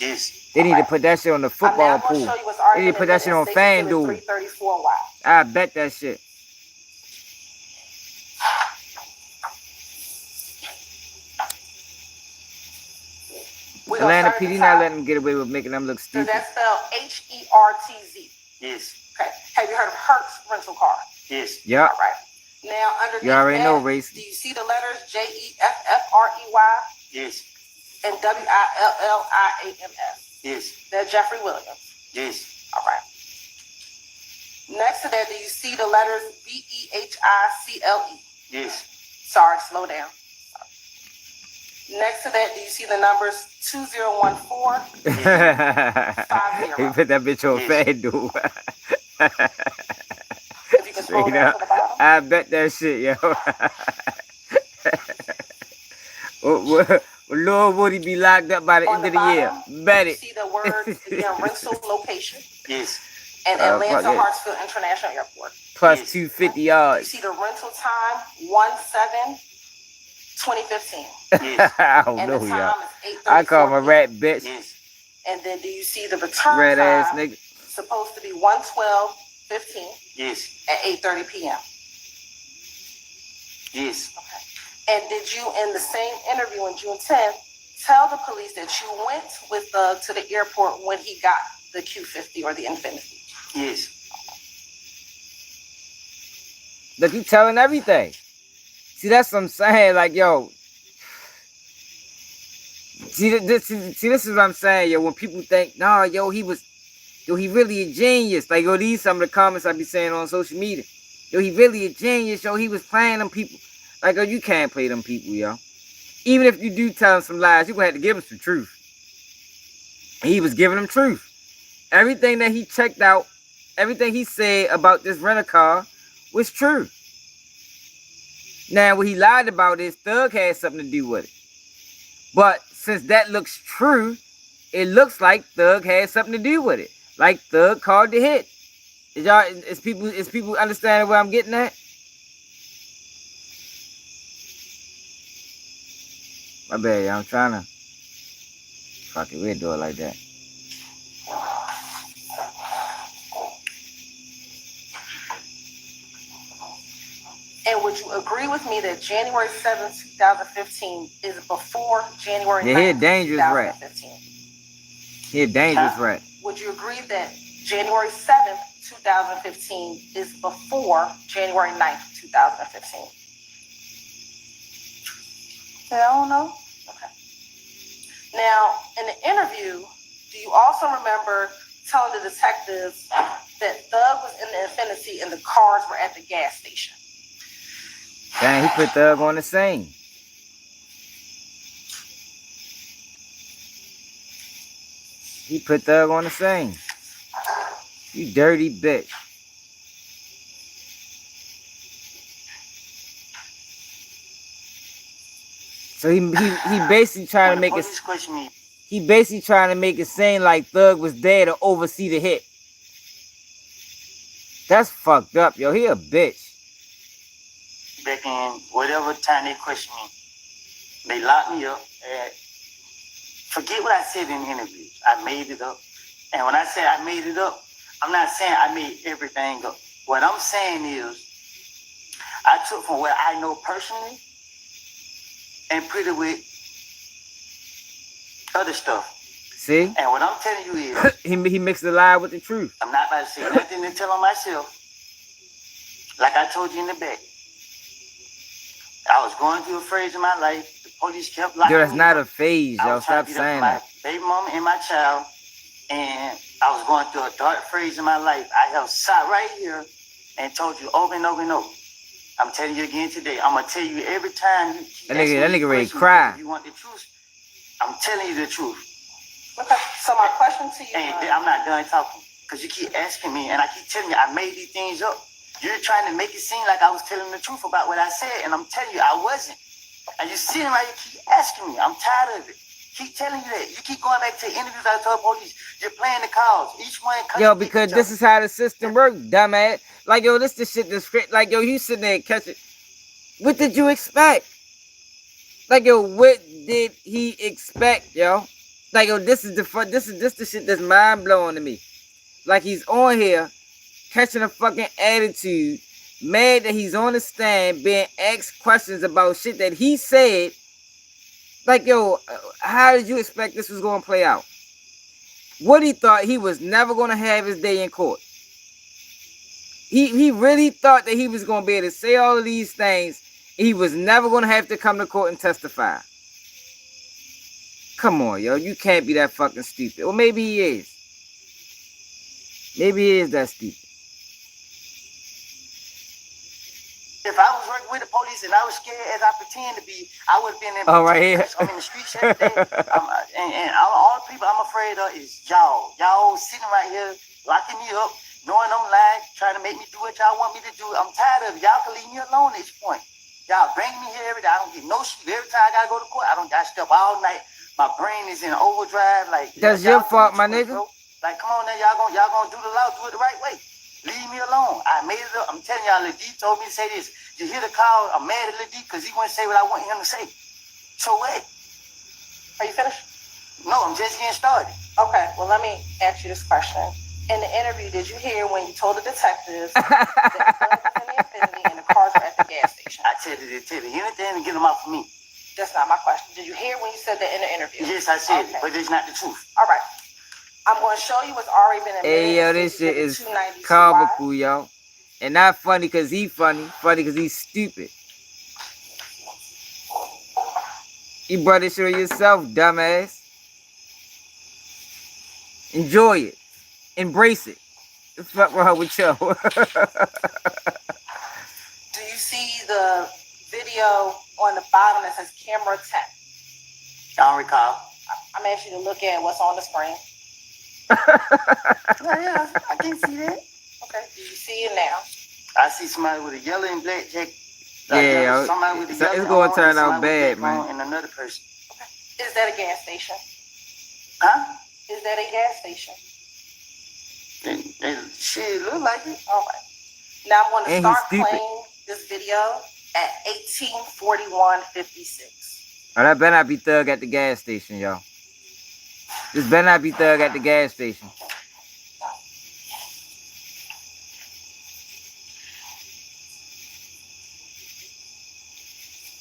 Yes. They need to put that shit on the football pool. They need to put that shit on FanDuel. I bet that shit. Atlanta PD not letting them get away with making them look So stupid. that's spelled Hertz. Yes. Okay. Have you heard of Hertz rental car? Yes. Yep. All right. Now, underneath You already know, that, race. do you see the letters JEFFREY Yes. and WILLIAMS? Yes. They're Jeffrey Williams. Yes. All right. Next to that, do you see the letters BEHICLE? Yes. Sorry, slow down. Next to that, do you see the numbers 2014? He put that bitch on FanDuel. If you can scroll Straight down up. to the bottom. I bet that shit, yo. Lord Woody be locked up by the end of the year. Bet You it. see the words, again, rental location Yes. and fuck Atlanta it. Hartsfield International Airport. Plus 250 You yards. see the rental time, 1/7/2015. Yes. I don't And know, the y'all. time is 8:34. I call my rat bitch. Yes. And then do you see the return Rat ass time? nigga. Supposed to be 1/12/15 Yes. at 8:30 p.m. Yes. Okay. And did you, in the same interview on June 10th, tell the police that you went with to the airport when he got the Q50 or the Infinity? Yes. Look, he telling everything. See, that's what I'm saying. Like, yo. See, this is what I'm saying, yo. When people think, nah, yo, he really a genius. Like, yo, these some of the comments I be saying on social media. Yo, he really a genius, yo. He was playing them people. Like, yo, you can't play them people, yo. Even if you do tell them some lies, you're going to have to give them some truth. And he was giving them truth. Everything that he checked out, everything he said about this rent-a-car was true. Now, what he lied about is Thug had something to do with it. But since that looks true, it looks like Thug had something to do with it. Like Thug called the hit. Is people understanding where I'm getting at? My bad, y'all. I'm trying to. Fuck it, we'll do it like that. And would you agree with me that January 7th, 2015 is before January 9th, Yeah, he a dangerous rat. 2015? He a dangerous rat. Would you agree that January 7th, 2015 is before January 9th, 2015? I don't know. Okay. Now, in the interview, do you also remember telling the detectives that Thug was in the Infinity and the cars were at the gas station? Dang, he put Thug on the scene. He put Thug on the scene. You dirty bitch. So he basically trying to make it. He basically trying to make it seem like Thug was there to oversee the hit. That's fucked up, yo. He a bitch. Back in whatever time they questioned me, they locked me up. Forget what I said in the interview. I made it up. And when I say I made it up, I'm not saying I made everything up. What I'm saying is, I took from what I know personally and put it with other stuff. See? And what I'm telling you is, he mixed the lie with the truth. I'm not about to say nothing to tell on myself. Like I told you in the back, I was going through a phase in my life. The police kept locking me up. Yo, that's not a phase, yo. Stop Stop saying my that. baby mama and my child, and I was going through a dark phase in my life. I have sat right here and told you over and over and over. I'm telling you again today. I'm gonna tell you every time you keep That nigga ready to questions, cry. if you want the truth, I'm telling you the truth. Okay, so my question to you I'm not done talking because you keep asking me, and I keep telling you I made these things up. You're trying to make it seem like I was telling the truth about what I said, and I'm telling you I wasn't. And you're sitting right here, keep asking me. I'm tired of it. Keep telling you that. You keep going back to interviews I told police. You're playing the calls. Each one. Yo, because this is how the system works, dumbass. Like, yo, this the shit that's like, yo, you sitting there and catch it. What did you expect? Like, yo, what did he expect, yo? Like, yo, this is the shit that's mind blowing to me. Like, he's on here catching a fucking attitude, mad that he's on the stand being asked questions about shit that he said. Like, yo, how did you expect this was going to play out? Woody thought he was never going to have his day in court. He really thought that he was going to be able to say all of these things. He was never going to have to come to court and testify. Come on, yo. You can't be that fucking stupid. Well, maybe he is. Maybe he is that stupid. If I was working with the police and I was scared as I pretend to be, I would have been in. Oh, right here. I'm in the streets every day. And all the people I'm afraid of is y'all. Y'all sitting right here, locking me up, knowing I'm lying, trying to make me do what y'all want me to do. I'm tired of it. Y'all can leave me alone at this point. Y'all bring me here every day. I don't get no sleep. Every time I gotta go to court, I stay up all night. My brain is in overdrive. Like, that's your fault, my nigga. Bro. Like, come on now, y'all gonna do the law, do it the right way. Leave me alone. I made it up. I'm telling y'all, Lil D told me to say this. You hear the call? I'm mad at Lil D because he wouldn't say what I want him to say. So what? Are you finished? No, I'm just getting started. Okay, well, let me ask you this question. In the interview, did you hear when you told the detectives that the gun was in the Infinity and the cars were at the gas station? I tell you anything to get them out for me. That's not my question. Did you hear when you said that in the interview? Yes, I said it, but it's not the truth. All right. I'm going to show you what's already been admitted. Hey, yo, this shit is comical, yo. And not funny because he's funny. Funny because he's stupid. You brought this shit on yourself, dumbass. Enjoy it. Embrace it. The fuck wrong with you? Do you see the video on the bottom that says camera 10? I don't recall. I'm asking you to look at what's on the screen. Yeah, I can see that. Okay, do you see it now? I see somebody with a yellow and black jacket. Yeah, somebody with a yellow it's going to turn out bad, man. And another person. Okay. Is that a gas station? Huh? Is that a gas station? Shit, look like it. All right. Now I'm going to start playing this video at 18:41:56. Oh, that better not be Thug at the gas station, y'all. This better not be Thug at the gas station.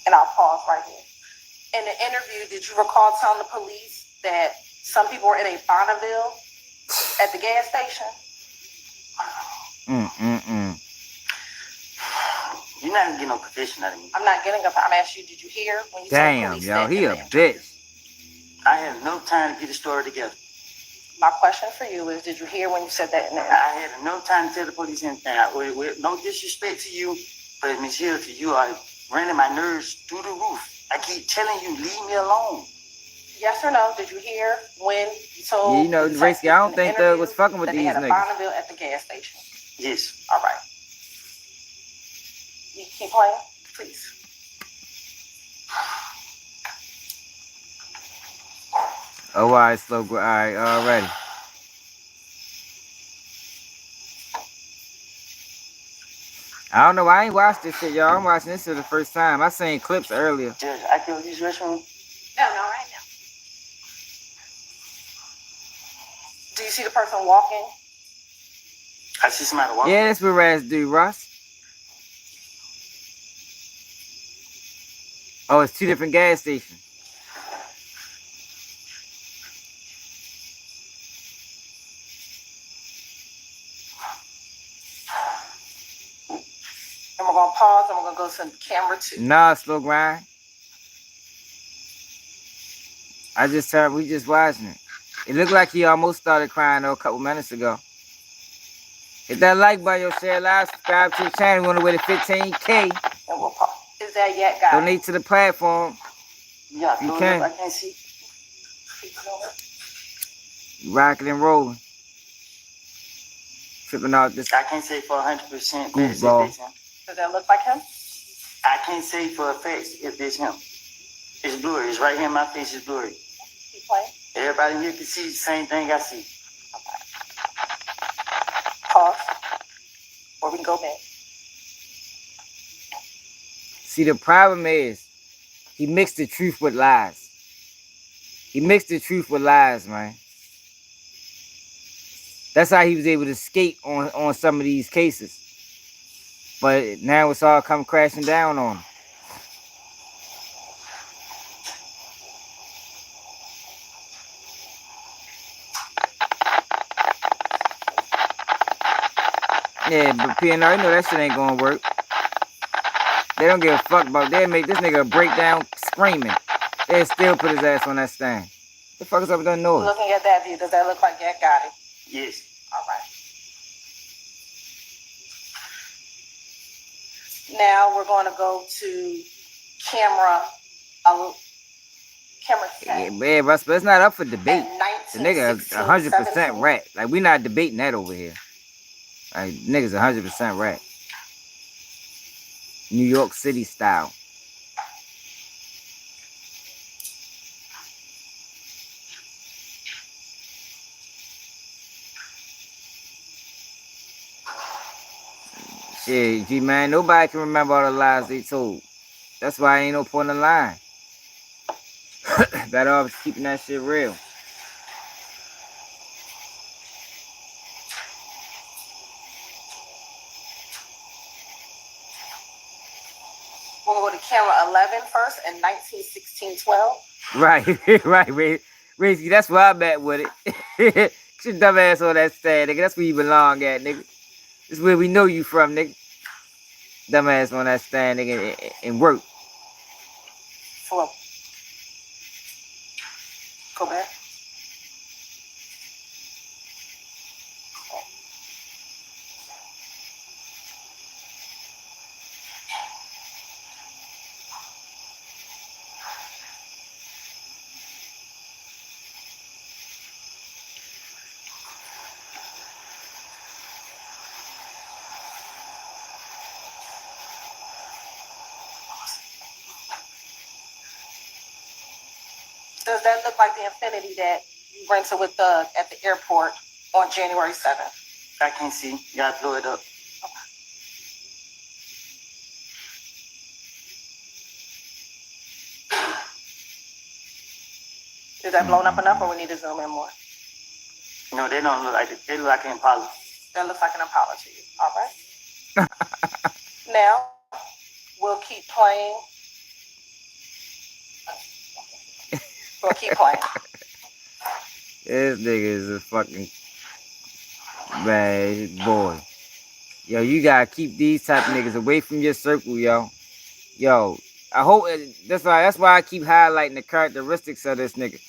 And I'll pause right here. In the interview, did you recall telling the police that some people were in a Bonneville at the gas station? You're not getting no confession out of me. I'm not getting a. I'm asking you, did you hear when you told the police yo, he a bitch. I have no time to get the story together. My question for you is, did you hear when you said that in there? I had no time to tell the police anything. With no disrespect to you, but Ms. Hill, to you are running my nerves through the roof. I keep telling you, leave me alone. Yes or no? Did you hear when you told? Yeah, you know, Risky, I don't think Thug was fucking with these niggas. They had a Bonneville at the gas station. Yes. All right. You keep playing, please. Oh, all right, slow. All right, already. I don't know. I ain't watched this shit, y'all. I'm watching this for the first time. I seen clips earlier. Judge, I can use restroom. No, right now. Do you see the person walking? I see somebody walking. Yeah, that's what Raz do, Ross. Oh, it's 2 different gas stations. And we're going to pause and we're going to go to camera 2. Nah, slow grind. We just watching it. It looked like he almost started crying though a couple minutes ago. Hit that like button, yo, share live, subscribe to the channel. We on the way to 15K. And we'll pause. Is that yet, guys? Donate to the platform. Yeah, you can. I can't see. You rocking and rolling. Tripping out this. I can't say for 100%. Goofball. Does that look like him? I can't say for a fact if it's him. It's blurry. It's right here in my face. It's blurry. Keep playing. Everybody here can see the same thing I see. Okay. Pause. Or we can go back. See, the problem is he mixed the truth with lies. He mixed the truth with lies, man. That's how he was able to skate on some of these cases. But now it's all come crashing down on him. Yeah, but PNR, you know that shit ain't gonna work. They don't give a fuck about. They'll make this nigga break down screaming. They'll still put his ass on that stand. What the fuck is up with that noise? Looking at that view, does that look like Yak got it? Yes. All right. Now we're going to go to camera 10. Yeah, but it's not up for debate. At The nigga is 100% rat. Like, we not debating that over here. Like, niggas 100% rat. New York City style. Shit, G-Man, nobody can remember all the lies they told. That's why ain't no point in lying. Better off keeping that shit real. We'll go to camera 11 first in 1916-12. Right, right, Rizky, that's where I'm at with it. Get your dumb ass on that stand, nigga. That's where you belong at, nigga. This is where we know you from, nigga. Dumb ass on that stand, nigga, and work. Slow. Go back. Does that look like the Infinity that you rented with Doug at the airport on January 7th? I can't see. You gotta blow it up. Is that blown up enough or we need to zoom in more? No, they don't look like it. They look like an Impala. That looks like an Impala to you. All right. Now, we'll keep playing. We'll keep playing. This nigga is a fucking bad boy. Yo, you gotta keep these type of niggas away from your circle, yo. Yo, I hope that's why I keep highlighting the characteristics of this nigga.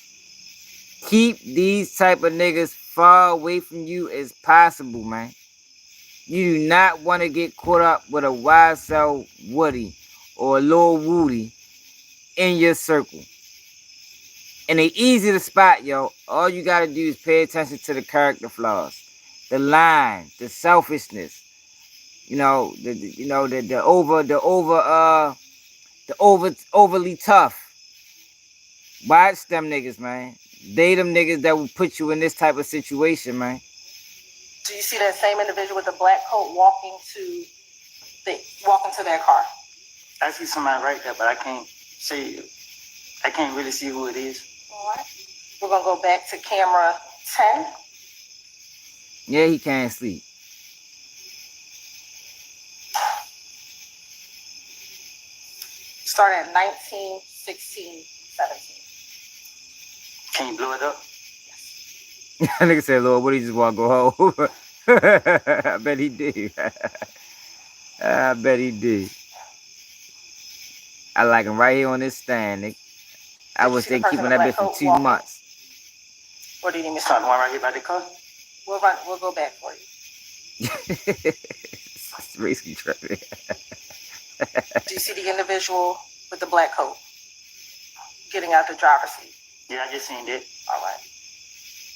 Keep these type of niggas far away from you as possible, man. You do not want to get caught up with a YSL Woody or a Lil Woody in your circle. And they easy to spot, yo. All you gotta do is pay attention to the character flaws, the lying, the selfishness. The overly tough. Watch them niggas, man. They them niggas that will put you in this type of situation, man. Do you see that same individual with the black coat walking to their car? I see somebody right there, but I can't really see who it is. All right. We're gonna go back to camera 10. Yeah, he can't sleep. Start at 19, 16, 17. Can you blow it up? Nigga said, Lord, what, he just want to go home? I bet he did. I bet he did. I like him right here on this stand, nigga. I wish they keep on that bitch for 2 months. Or do you need me to start one right here by the car? We'll go back for you. It's risky tripping. Do you see the individual with the black coat getting out the driver's seat? Yeah, I just seen it. All right.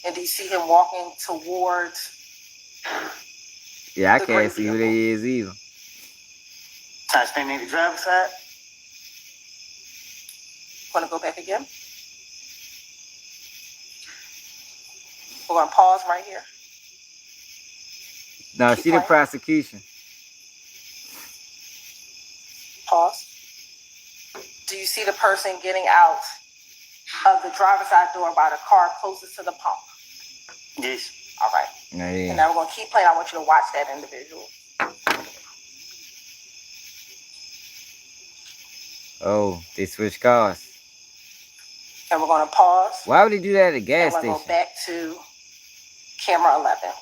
And do you see him walking towards? Yeah, I can't see who they is either. Trying to stand in the driver's side. Want to go back again? We're going to pause right here. No, see the prosecution. Pause. Do you see the person getting out of the driver's side door by the car closest to the pump? Yes. All right. Yeah. And now we're going to keep playing. I want you to watch that individual. Oh, they switched cars. And we're going to pause. Why would they do that at a gas station? We're going to go back to camera 11.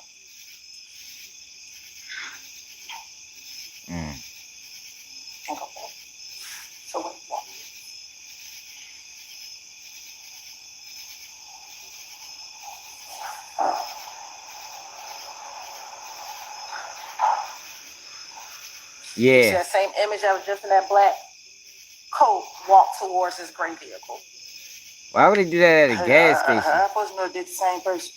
You see Yeah. that same image that was just in that black coat walk towards this gray vehicle. Why would they do that at a gas station? How am I supposed to know they're the same person?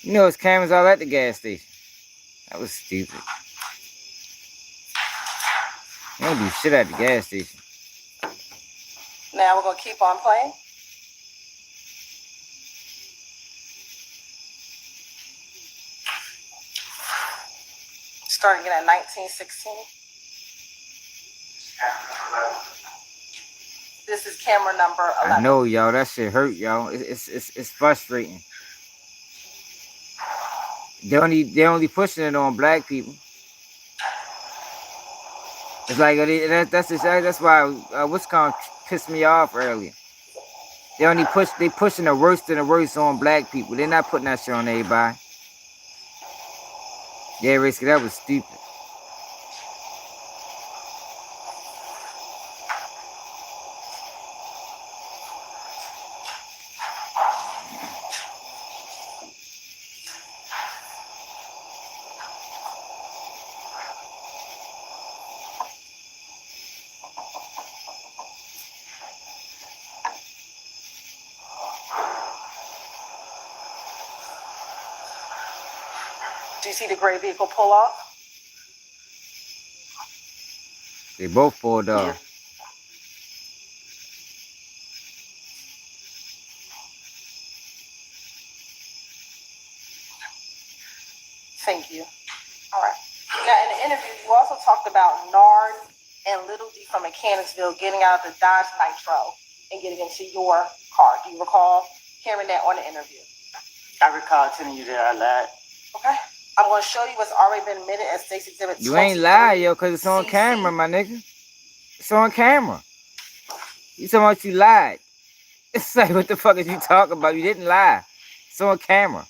You know, it's cameras all at the gas station. That was stupid. They don't do shit at the gas station. Now we're gonna keep on playing. Starting at 1916. This is camera number 11. I know, y'all. That shit hurt, y'all. It's frustrating. They only pushing it on black people. It's like that's why what's gonna piss me off earlier. They pushing the worst and the worst on black people. They're not putting that shit on everybody. Yeah, Risky, that was stupid. Do you see the gray vehicle pull off? They both pulled off. Yeah. Thank you. All right. Now, in the interview, you also talked about Nard and Little D from Mechanicsville getting out of the Dodge Nitro and getting into your car. Do you recall hearing that on the interview? I recall telling you that I lied. Okay. I'm going to show you what's already been admitted as State's Exhibit 23. You ain't lie, yo, because it's on camera, my nigga. It's on camera. You talking about you lied. It's like, what the fuck is you talking about? You didn't lie. It's on camera.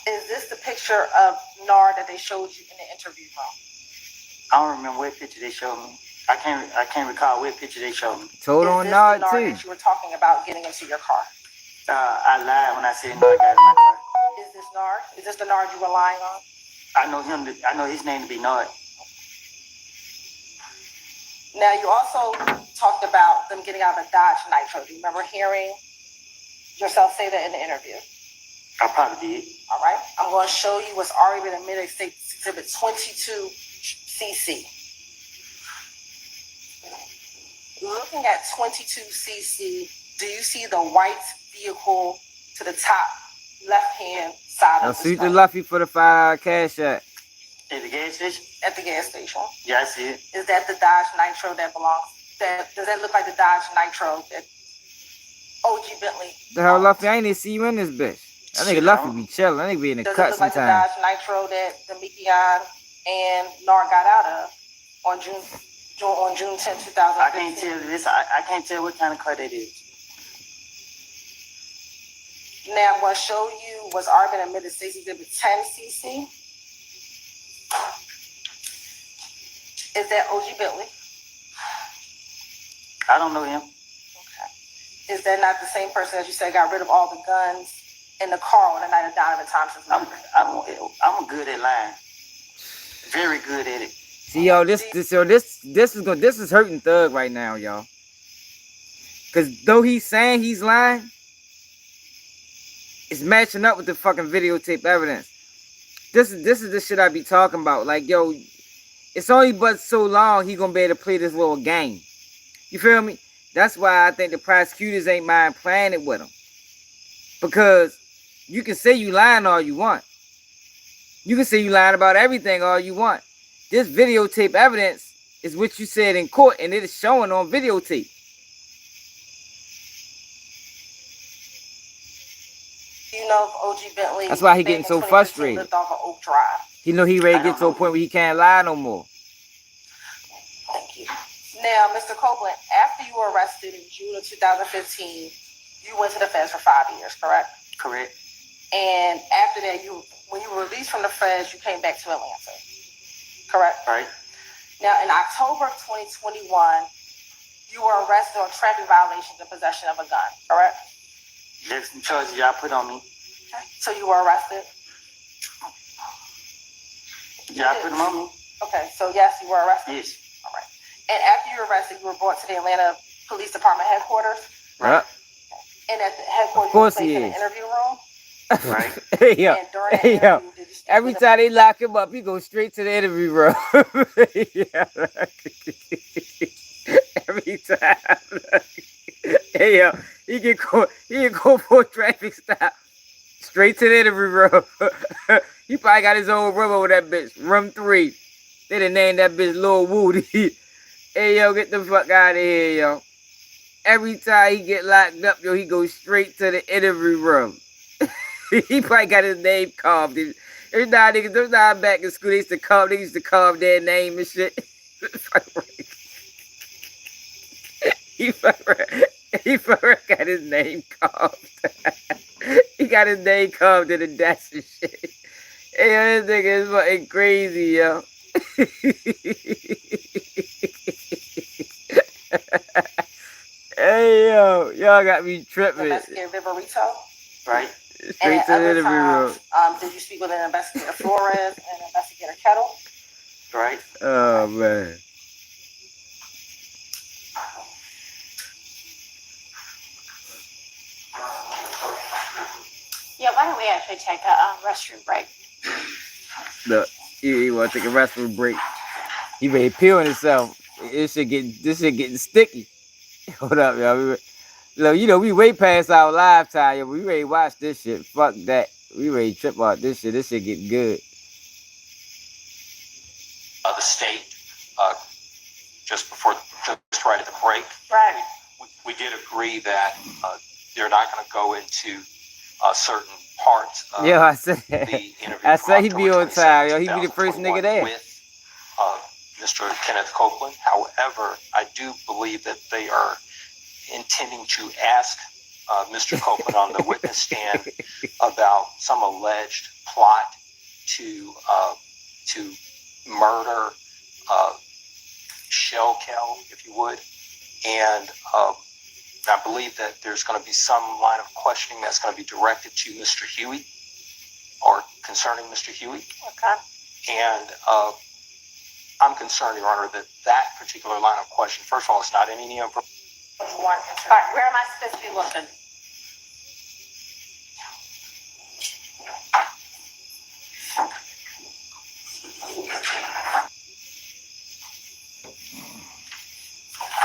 Is this the picture of Nard that they showed you in the interview room? I don't remember what picture they showed me. I can't recall what picture they showed me. Told on Nard too. too. That you were talking about getting into your car. I lied when I said Nard got in my car. Is this Nard? Is this the Nard you were lying on? I know him. I know his name to be Nard. Now you also talked about them getting out of a Dodge Nitro. Do you remember hearing yourself say that in the interview? I probably did. All right. I'm going to show you what's already been admitted State Exhibit 22cc. Looking at 22cc, do you see the white vehicle to the top left-hand side of the Shoot the Luffy for the $5 cash out. At the gas station? At the gas station. Yeah, I see it. Is that the Dodge Nitro that belongs? Does that look like the Dodge Nitro that OG Bentley? The hell, Luffy? I ain't even see you in this bitch. That nigga Luffy be chilling. That nigga be in the cut Does it look like the sometimes. Dodge Nitro that Demikian and Nard got out of on June 10, 2015? I can't tell this. I can't tell what kind of car that is. Now I'm going to show you what's already been admitted State's Exhibit 10cc. Is that OG Bentley? I don't know him. Okay. Is that not the same person as you said got rid of all the guns in the car on the night of Donovan Thompson's murder? I'm good at lying. Very good at it. See, yo, this is hurting Thug right now, y'all. Cause though he's saying he's lying, it's matching up with the fucking videotape evidence. This is the shit I be talking about. Like, yo, it's only but so long he gonna be able to play this little game. You feel me? That's why I think the prosecutors ain't mind playing it with him. Because you can say you lying all you want. You can say you lying about everything all you want. This videotape evidence is what you said in court, and it is showing on videotape. You know, if OG Bentley. That's why he getting so frustrated. Lived off of Oak Drive. He know he ready to get to a point where he can't lie no more. Thank you. Now, Mr. Copeland, after you were arrested in June of 2015, you went to the feds for 5 years, correct? Correct. And after that, when you were released from the feds, you came back to Atlanta, correct? Right. Now, in October of 2021, you were arrested on traffic violations and possession of a gun, correct? There's some charges y'all put on me. Okay. So you were arrested? Y'all put them on me? Okay, so yes, you were arrested? Yes. All right. And after you were arrested, you were brought to the Atlanta Police Department headquarters? Right. And at the headquarters, Of course you were he placed in is. an interview room? Right. Hey, yo. And during that Hey, yo. interview, did you speak Every with time they lock him up, he goes straight to the interview room. Yeah. Every time. Hey, yo. He can go for a traffic stop. Straight to the interview room. He probably got his own room over that bitch. Room 3. They done named that bitch Lil Woody. Hey, yo, get the fuck out of here, yo. Every time he get locked up, yo, he goes straight to the interview room. He probably got his name carved. Every time niggas, those time back in school, they used to carve their name and shit. He fucking got his name carved. He got his name carved in the desk and shit. Hey, yo, this nigga is fucking crazy, yo. Hey, yo, y'all got me tripping. Investigator Viverito? Right. Straight to the interview room. Did you speak with an investigator Flores and investigator Kettle? Right. Oh, man. Yeah, why don't we actually take a restroom break? Look, he want to take a restroom break. He ready peeling himself. This shit getting sticky. Hold up, y'all. Look, you know, we way past our live time, yo. We ready to watch this shit. Fuck that. We ready to trip out this shit. This shit getting good. The state, just right at the break, Right. we did agree that they're not going to go into certain parts of Yo, I said, the interview. I said he be on time, yo. He be the first nigga there. With Mr. Kenneth Copeland. However, I do believe that they are intending to ask Mr. Copeland on the witness stand about some alleged plot to murder Shell Cal, if you would. And I believe that there's going to be some line of questioning that's going to be directed to Mr. Huey or concerning Mr. Huey. Okay. And I'm concerned, Your Honor, that particular line of question, first of all, it's not in any of All right, where am I supposed to be looking?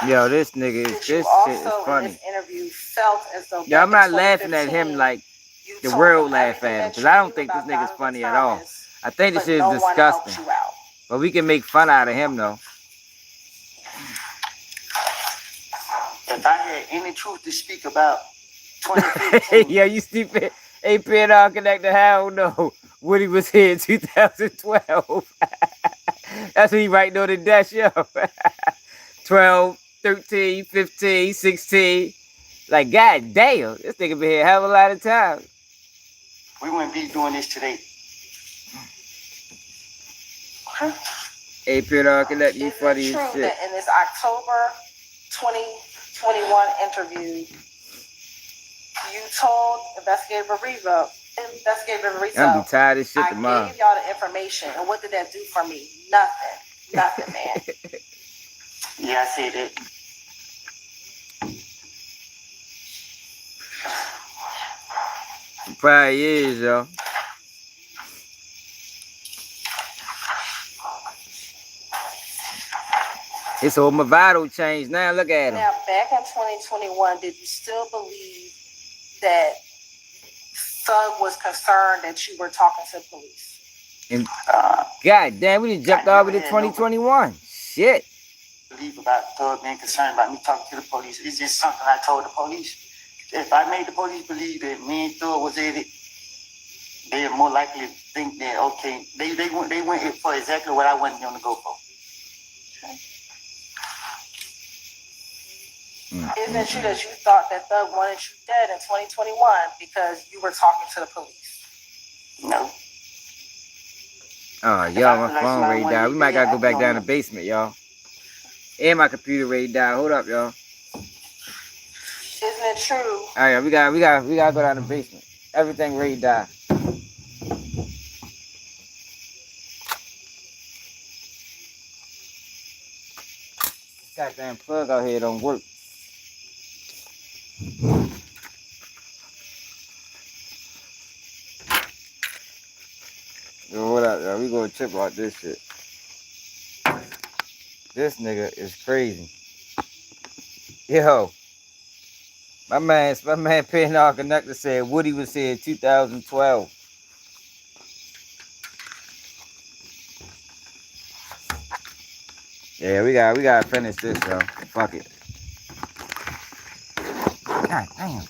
Yo, this nigga Did this you shit also is in funny. this interview felt as though Yo, I'm back not in laughing at him 2015, like you the told world them laugh everything at him, that because you I don't knew think this about nigga's Donovan funny at all. Thomas, I think this but shit no is one helped disgusting. you out. But we can make fun out of him, though. If I had any truth to speak about 2015, Yo, you stupid. APNR connected, hell no. Woody was here in 2012. That's when he writing on the desk, yo. 12, 13, 15, 16. Like, god damn. This nigga been here a hell of a lot of time. we wouldn't be doing this today. APNR connect, you Is funny it as true shit. that in this October 2021 interview, you told Investigator Viverito, I'm be tired of shit I tomorrow. gave y'all the information, and what did that do for me? Nothing, man. Yeah, I said that. It probably is, yo. His whole Movado changed. Now look at him. Now, back in 2021, did you still believe that Thug was concerned that you were talking to police? And god damn, we just jumped all the way to 2021. Shit. Believe about Thug being concerned about me talking to the police. It's just something I told the police. If I made the police believe that me and Thug was at it, they're more likely to think that, okay, they went for exactly what I wanted them to go for. Isn't it true that you thought that Thug wanted you dead in 2021 because you were talking to the police? No. Oh, y'all, my phone ready to die. We might gotta go back down the basement, y'all. And my computer ready to die. Hold up, y'all. Isn't it true? All right, we gotta go down the basement. Everything ready to die. Goddamn plug out here don't work. Yo, what up, yo? We gonna trip out this shit. This nigga is crazy. Yo, my man Pinhawk Connector said Woody was here in 2012. Yeah, we gotta finish this, yo. Fuck it. God damn.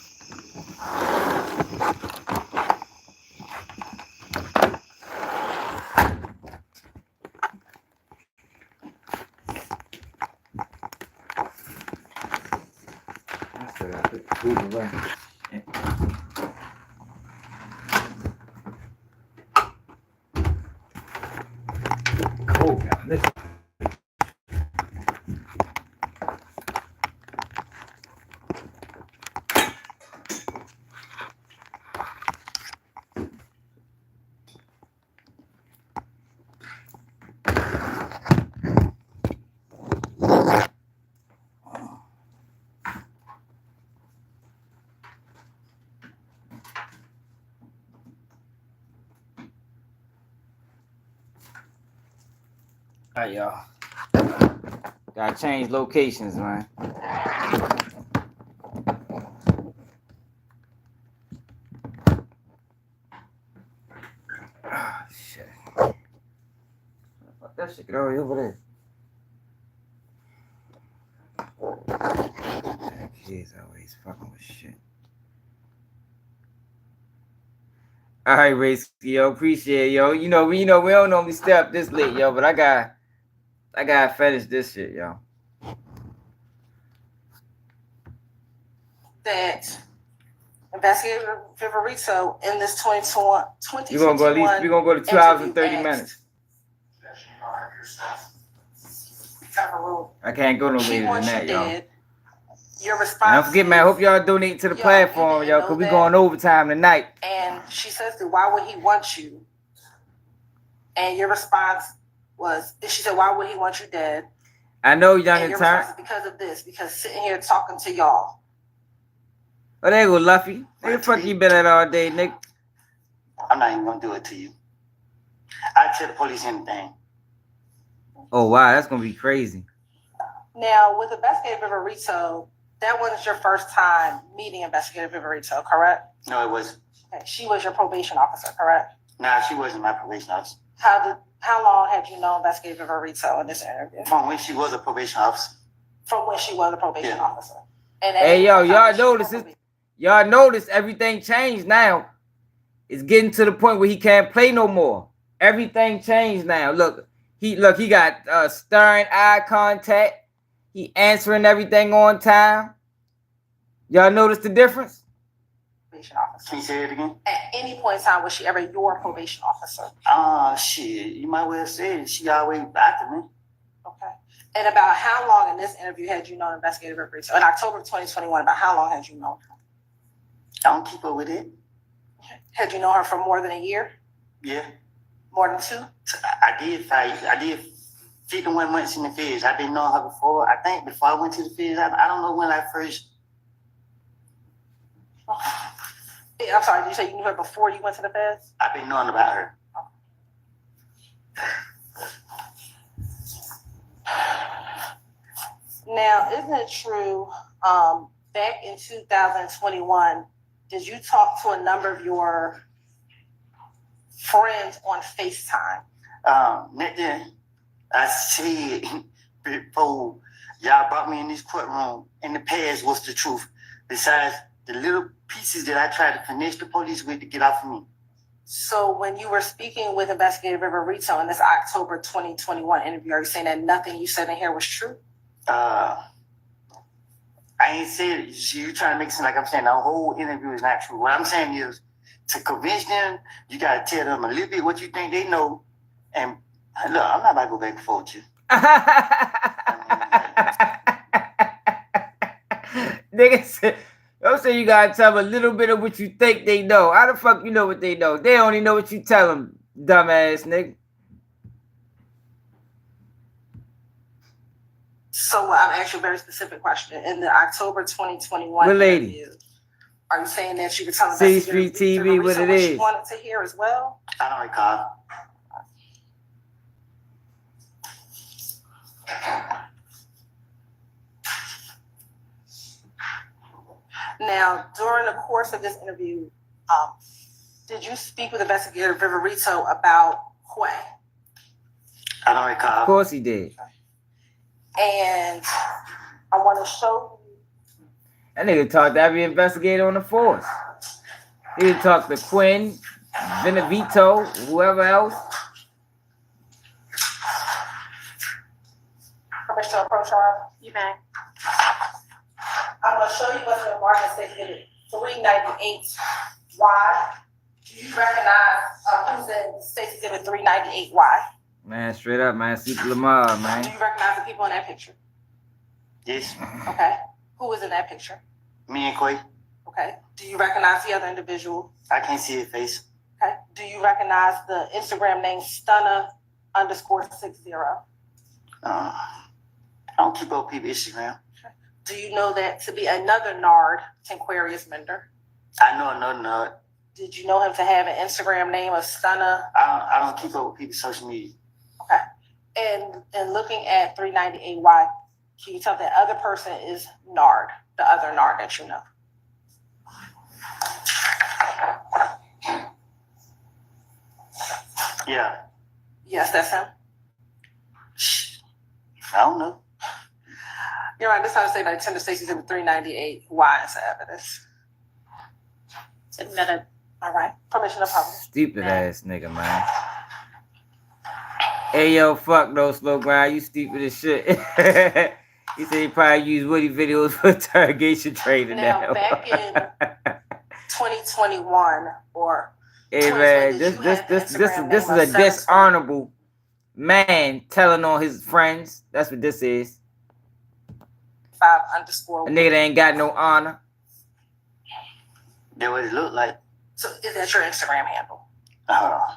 Oh, God, listen. All right, y'all. Gotta change locations, man. Oh, shit. Fuck that shit. Get over there. Kids always fucking with shit. All right, Race, yo, appreciate it, yo. You know, we don't normally stay up this late, yo, but I gotta finish this shit, yo. That Investigator Viverito in this 2021. We're gonna go at least. We're gonna go to 2 hours and 30 minutes. I can't go no later than that, y'all. Your response. And don't forget, man. I hope y'all donate to the platform, yo, cause we going overtime tonight. And she says, "Why would he want you?" And your response was, she said, "Why would he want you dead?" I know, young and and your turn. response is because of this, because sitting here talking to y'all. Oh, there you go, Luffy. Where the fuck you been at all day, Nick? I'm not even gonna do it to you. I tell the police anything. Oh wow, that's gonna be crazy. Now, with Investigator Viverito, that wasn't your first time meeting Investigator Viverito, correct? No, it wasn't. Okay. She was your probation officer, correct? Nah, she wasn't my probation officer. How long had you known Investigator Viverito in this interview? From when she was a probation officer. From when she was a probation officer. And hey, yo, y'all notice it? Y'all notice everything changed now. It's getting to the point where he can't play no more. Everything changed now. Look, he got stern eye contact. He answering everything on time. Y'all notice the difference? Probation officer. Can you say it again? At any point in time, was she ever your probation officer? Shit. You might well say it. She always after me. Okay. And about how long in this interview had you known Investigator Viverito? In October of 2021, about how long had you known her? I don't keep up with it. Had you known her for more than a year? Yeah. More than 2? I did 51 months in the feds. I've been knowing her before. I think before I went to the feds, I don't know when I first. I'm sorry, did you say you knew her before you went to the feds? I've been knowing about her. Now, isn't it true, back in 2021, did you talk to a number of your friends on FaceTime? I said before y'all brought me in this courtroom, in the past was the truth. Besides the little pieces that I tried to finesse the police with to get off of me. So when you were speaking with Investigator Viverito in this October 2021 interview, are you saying that nothing you said in here was true? I ain't said it. You trying to make it seem like I'm saying the whole interview is not true. What I'm saying is, to convince them, you got to tell them a little bit what you think they know. And look, I'm not about to go back and forth with you. Nigga said, Don't say you gotta tell them a little bit of what you think they know. How the fuck you know what they know? They only know what you tell them, dumbass nigga. So I'm asking a very specific question. In the October 2021 What lady? interview, are you saying that you could tell City Street TV, what it what is. you wanted to hear as well? I don't recall. Now, during the course of this interview, did you speak with investigator Viverito about Quay? I don't recall. Of course he did. And I want to show you. That nigga talked to every investigator on the force. He didn't talk to Quinn, Benevito, whoever else. Permission to approach her? You may. I'm going to show you what's in the market statement 398. Why? Do you recognize who's in State's Exhibit 398? Why? Man, straight up, man. Super Lamar, man. Do you recognize the people in that picture? Yes. Okay. Who was in that picture? Me and Quay. Okay. Do you recognize the other individual? I can't see his face. Okay. Do you recognize the Instagram name Stunner_60? I don't keep up people's Instagram. Do you know that to be another Nard, Tanquarius Mender? I know another Nard. Did you know him to have an Instagram name of Stunner? I don't keep up with people's social media. Okay. And looking at 398Y, can you tell that other person is Nard, the other Nard that you know? Yeah. Yes, that's him. I don't know. You're right. This time to say that Tender Stacy's in 398Y as evidence. Admitted. All right. Permission to publish. Stupid ass nigga, man. Hey, yo, fuck no, Slow Grind. You stupid as shit. He said he probably used Woody videos for interrogation training now. Back in 2021 or... Hey, man, this is a dishonorable man telling on his friends. That's what this is. 5_. A nigga that ain't got no honor. That what it look like. So is that your Instagram handle? I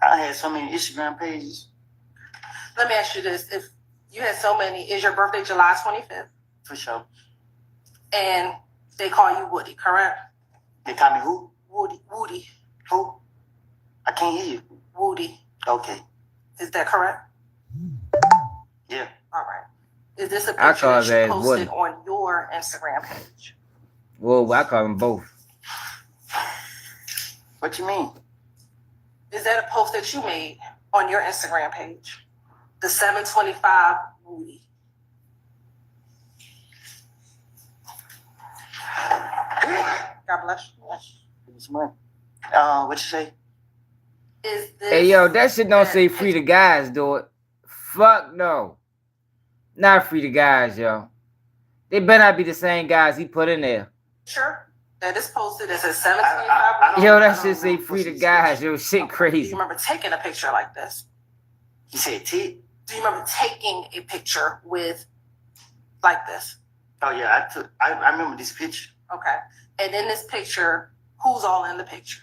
had so many Instagram pages. Let me ask you this. If you had so many, is your birthday July 25th? For sure. And they call you Woody, correct? They call me who? Woody. Who? I can't hear you. Woody. Okay. Is that correct? Yeah. All right. Is this a picture that you posted on your Instagram page? Well, I call them both. What you mean? Is that a post that you made on your Instagram page? The 725 Woody. God bless you. Give me some money. What you say? Is this hey, yo, that shit don't say free the guys, do it. Fuck no. Not free the guys, yo. They better not be the same guys he put in there. Sure. That is posted as a 725. Yo, that shit say free the guys, yo. Shit crazy. Do you remember taking a picture like this? You said T? Do you remember taking a picture with like this? Oh yeah, I remember this picture. Okay. And in this picture, who's all in the picture?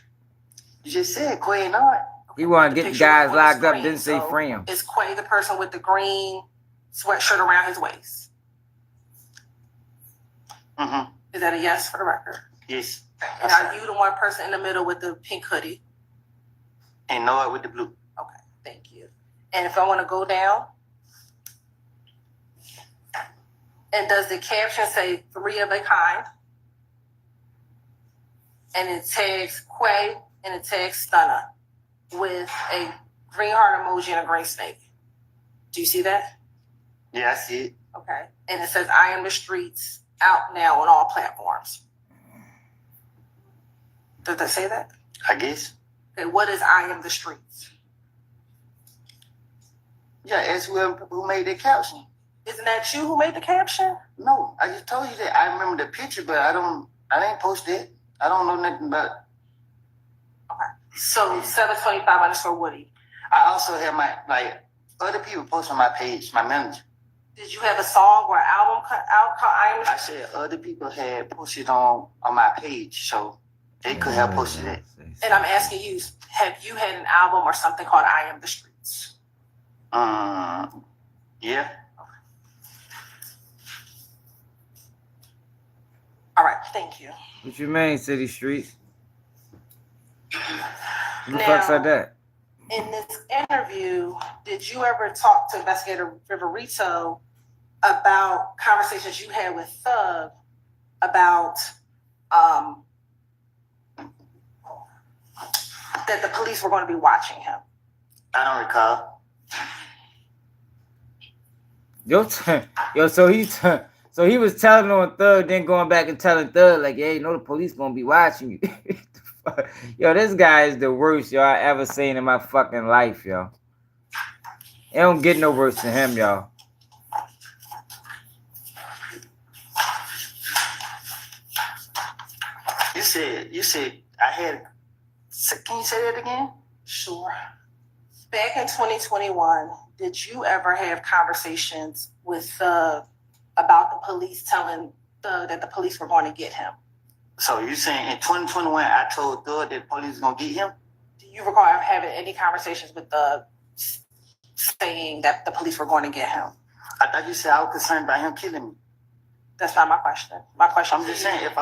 You just said Quay and Nard. He want to get the guys locked up, didn't say free him. Is Quay the person with the green sweatshirt around his waist? Mm-hmm. Is that a yes for the record? Yes. And are you the one person in the middle with the pink hoodie? And Nard with the blue. Okay, thank you. And if I want to go down, and does the caption say 3 of a kind? And it tags Quay and it tags Stunner with a green heart emoji and a green snake. Do you see that? Yeah, I see it. Okay. And it says, I am the streets, out now on all platforms. Does that say that? I guess. Okay, what is I am the streets? Yeah, ask who made that caption. Isn't that you who made the caption? No, I just told you that. I remember the picture, but I didn't post it. I don't know nothing about it. Okay. So 725_Woody. I also have my, other people post on my page, my manager. Did you have a song or album out called I Am the I said other people had posted on my page, so they could have posted it. And I'm asking you, have you had an album or something called I Am the Streets? Yeah. All right, thank you. What you mean, City Streets? Who the Now, fuck said that? In this interview, did you ever talk to Investigator Viverito about conversations you had with Thug about that the police were going to be watching him? I don't recall. So he was telling on Thug, then going back and telling Thug, like, yeah, you know the police gonna be watching you. Yo, this guy is the worst, yo, I ever seen in my fucking life, yo. It don't get no worse than him, y'all. You said I had. Can you say that again? Sure. Back in 2021, did you ever have conversations with Thug about the police telling Thug that the police were going to get him? So you saying in 2021 I told Thug that the police was gonna get him? Do you recall having any conversations with Thug saying that the police were going to get him? I thought you said I was concerned about him killing me. That's not my question. My question. I'm just saying if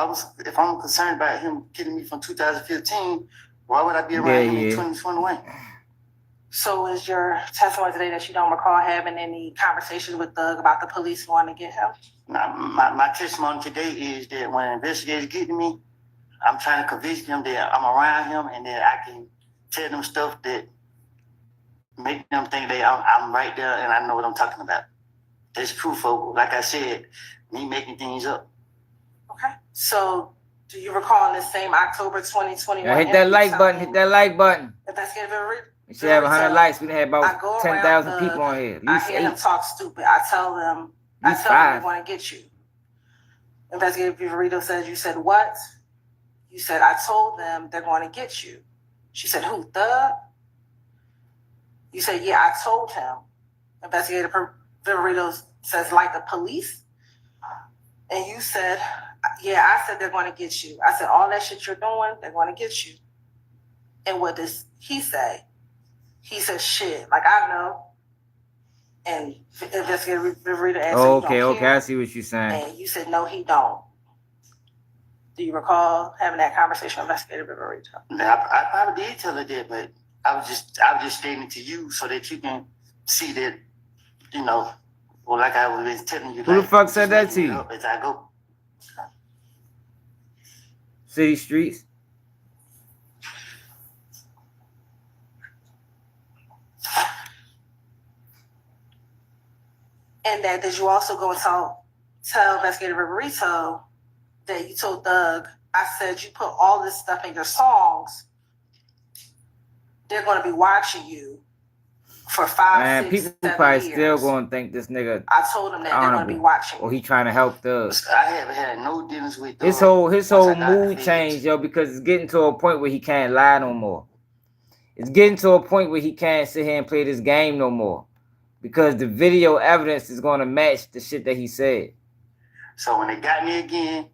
I'm concerned about him killing me from 2015, why would I be around him in 2021? So is your testimony today that you don't recall having any conversations with Thug about the police wanting to get him? Now, my testimony today is that when investigators get to me, I'm trying to convince them that I'm around him and that I can tell them stuff that make them think that I'm right there and I know what I'm talking about. There's proof of, like I said, me making things up. Okay. So do you recall in the same October 2021? Yeah, hit that like button. Hit that like button. We should have 100 likes. We done had about 10,000 people on here. At least I hear 8. them talk stupid. I tell them they want to get you. Investigator Viverito says, you said what? You said, I told them they're going to get you. She said, who, Thug? You said, yeah, I told him. Investigator Viverito says, like the police? And you said, yeah, I said they're going to get you. I said, all that shit you're doing, they're going to get you. And what does he say? He says, shit, like I know. And Investigator Viverito answered, okay, I see what you're saying. And you said, no, he don't. Do you recall having that conversation with Investigator Viverito? I probably did tell her that, but I was just stating it to you so that you can see that, you know, well, like I was telling you. Who the fuck said that to you? As I go. City Streets. And that did you also go and tell Investigator Viverito that you told Thug, I said you put all this stuff in your songs, they're going to be watching you for 5, 6, people 7 probably years. still going to think this nigga. I told him that they're going to be watching. Or he trying to help Thug. I haven't had no dealings with Thug. His whole mood changed, yo, because it's getting to a point where he can't lie no more. It's getting to a point where he can't sit here and play this game no more. Because the video evidence is going to match the shit that he said. So when they got me again,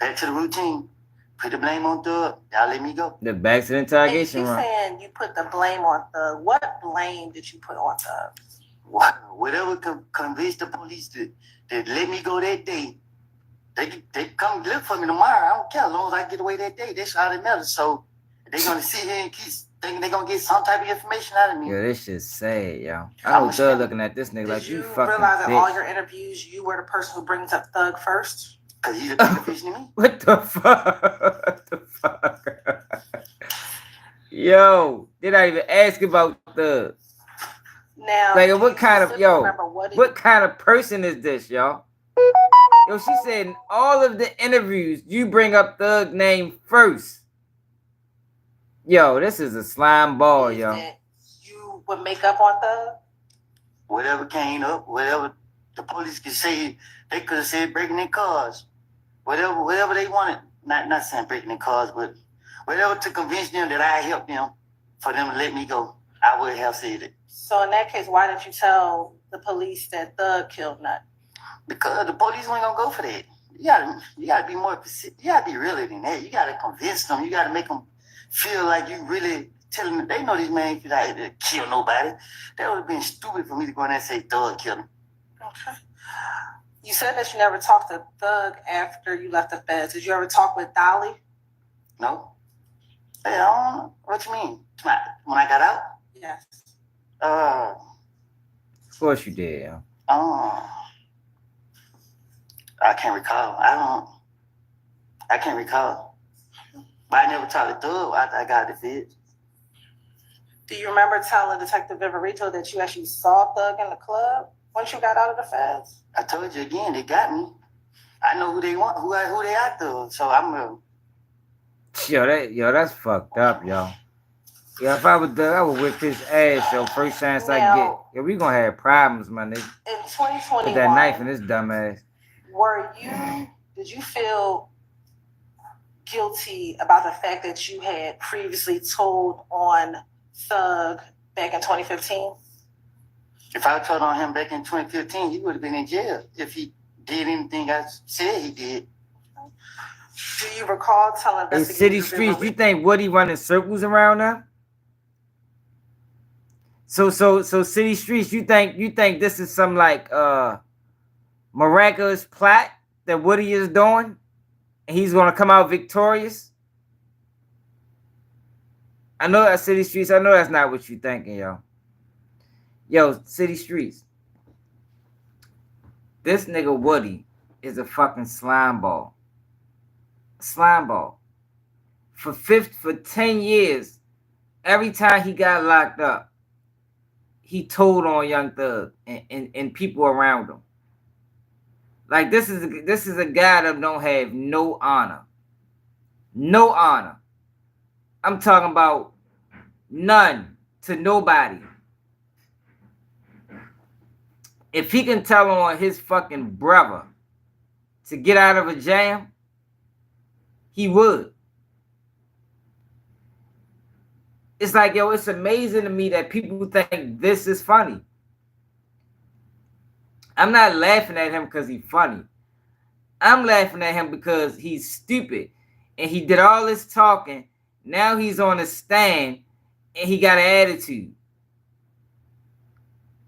back to the routine, put the blame on Thug, y'all let me go. The back to the interrogation room. He's saying you put the blame on Thug. What blame did you put on Thug? Whatever convinced the police to let me go that day, they come look for me tomorrow. I don't care as long as I get away that day. That's all that matters. So they're going to sit here and keep thinking they're going to get some type of information out of me. Yeah, this shit's sad, yo. I know Thug looking at this nigga like, you fucking realize that bitch. all your interviews, you were the person who brings up Thug first? Because he's a bigger fish than me. What the fuck? What the fuck? Yo, did I even ask about Thug? Now, like, what kind of person is this, y'all? Yo, she said in all of the interviews, you bring up Thug name first. Yo, this is a slime ball, yo. You would make up on Thug? Whatever came up, whatever the police could say, they could have said breaking in cars. Whatever they wanted. Not saying breaking in cars, but whatever to convince them that I helped them for them to let me go. I would have said it. So in that case, why didn't you tell the police that Thug killed Nut? Because the police weren't gonna go for that. You gotta be more specific. You gotta be realer than that. You gotta convince them. You gotta make them feel like you really telling them. They know this man ain't out here to kill nobody. That would have been stupid for me to go in there and say Thug killed him. Okay. You said that you never talked to Thug after you left the feds. Did you ever talk with Dolly? No. Hey, I don't know. What you mean? When I got out? Yes. Of course you did, yeah. I can't recall. I can't recall. But I never talked to Thug after I got the feds. Do you remember telling Detective Ybcdul that you actually saw Thug in the club once you got out of the feds? I told you again, they got me. I know who they want, who they after. So I'm real. That's fucked up, yo. Yeah, if I was Doug, I would whip his ass, yo, first chance I get. Yeah, we gonna have problems, my nigga. In 2021, put that knife in this dumb ass. Did you feel guilty about the fact that you had previously told on Thug back in 2015? If I told on him back in 2015, he would have been in jail if he did anything I said he did. Do you recall telling investigators? In city streets, you think Woody running circles around them? So city streets, you think this is some like miraculous plot that Woody is doing, and he's gonna come out victorious? I know that city streets. I know that's not what you thinking, yo. Yo, city streets. This nigga Woody is a fucking slime ball. Slime ball. For 10 years, every time he got locked up, he told on Young Thug and people around him. Like this is a guy that don't have no honor. No honor. I'm talking about none to nobody. If he can tell on his fucking brother to get out of a jam, he would. It's like, yo, it's amazing to me that people think this is funny. I'm not laughing at him because he's funny. I'm laughing at him because he's stupid. And he did all this talking. Now he's on a stand and he got an attitude.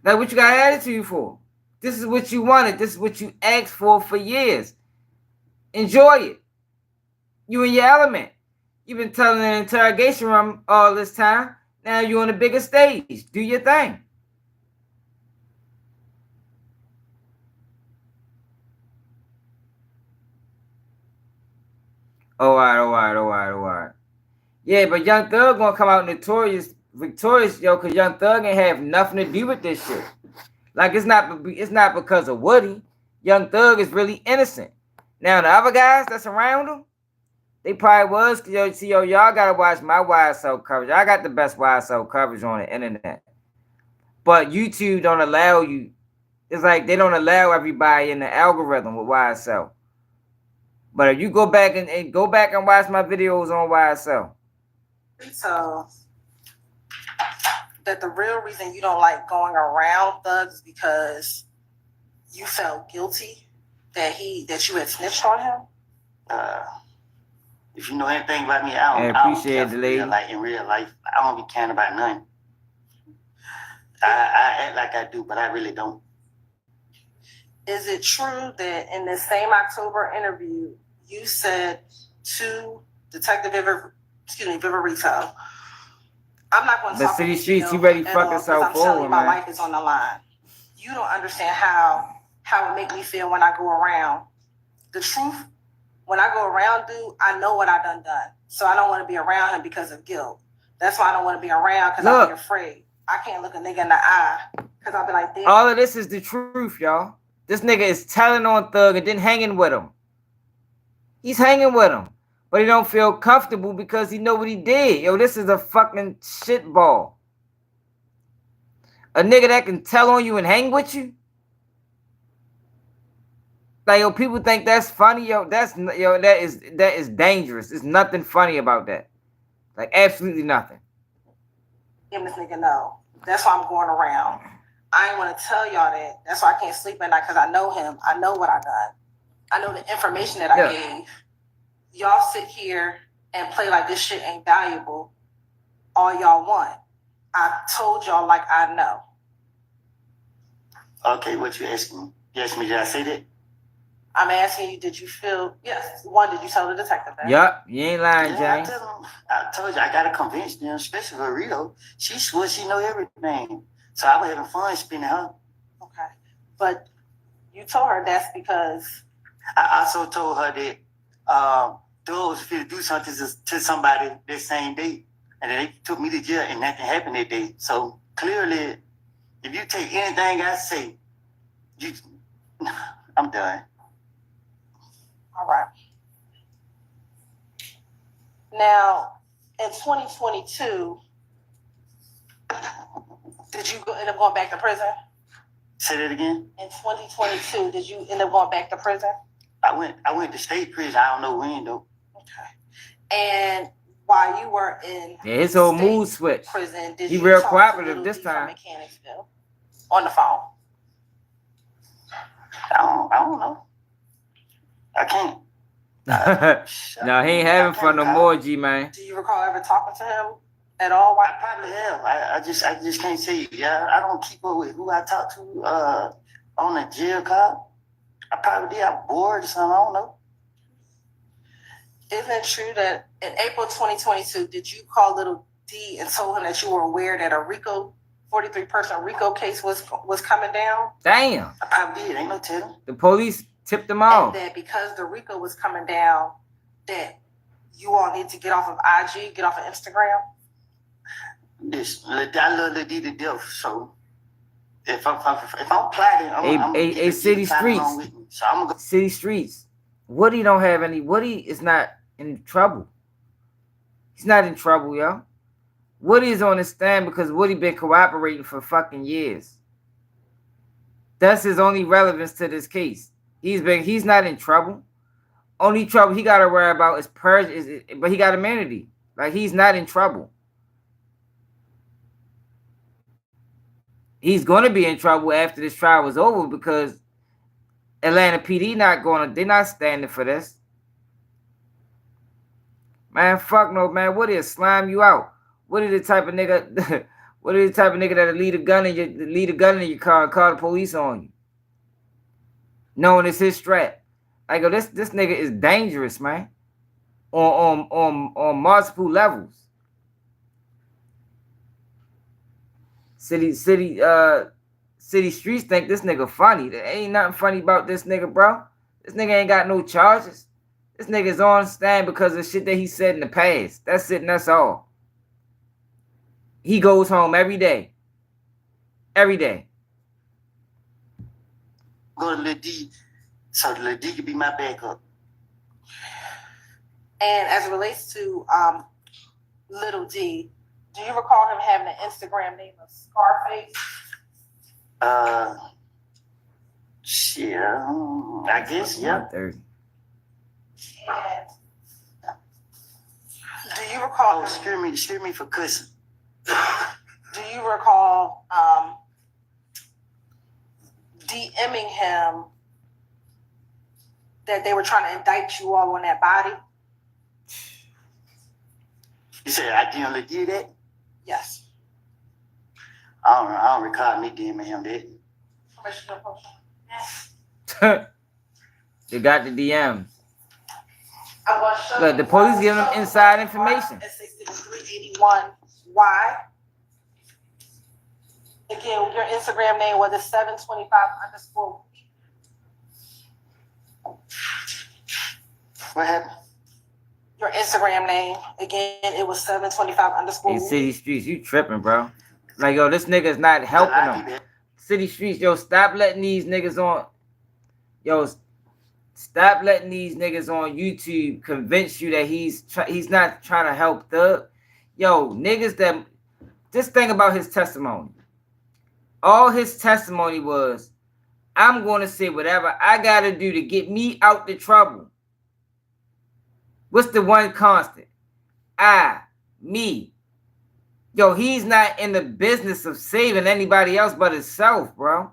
Like, what you got an attitude for? This is what you wanted. This is what you asked for years. Enjoy it. You in your element. You've been telling an interrogation room all this time. Now you're on a bigger stage. Do your thing. All right. Yeah, but Young Thug gonna come out victorious, yo, because Young Thug ain't have nothing to do with this shit. Like, it's not because of Woody. Young Thug is really innocent. Now, the other guys that's around him, they probably was. Y'all gotta watch my YSL coverage. I got the best YSL coverage on the internet. But YouTube don't allow you. It's like they don't allow everybody in the algorithm with YSL. But if you go back and watch my videos on YSL. So that the real reason you don't like going around Thugs is because you felt guilty that you had snitched on him? If you know anything about me, I don't care for real, like in real life. I don't be caring about nothing. I act like I do, but I really don't. Is it true that in this same October interview, you said to Detective Ybcdul, I'm not going to talk city streets, you ready fucking self over, man. My life is on the line. You don't understand how it make me feel when I go around. The truth, when I go around, dude, I know what I done. So I don't want to be around him because of guilt. That's why I don't want to be around, because I'll be afraid. I can't look a nigga in the eye because I'll be like, damn. All of this is the truth, y'all. This nigga is telling on Thug and then hanging with him. He's hanging with him. But he don't feel comfortable because he know what he did. Yo, this is a fucking shitball. A nigga that can tell on you and hang with you? Like, yo, people think that's funny. That is dangerous. There's nothing funny about that. Like, absolutely nothing. letting this nigga know. That's why I'm going around. I ain't want to tell y'all that. That's why I can't sleep at night, because I know him. I know what I done. I know the information that I gave. Y'all sit here and play like this shit ain't valuable all y'all want. I told y'all like I know. Okay, what you asking me? You asked me, did I say that? I'm asking you, did you feel, yes, one, did you tell the detective that? Yup, you ain't lying, James. I told you, I got to convince them, especially for Rito. She swore she know everything. So I was having fun spinning her. Okay. But you told her that's because... I also told her that those was do something to somebody that same day. And they took me to jail and nothing happened that day. So clearly, if you take anything I say, I'm done. All right. Now, in 2022, did you end up going back to prison? Say that again? In 2022, did you end up going back to prison? I went to state prison. I don't know when though. Okay. And while you were in his whole mood switch. Prison, did he you real talk cooperative to this time. Mechanicsville on the phone? I don't know. I can't. No, he ain't having fun no more, G man. Do you recall ever talking to him at all? I probably have. I just can't say. Yeah, I don't keep up with who I talk to on the jail call. I probably did. I'm bored or something. I don't know. Isn't it true that in April 2022, did you call Little D and told him that you were aware that a 43-person RICO case was coming down? Damn. I probably did. Ain't no telling. The police tipped them off. And that because the RICO was coming down, that you all need to get off of IG, get off of Instagram? I love Lil D to death, so if I'm plotting, I'm City Streets. So I'm gonna go. City Streets. Woody don't have any. Woody is not in trouble. He's not in trouble, yo. Woody is on his stand because Woody been cooperating for fucking years. That's his only relevance to this case. He's not in trouble. Only trouble he gotta worry about is but he got immunity. Like, he's not in trouble. He's gonna be in trouble after this trial is over because Atlanta PD they're not standing for this. Man, fuck no, man. Woody will slime you out. What is the type of nigga? What is the type of nigga that'll leave a gun in your car and call the police on you, knowing it's his strap? Like, this nigga is dangerous, man. On multiple levels. City Streets think this nigga funny. There ain't nothing funny about this nigga, bro. This nigga ain't got no charges. This nigga's on stand because of shit that he said in the past. That's it and that's all. He goes home every day. Every day. Go to Lil D, so Lil D can be my backup. And as it relates to Little D, do you recall him having an Instagram name of Scarface? Shit, I guess, yeah. And do you recall? Oh, screw me for cussing. Do you recall DMing him that they were trying to indict you all on that body? You said I didn't let you that? Yes. I don't recall me DMing him that. They got the DMs. Look, the police giving them inside information. 381. Why? Again, your Instagram name was 725_. What happened? Your Instagram name, again, it was 725_. Hey, City Streets, you tripping, bro. Like, yo, this nigga's not helping them. City Streets, yo, stop letting these niggas on. Yo, stop letting these niggas on YouTube convince you that he's not trying to help Thug. Yo, niggas that... Just think about his testimony. All his testimony was, I'm going to say whatever I got to do to get me out the trouble. What's the one constant? Me. Yo, he's not in the business of saving anybody else but himself, bro.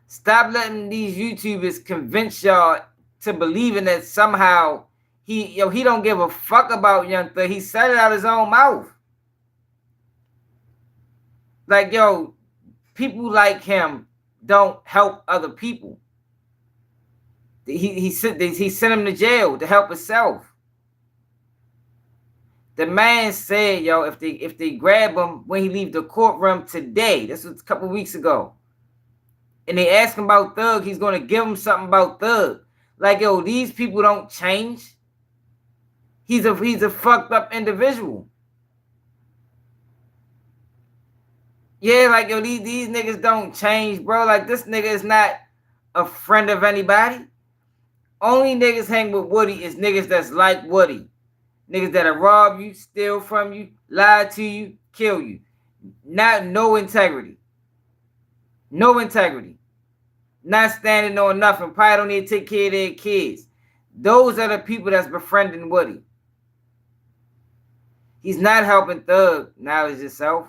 Stop letting these YouTubers convince y'all to believing that somehow he don't give a fuck about Young Thug. He said it out his own mouth. Like, yo, people like him don't help other people. He sent him to jail to help himself. The man said, yo, if they grab him when he leave the courtroom today, this was a couple weeks ago, and they ask him about Thug, he's gonna give him something about Thug. Like, yo, these people don't change. He's a fucked up individual. Yeah, like, yo, these niggas don't change, bro. Like, this nigga is not a friend of anybody. Only niggas hang with Woody is niggas that's like Woody. Niggas that'll rob you, steal from you, lie to you, kill you. No integrity. No integrity. Not standing on nothing. Probably don't need to take care of their kids. Those are the people that's befriending Woody. He's not helping Thug, knowledge yourself.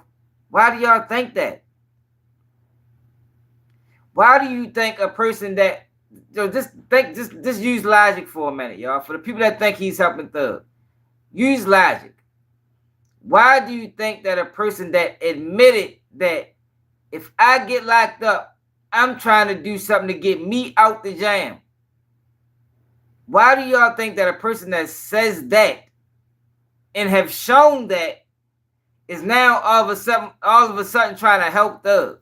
Why do y'all think that? Why do you think a person that, just use logic for a minute, y'all. For the people that think he's helping Thug, use logic. Why do you think that a person that admitted that if I get locked up, I'm trying to do something to get me out the jam? Why do y'all think that a person that says that and have shown that is now all of a sudden trying to help Thug?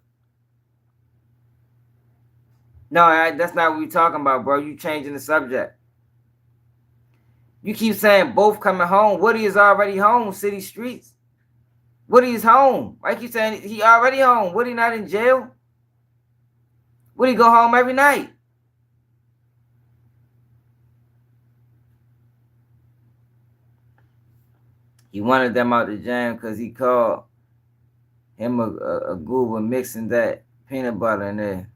No, that's not what we're talking about, bro. You changing the subject. You keep saying both coming home. Woody is already home, city streets. Woody is home. I keep saying he already home. Woody not in jail. Woody go home every night. He wanted them out the jam because he called him a goober mixing that peanut butter in there.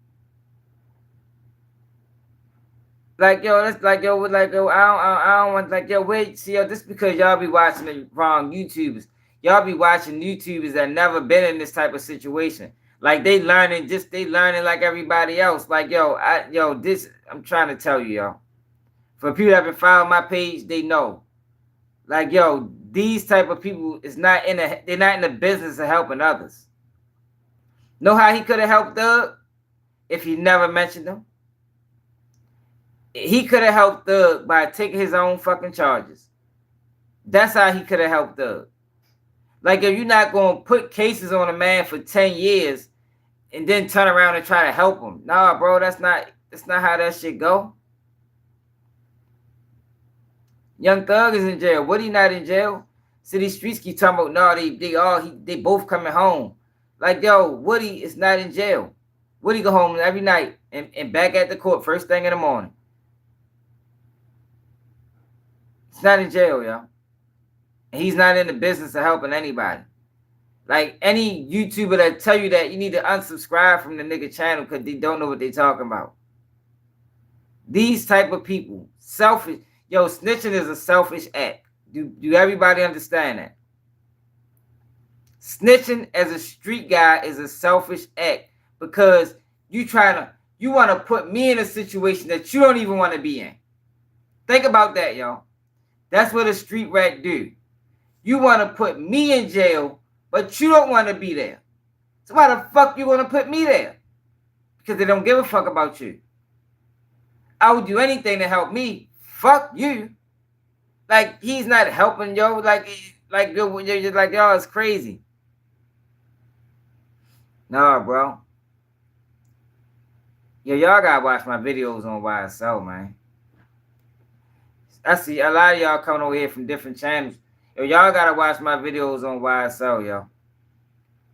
Like, yo, that's like, yo, I don't want, like, yo, wait, see, yo, this because y'all be watching the wrong YouTubers. Y'all be watching YouTubers that never been in this type of situation. Like, they learning like everybody else. Like, yo, I'm trying to tell you, yo. For people that have been following my page, they know. Like, yo, these type of people they're not in the business of helping others. Know how he could have helped Thug if he never mentioned them? He could have helped Thug by taking his own fucking charges. That's how he could have helped Thug. Like, if you're not going to put cases on a man for 10 years and then turn around and try to help him. Nah, bro, that's not how that shit go. Young Thug is in jail. Woody not in jail. City Streets keep talking about, no, they both coming home. Like, yo, Woody is not in jail. Woody go home every night and back at the court first thing in the morning. He's not in jail, yo. And he's not in the business of helping anybody. Like, any YouTuber that tell you that, you need to unsubscribe from the nigga channel because they don't know what they talking about. These type of people, selfish. Yo, snitching is a selfish act. Do everybody understand that? Snitching as a street guy is a selfish act because you want to put me in a situation that you don't even want to be in. Think about that, y'all. That's what a street rat do. You want to put me in jail, but you don't want to be there. So why the fuck you want to put me there? Because they don't give a fuck about you. I would do anything to help me. Fuck you. Like, he's not helping, yo. Like you're just like, yo, it's crazy. Nah, bro. Yo, y'all gotta watch my videos on YSL, man. I see a lot of y'all coming over here from different channels. Yo, y'all gotta watch my videos on YSL, yo.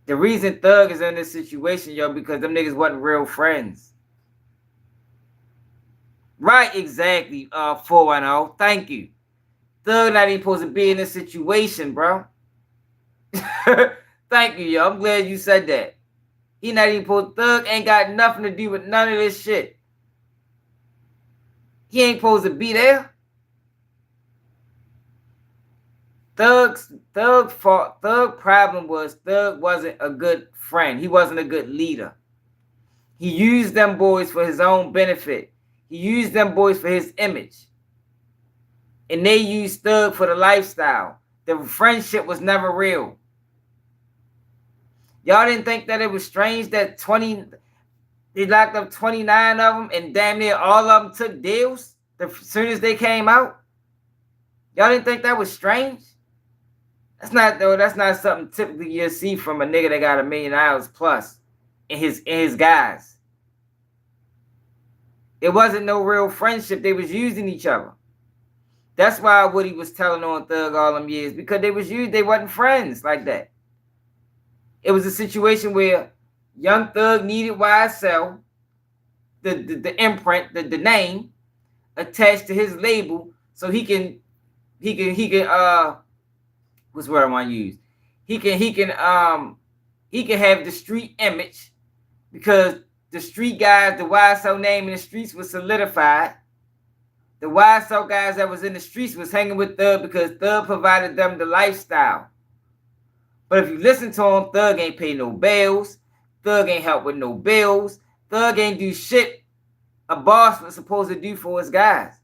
The reason Thug is in this situation, yo, because them niggas wasn't real friends. Right, exactly, 410. Thank you. Thug not even supposed to be in this situation, bro. Thank you, yo. I'm glad you said that. He not even supposed, Thug ain't got nothing to do with none of this shit. He ain't supposed to be there. Thug problem was Thug wasn't a good friend. He wasn't a good leader. He used them boys for his own benefit. He used them boys for his image. And they used Thug for the lifestyle. The friendship was never real. Y'all didn't think that it was strange that they locked up 29 of them and damn near all of them took deals as soon as they came out? Y'all didn't think that was strange? That's not something typically you'll see from a nigga that got $1 million plus in his guys. It wasn't no real friendship. They was using each other. That's why Woody was telling on Thug all them years, because they wasn't friends like that. It was a situation where Young Thug needed YSL, the imprint, the name attached to his label, so he can what's the word I want to use? He can have the street image, because the street guys, the YSL name in the streets was solidified. The YSL guys that was in the streets was hanging with Thug because Thug provided them the lifestyle. But if you listen to him, Thug ain't pay no bills. Thug ain't help with no bills. Thug ain't do shit a boss was supposed to do for his guys.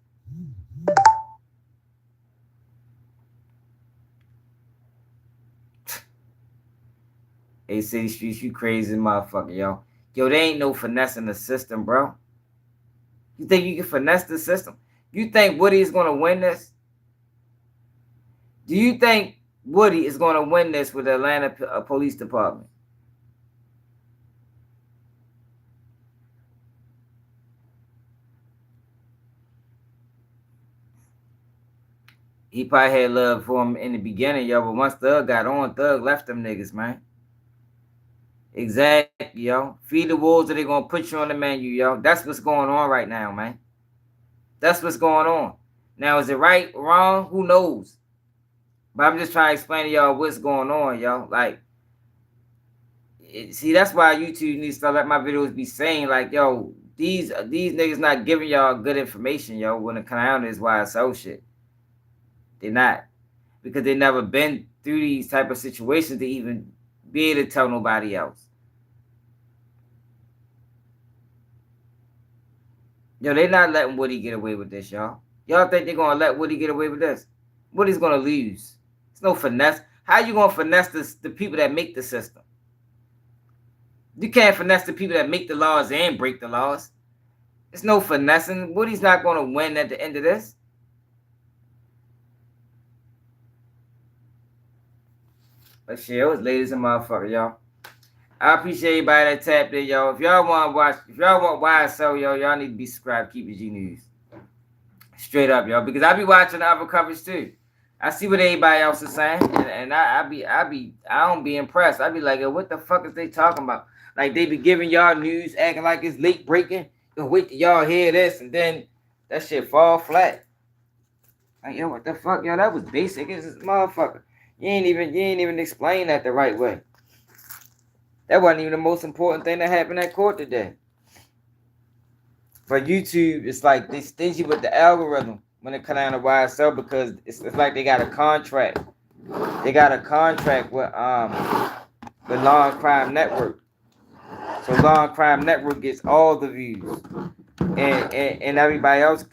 Hey, City Streets, you crazy motherfucker, yo. Yo, there ain't no finesse in the system, bro. You think you can finesse the system? You think Woody is going to win this? Do you think Woody is going to win this with the Atlanta Police Department? He probably had love for him in the beginning, yo, but once Thug got on, Thug left them niggas, man. Exactly, yo. Feed the wolves or they're going to put you on the menu, yo. That's what's going on right now, man. That's what's going on. Now, is it right or wrong? Who knows? But I'm just trying to explain to y'all what's going on, yo. Like, see, that's why YouTube needs to let my videos be saying, like, yo, these niggas not giving y'all good information, yo, when it comes down to this YSL shit. They're not. Because they never been through these type of situations to even be able to tell nobody else. Yo, they not letting Woody get away with this, y'all. Y'all think they're going to let Woody get away with this? Woody's going to lose. It's no finesse. How you going to finesse the people that make the system? You can't finesse the people that make the laws and break the laws. There's no finessing. Woody's not going to win at the end of this. But shit, it was late as a motherfucker, y'all. I appreciate everybody that tapped in, y'all. If y'all want YSL, y'all need to be subscribed. Keep it G News. Straight up, y'all. Because I be watching the other coverage too. I see what everybody else is saying, and I don't be impressed. I be like, yo, what the fuck is they talking about? Like they be giving y'all news, acting like it's late breaking. Wait till y'all hear this, and then that shit fall flat. Like, yo, what the fuck, yo? That was basic. It's this motherfucker. You ain't even explain that the right way. That wasn't even the most important thing that happened at court today. For YouTube, it's like they stingy with the algorithm when it comes down to YSL, because it's like they got a contract. They got a contract with Law and Crime Network. So Law and Crime Network gets all the views, and everybody else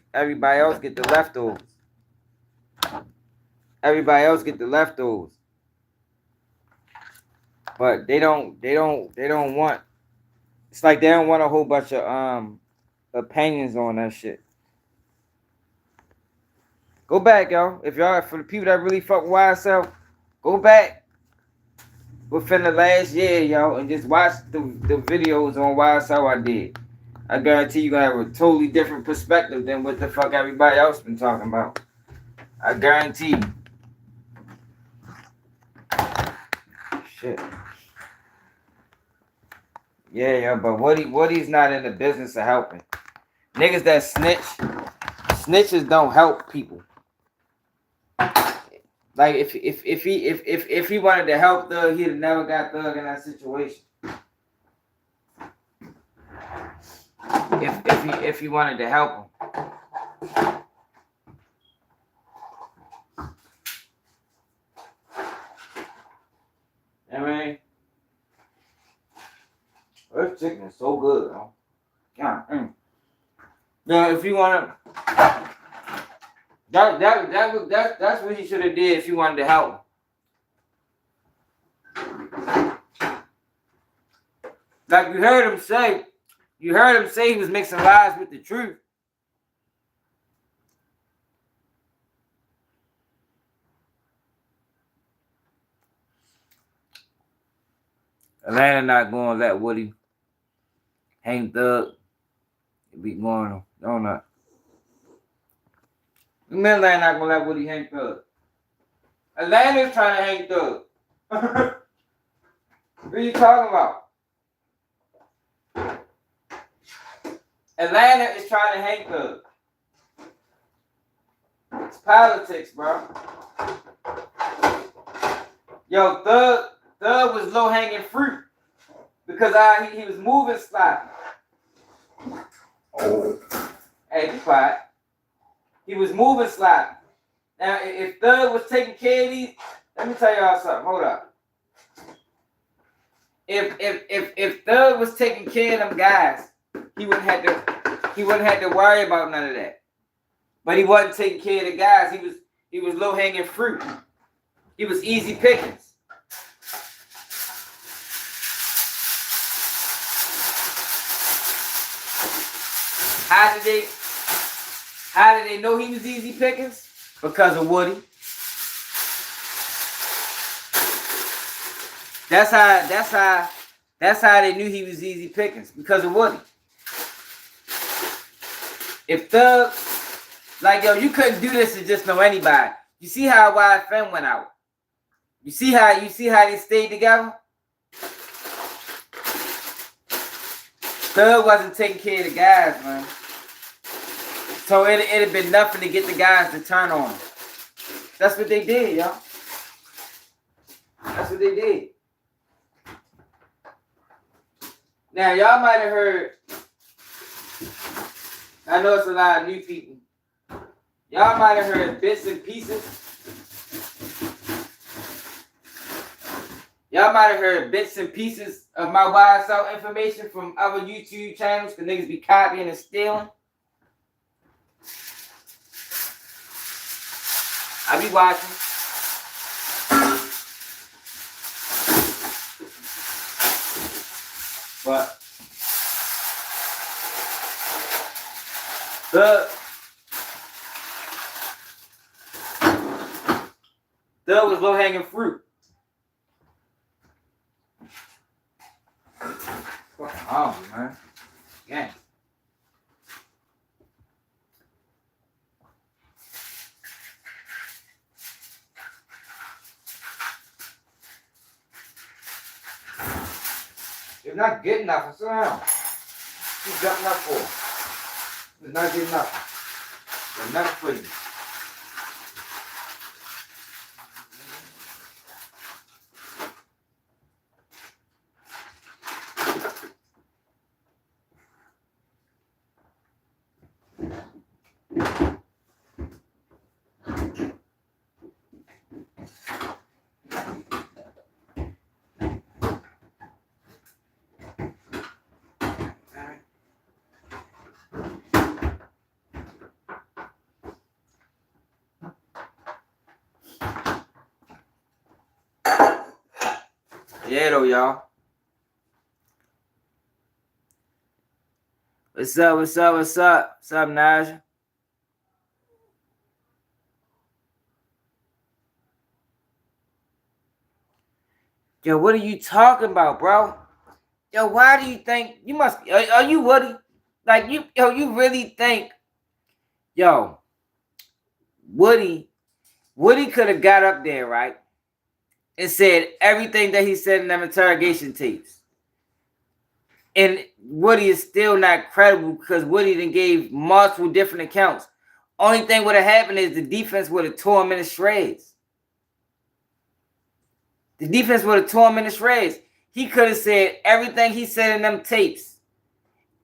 get the leftovers. Everybody else get the leftovers. But they don't want. It's like they don't want a whole bunch of opinions on that shit. Go back, y'all. If y'all, for the people that really fuck with YSL, go back within the last year, y'all, and just watch the videos on YSL I did. I guarantee you gonna have a totally different perspective than what the fuck everybody else been talking about. I guarantee you. Shit. Yeah, but Woody's not in the business of helping. Niggas that snitches don't help people. Like if he wanted to help Thug, he'd have never got Thug in that situation. If he wanted to help him. chicken is so good, huh? Yeah. Now, if you wanna, that's what he should have did if you wanted to help him. Like you heard him say he was mixing lies with the truth. Atlanta not going to let Woody hang Thug. It be going on that. Atlanta not going to let Woody hang Thug. Atlanta's trying to hang Thug. What are you talking about? Atlanta is trying to hang Thug. It's politics, bro. Yo, Thug was low hanging fruit because he was moving sloppy. Oh. Hey, be quiet. He was moving sloppy. Now, if Thug was taking care of these, let me tell y'all something. Hold up. If Thug was taking care of them guys, he wouldn't have to worry about none of that. But he wasn't taking care of the guys. He was low hanging fruit. He was easy pickings. How did they know he was easy pickings? Because of Woody. That's how they knew he was easy pickings, because of Woody. If Thug, like, yo, you couldn't do this to just know anybody. You see how YFM went out. You see how they stayed together? Thug wasn't taking care of the guys, man. So it'd have been nothing to get the guys to turn on him. That's what they did, y'all. That's what they did. Now, y'all might have heard, I know it's a lot of new people. Y'all might have heard bits and pieces. Y'all might have heard bits and pieces of my Wild South information from other YouTube channels, because niggas be copying and stealing. I be watching. But Thug was low hanging fruit. Fucking hungry, man. Yeah. You're not getting nothing, sit down. Keep jumping up for. You're not getting nothing. There's nothing for you. Yeah, though, y'all. What's up, what's up, what's up? What's up, Naja? Yo, what are you talking about, bro? Yo, why do you think you must be? Are you Woody? Like, you really think, yo, Woody could have got up there, right? And said everything that he said in them interrogation tapes. And Woody is still not credible because Woody then gave multiple different accounts. Only thing would have happened is the defense would have tore him in the shreds. The defense would have tore him in the shreds. He could have said everything he said in them tapes.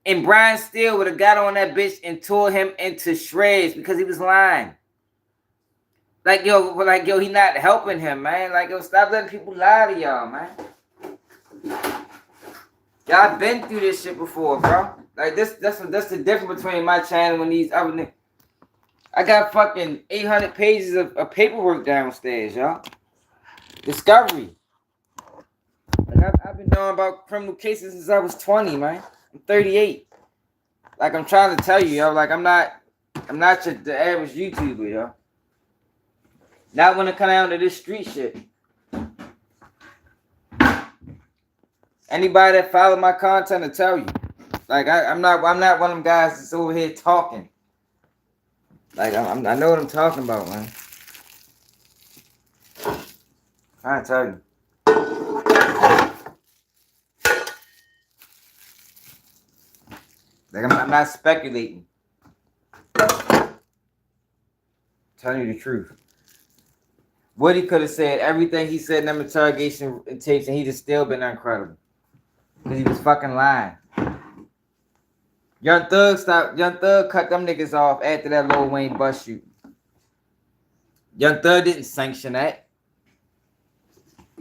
And Brian Steele would have got on that bitch and tore him into shreds because he was lying. Like, yo, he not helping him, man. Like, yo, stop letting people lie to y'all, man. Y'all been through this shit before, bro. Like that's the difference between my channel and these other niggas. I got fucking 800 pages of paperwork downstairs, y'all. Discovery. Like I've been knowing about criminal cases since I was 20, man. I'm 38. Like I'm trying to tell you, yo. Like I'm not the average YouTuber, yo. Not when it come down to this street shit. Anybody that follow my content will tell you. Like I'm not one of them guys that's over here talking. Like I know what I'm talking about, man. I'm trying to tell you. Like I'm not speculating. I'm telling you the truth. Woody could have said everything he said in them interrogation tapes, and he'd have still been incredible. Because he was fucking lying. Young Thug cut them niggas off after that Lil Wayne bus shoot. Young Thug didn't sanction that.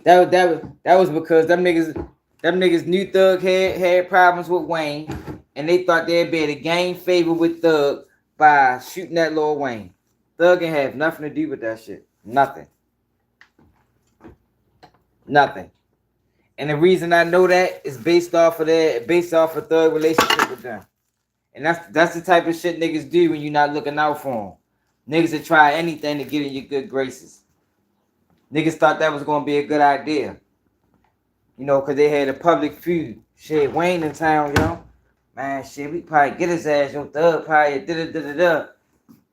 That was because them niggas knew Thug had problems with Wayne, and they thought they'd be able to gain favor with Thug by shooting that Lil Wayne. Thug ain't have nothing to do with that shit. Nothing. And the reason I know that is based off of Thug relationship with them. And that's the type of shit niggas do when you're not looking out for them. Niggas that try anything to get in your good graces. Niggas thought that was gonna be a good idea. You know, cause they had a public feud. Shit, Wayne in town, yo. Man, shit, we probably get his ass, yo. Thug probably da-da-da-da-da.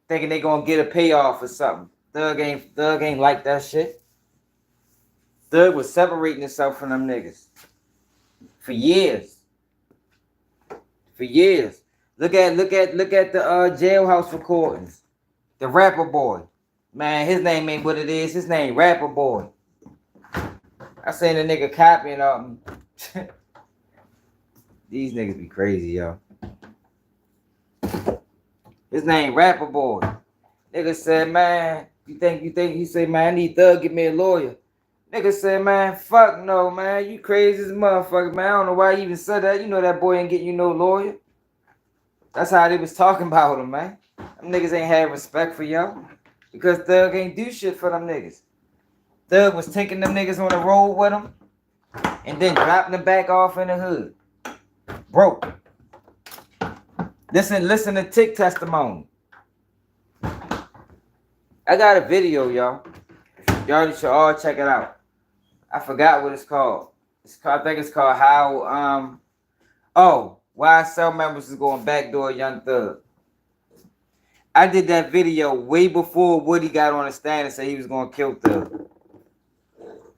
Thinking they gonna get a payoff or something. Thug ain't like that shit. Thug was separating himself from them niggas. For years. Look at the jailhouse recordings. The rapper boy. Man, his name ain't what it is. His name Rapper Boy. I seen a nigga copying of him. These niggas be crazy, yo. His name Rapper Boy. Nigga said, man, you think he said, man, I need Thug, get me a lawyer. Nigga said, man, fuck no, man. You crazy as a motherfucker, man. I don't know why you even said that. You know that boy ain't getting you no lawyer. That's how they was talking about him, man. Them niggas ain't had respect for y'all. Because Thug ain't do shit for them niggas. Thug was taking them niggas on the road with him and then dropping them back off in the hood. Broke. Listen to Tick testimony. I got a video, y'all. Y'all should all check it out. I forgot what it's called. I think it's called why cell members is going backdoor Young Thug. I did that video way before Woody got on the stand and said he was going to kill Thug.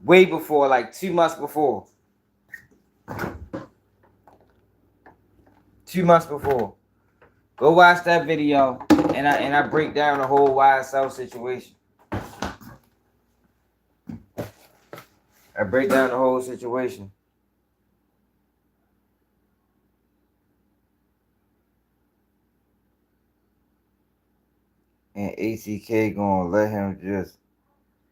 Way before, like 2 months before. 2 months before. Go watch that video and I break down the whole YSL situation. I break down the whole situation. And ACK gonna let him just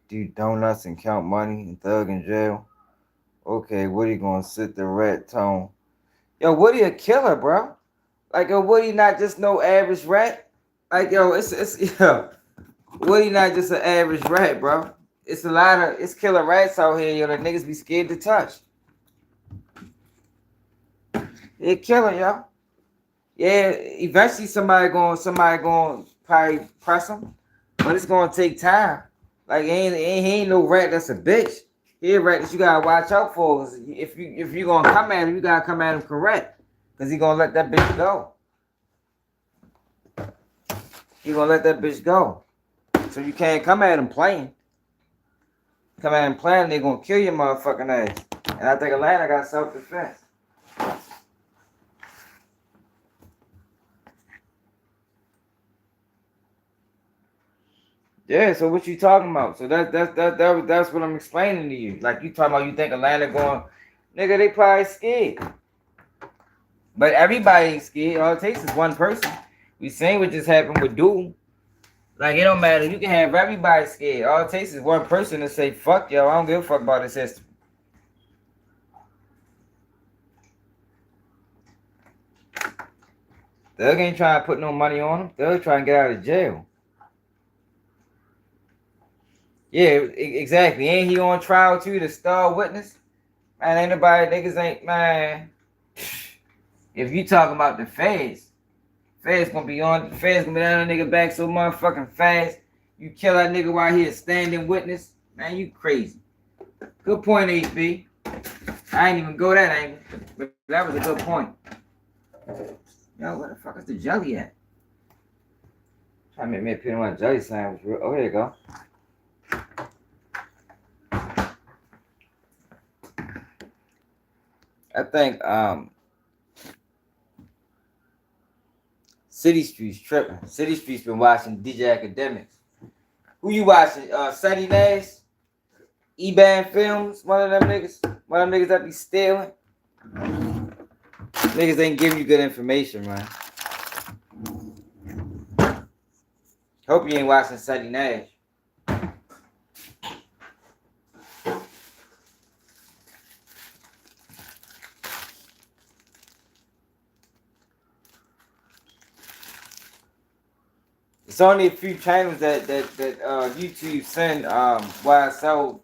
do donuts and count money and Thug in jail. Okay, Woody gonna sit the rat tone. Yo, Woody a killer, bro. Like, yo, Woody not just no average rat. Like, yo, yo, Woody not just an average rat, bro. It's killer rats out here, yo, that niggas be scared to touch. They're killing, yo. Yeah, eventually somebody going probably press him, but it's gonna take time. Like he ain't no rat that's a bitch. He a rat that you gotta watch out for. If you gonna come at him, you gotta come at him correct, cause he gonna let that bitch go. He gonna let that bitch go. So you can't come at him playing. Come at him playing, they gonna kill your motherfucking ass. And I think Atlanta got self-defense. Yeah, so what you talking about? So that's what I'm explaining to you. Like you talking about, you think Atlanta going, nigga, they probably scared. But everybody ain't scared. All it takes is one person. We seen what just happened with Duel. Like it don't matter. You can have everybody scared. All it takes is one person to say, fuck y'all, I don't give a fuck about this system. Thug ain't trying to put no money on him. Thug trying to get out of jail. Yeah, exactly. Ain't he on trial too, the star witness? Man, ain't nobody, niggas ain't, man. If you talking about the feds gonna be on, the feds gonna be down that nigga back so motherfucking fast. You kill that nigga while he a standing witness. Man, you crazy. Good point, HB. I ain't even go that angle, but that was a good point. Yo, where the fuck is the jelly at? Trying to make me a peanut butter jelly sandwich. Oh, here you go. I think City Street's tripping. City Street's been watching DJ Academics. Who you watching? Sunny Nash? Ybcdul Films? One of them niggas? One of them niggas that be stealing? Niggas ain't giving you good information, man. Hope you ain't watching Sunny Nash. It's only a few channels that YouTube send YSL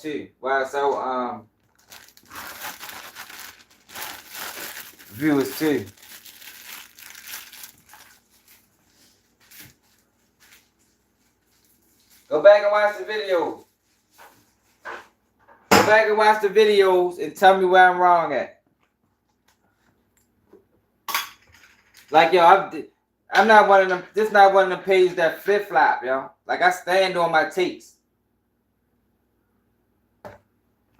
to. YSL viewers too. Go back and watch the videos. Go back and watch the videos and tell me where I'm wrong at. Like, yo, I'm not one of them. This not one of them pages that flip flop, yo. Like, I stand on my takes.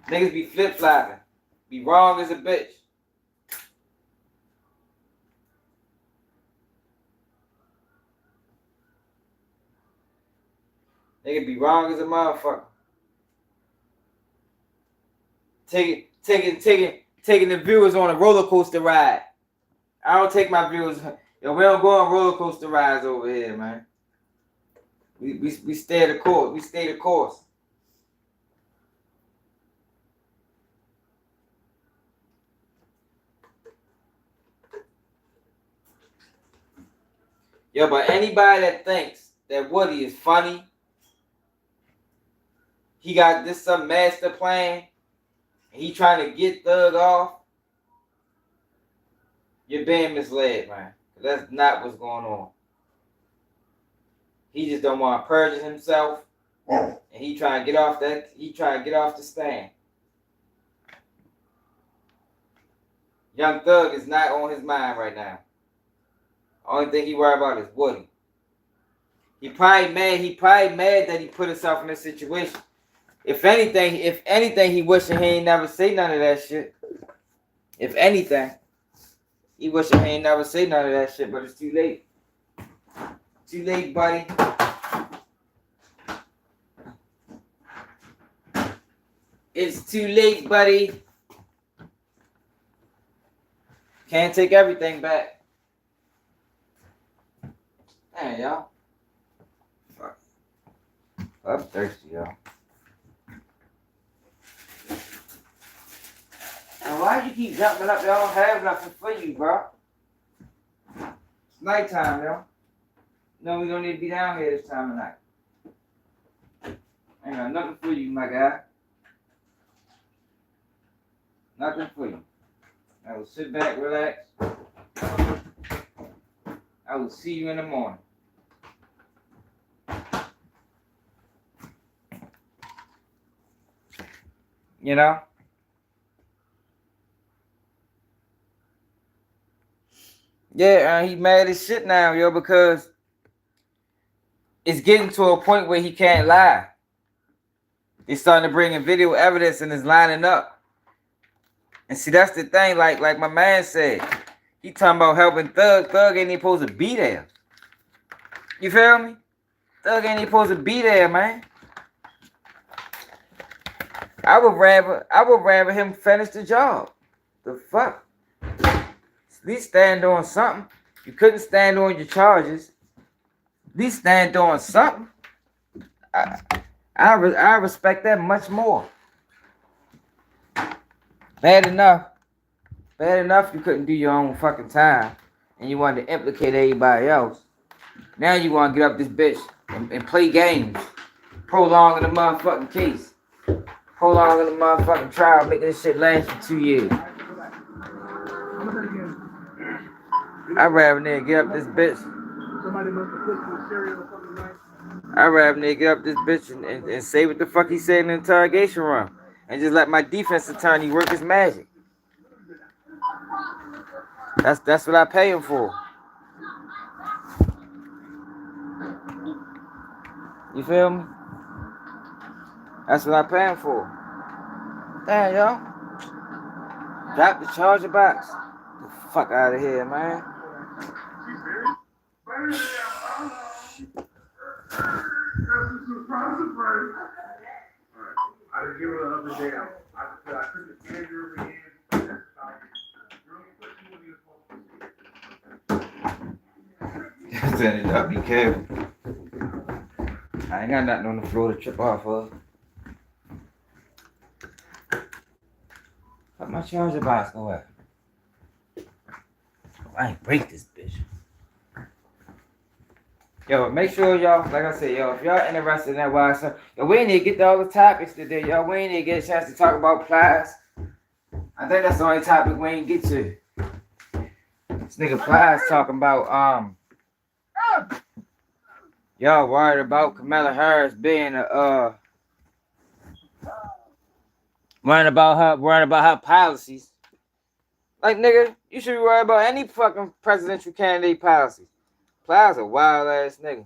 Niggas be flip flopping. Be wrong as a bitch. Nigga be wrong as a motherfucker. Taking the viewers on a roller coaster ride. I don't take my viewers. Yo, we don't go on roller coaster rides over here, man. We stay the course. We stay the course. Yo, but anybody that thinks that Woody is funny, he got this some master plan, and he trying to get Thug off, you're being misled, man. That's not what's going on. He just don't want to perjure himself, and he trying to get off that. He trying to get off the stand. Young Thug is not on his mind right now. Only thing he worried about is Woody. He probably mad. He probably mad that he put himself in this situation. If anything, he wishing he ain't never say none of that shit. If anything, he wishing he ain't never say none of that shit. But it's too late. Too late, buddy. It's too late, buddy. Can't take everything back. Damn, y'all. Fuck. I'm thirsty, y'all. And why you keep jumping up? Y'all don't have nothing for you, bro. It's nighttime, yo. No, we don't need to be down here this time of night. Ain't got nothing for you, my guy. Nothing for you. I will sit back, relax. I will see you in the morning. You know? Yeah, he mad as shit now, yo, because it's getting to a point where he can't lie. He's starting to bring in video evidence and is lining up. And see, that's the thing, like my man said. He talking about helping Thug. Thug ain't even supposed to be there. You feel me? Thug ain't even supposed to be there, man. I would rather him finish the job. The fuck? At least stand on something. You couldn't stand on your charges. At least stand on something. I respect that much more. Bad enough. Bad enough you couldn't do your own fucking time, and you wanted to implicate everybody else. Now you want to get up this bitch and play games, prolonging the motherfucking case, prolonging the motherfucking trial, making this shit last for 2 years. I'd rather nigga get up this bitch. I'd rather nigga get up this bitch and say what the fuck he said in the interrogation room, and just let my defense attorney work his magic. That's what I pay him for. You feel me? That's what I pay him for. Damn, yo. Drop the charger box. Get the fuck out of here, man. I didn't give it the other day. I took the Andrew in. Set it up, be careful. I ain't got nothing on the floor to trip off of. Fuck my charger box go at? I ain't break this bitch. Yo, make sure y'all, like I said, yo, if y'all interested in that wild stuff, yo, we ain't need to get to all the topics today, yo. We ain't need to get a chance to talk about Plies. I think that's the only topic we ain't get to. This nigga Plies talking about, y'all worried about Kamala Harris being worrying about her policies. Like, nigga, you should be worried about any fucking presidential candidate policies. Plies a wild ass nigga.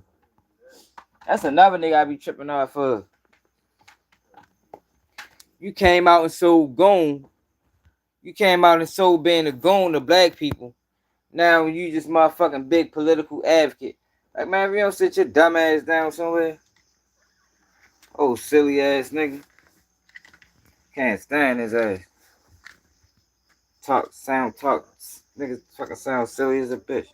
That's another nigga I be tripping off of. You came out and sold goon. You came out and sold being a goon to black people. Now you just motherfucking big political advocate. Like, man, if you don't sit your dumb ass down somewhere. Oh, silly ass nigga. Can't stand his ass. Niggas fucking sound silly as a bitch.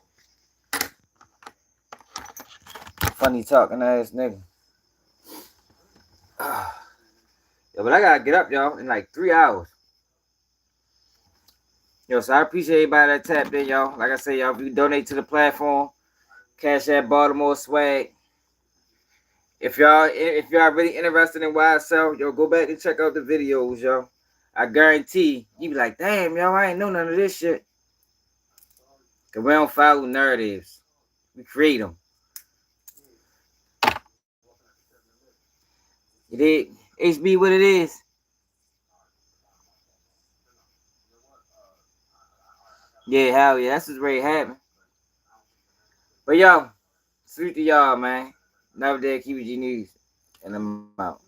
Funny talking ass nigga. Yo, but I gotta get up, y'all, in like 3 hours. Yo, so I appreciate everybody that tapped in, y'all. Like I said, y'all, if you donate to the platform, Cash App Baltimore Swag. If y'all really interested in YSL, yo, go back and check out the videos, yo. I guarantee you be like, damn, yo, I ain't know none of this shit. Cause we don't follow narratives. We create them. You dig? HB, what it is? Yeah, hell yeah, that's what's ready to happen. But yo, salute to y'all, man. Another day, Ybcdul News, and I'm out.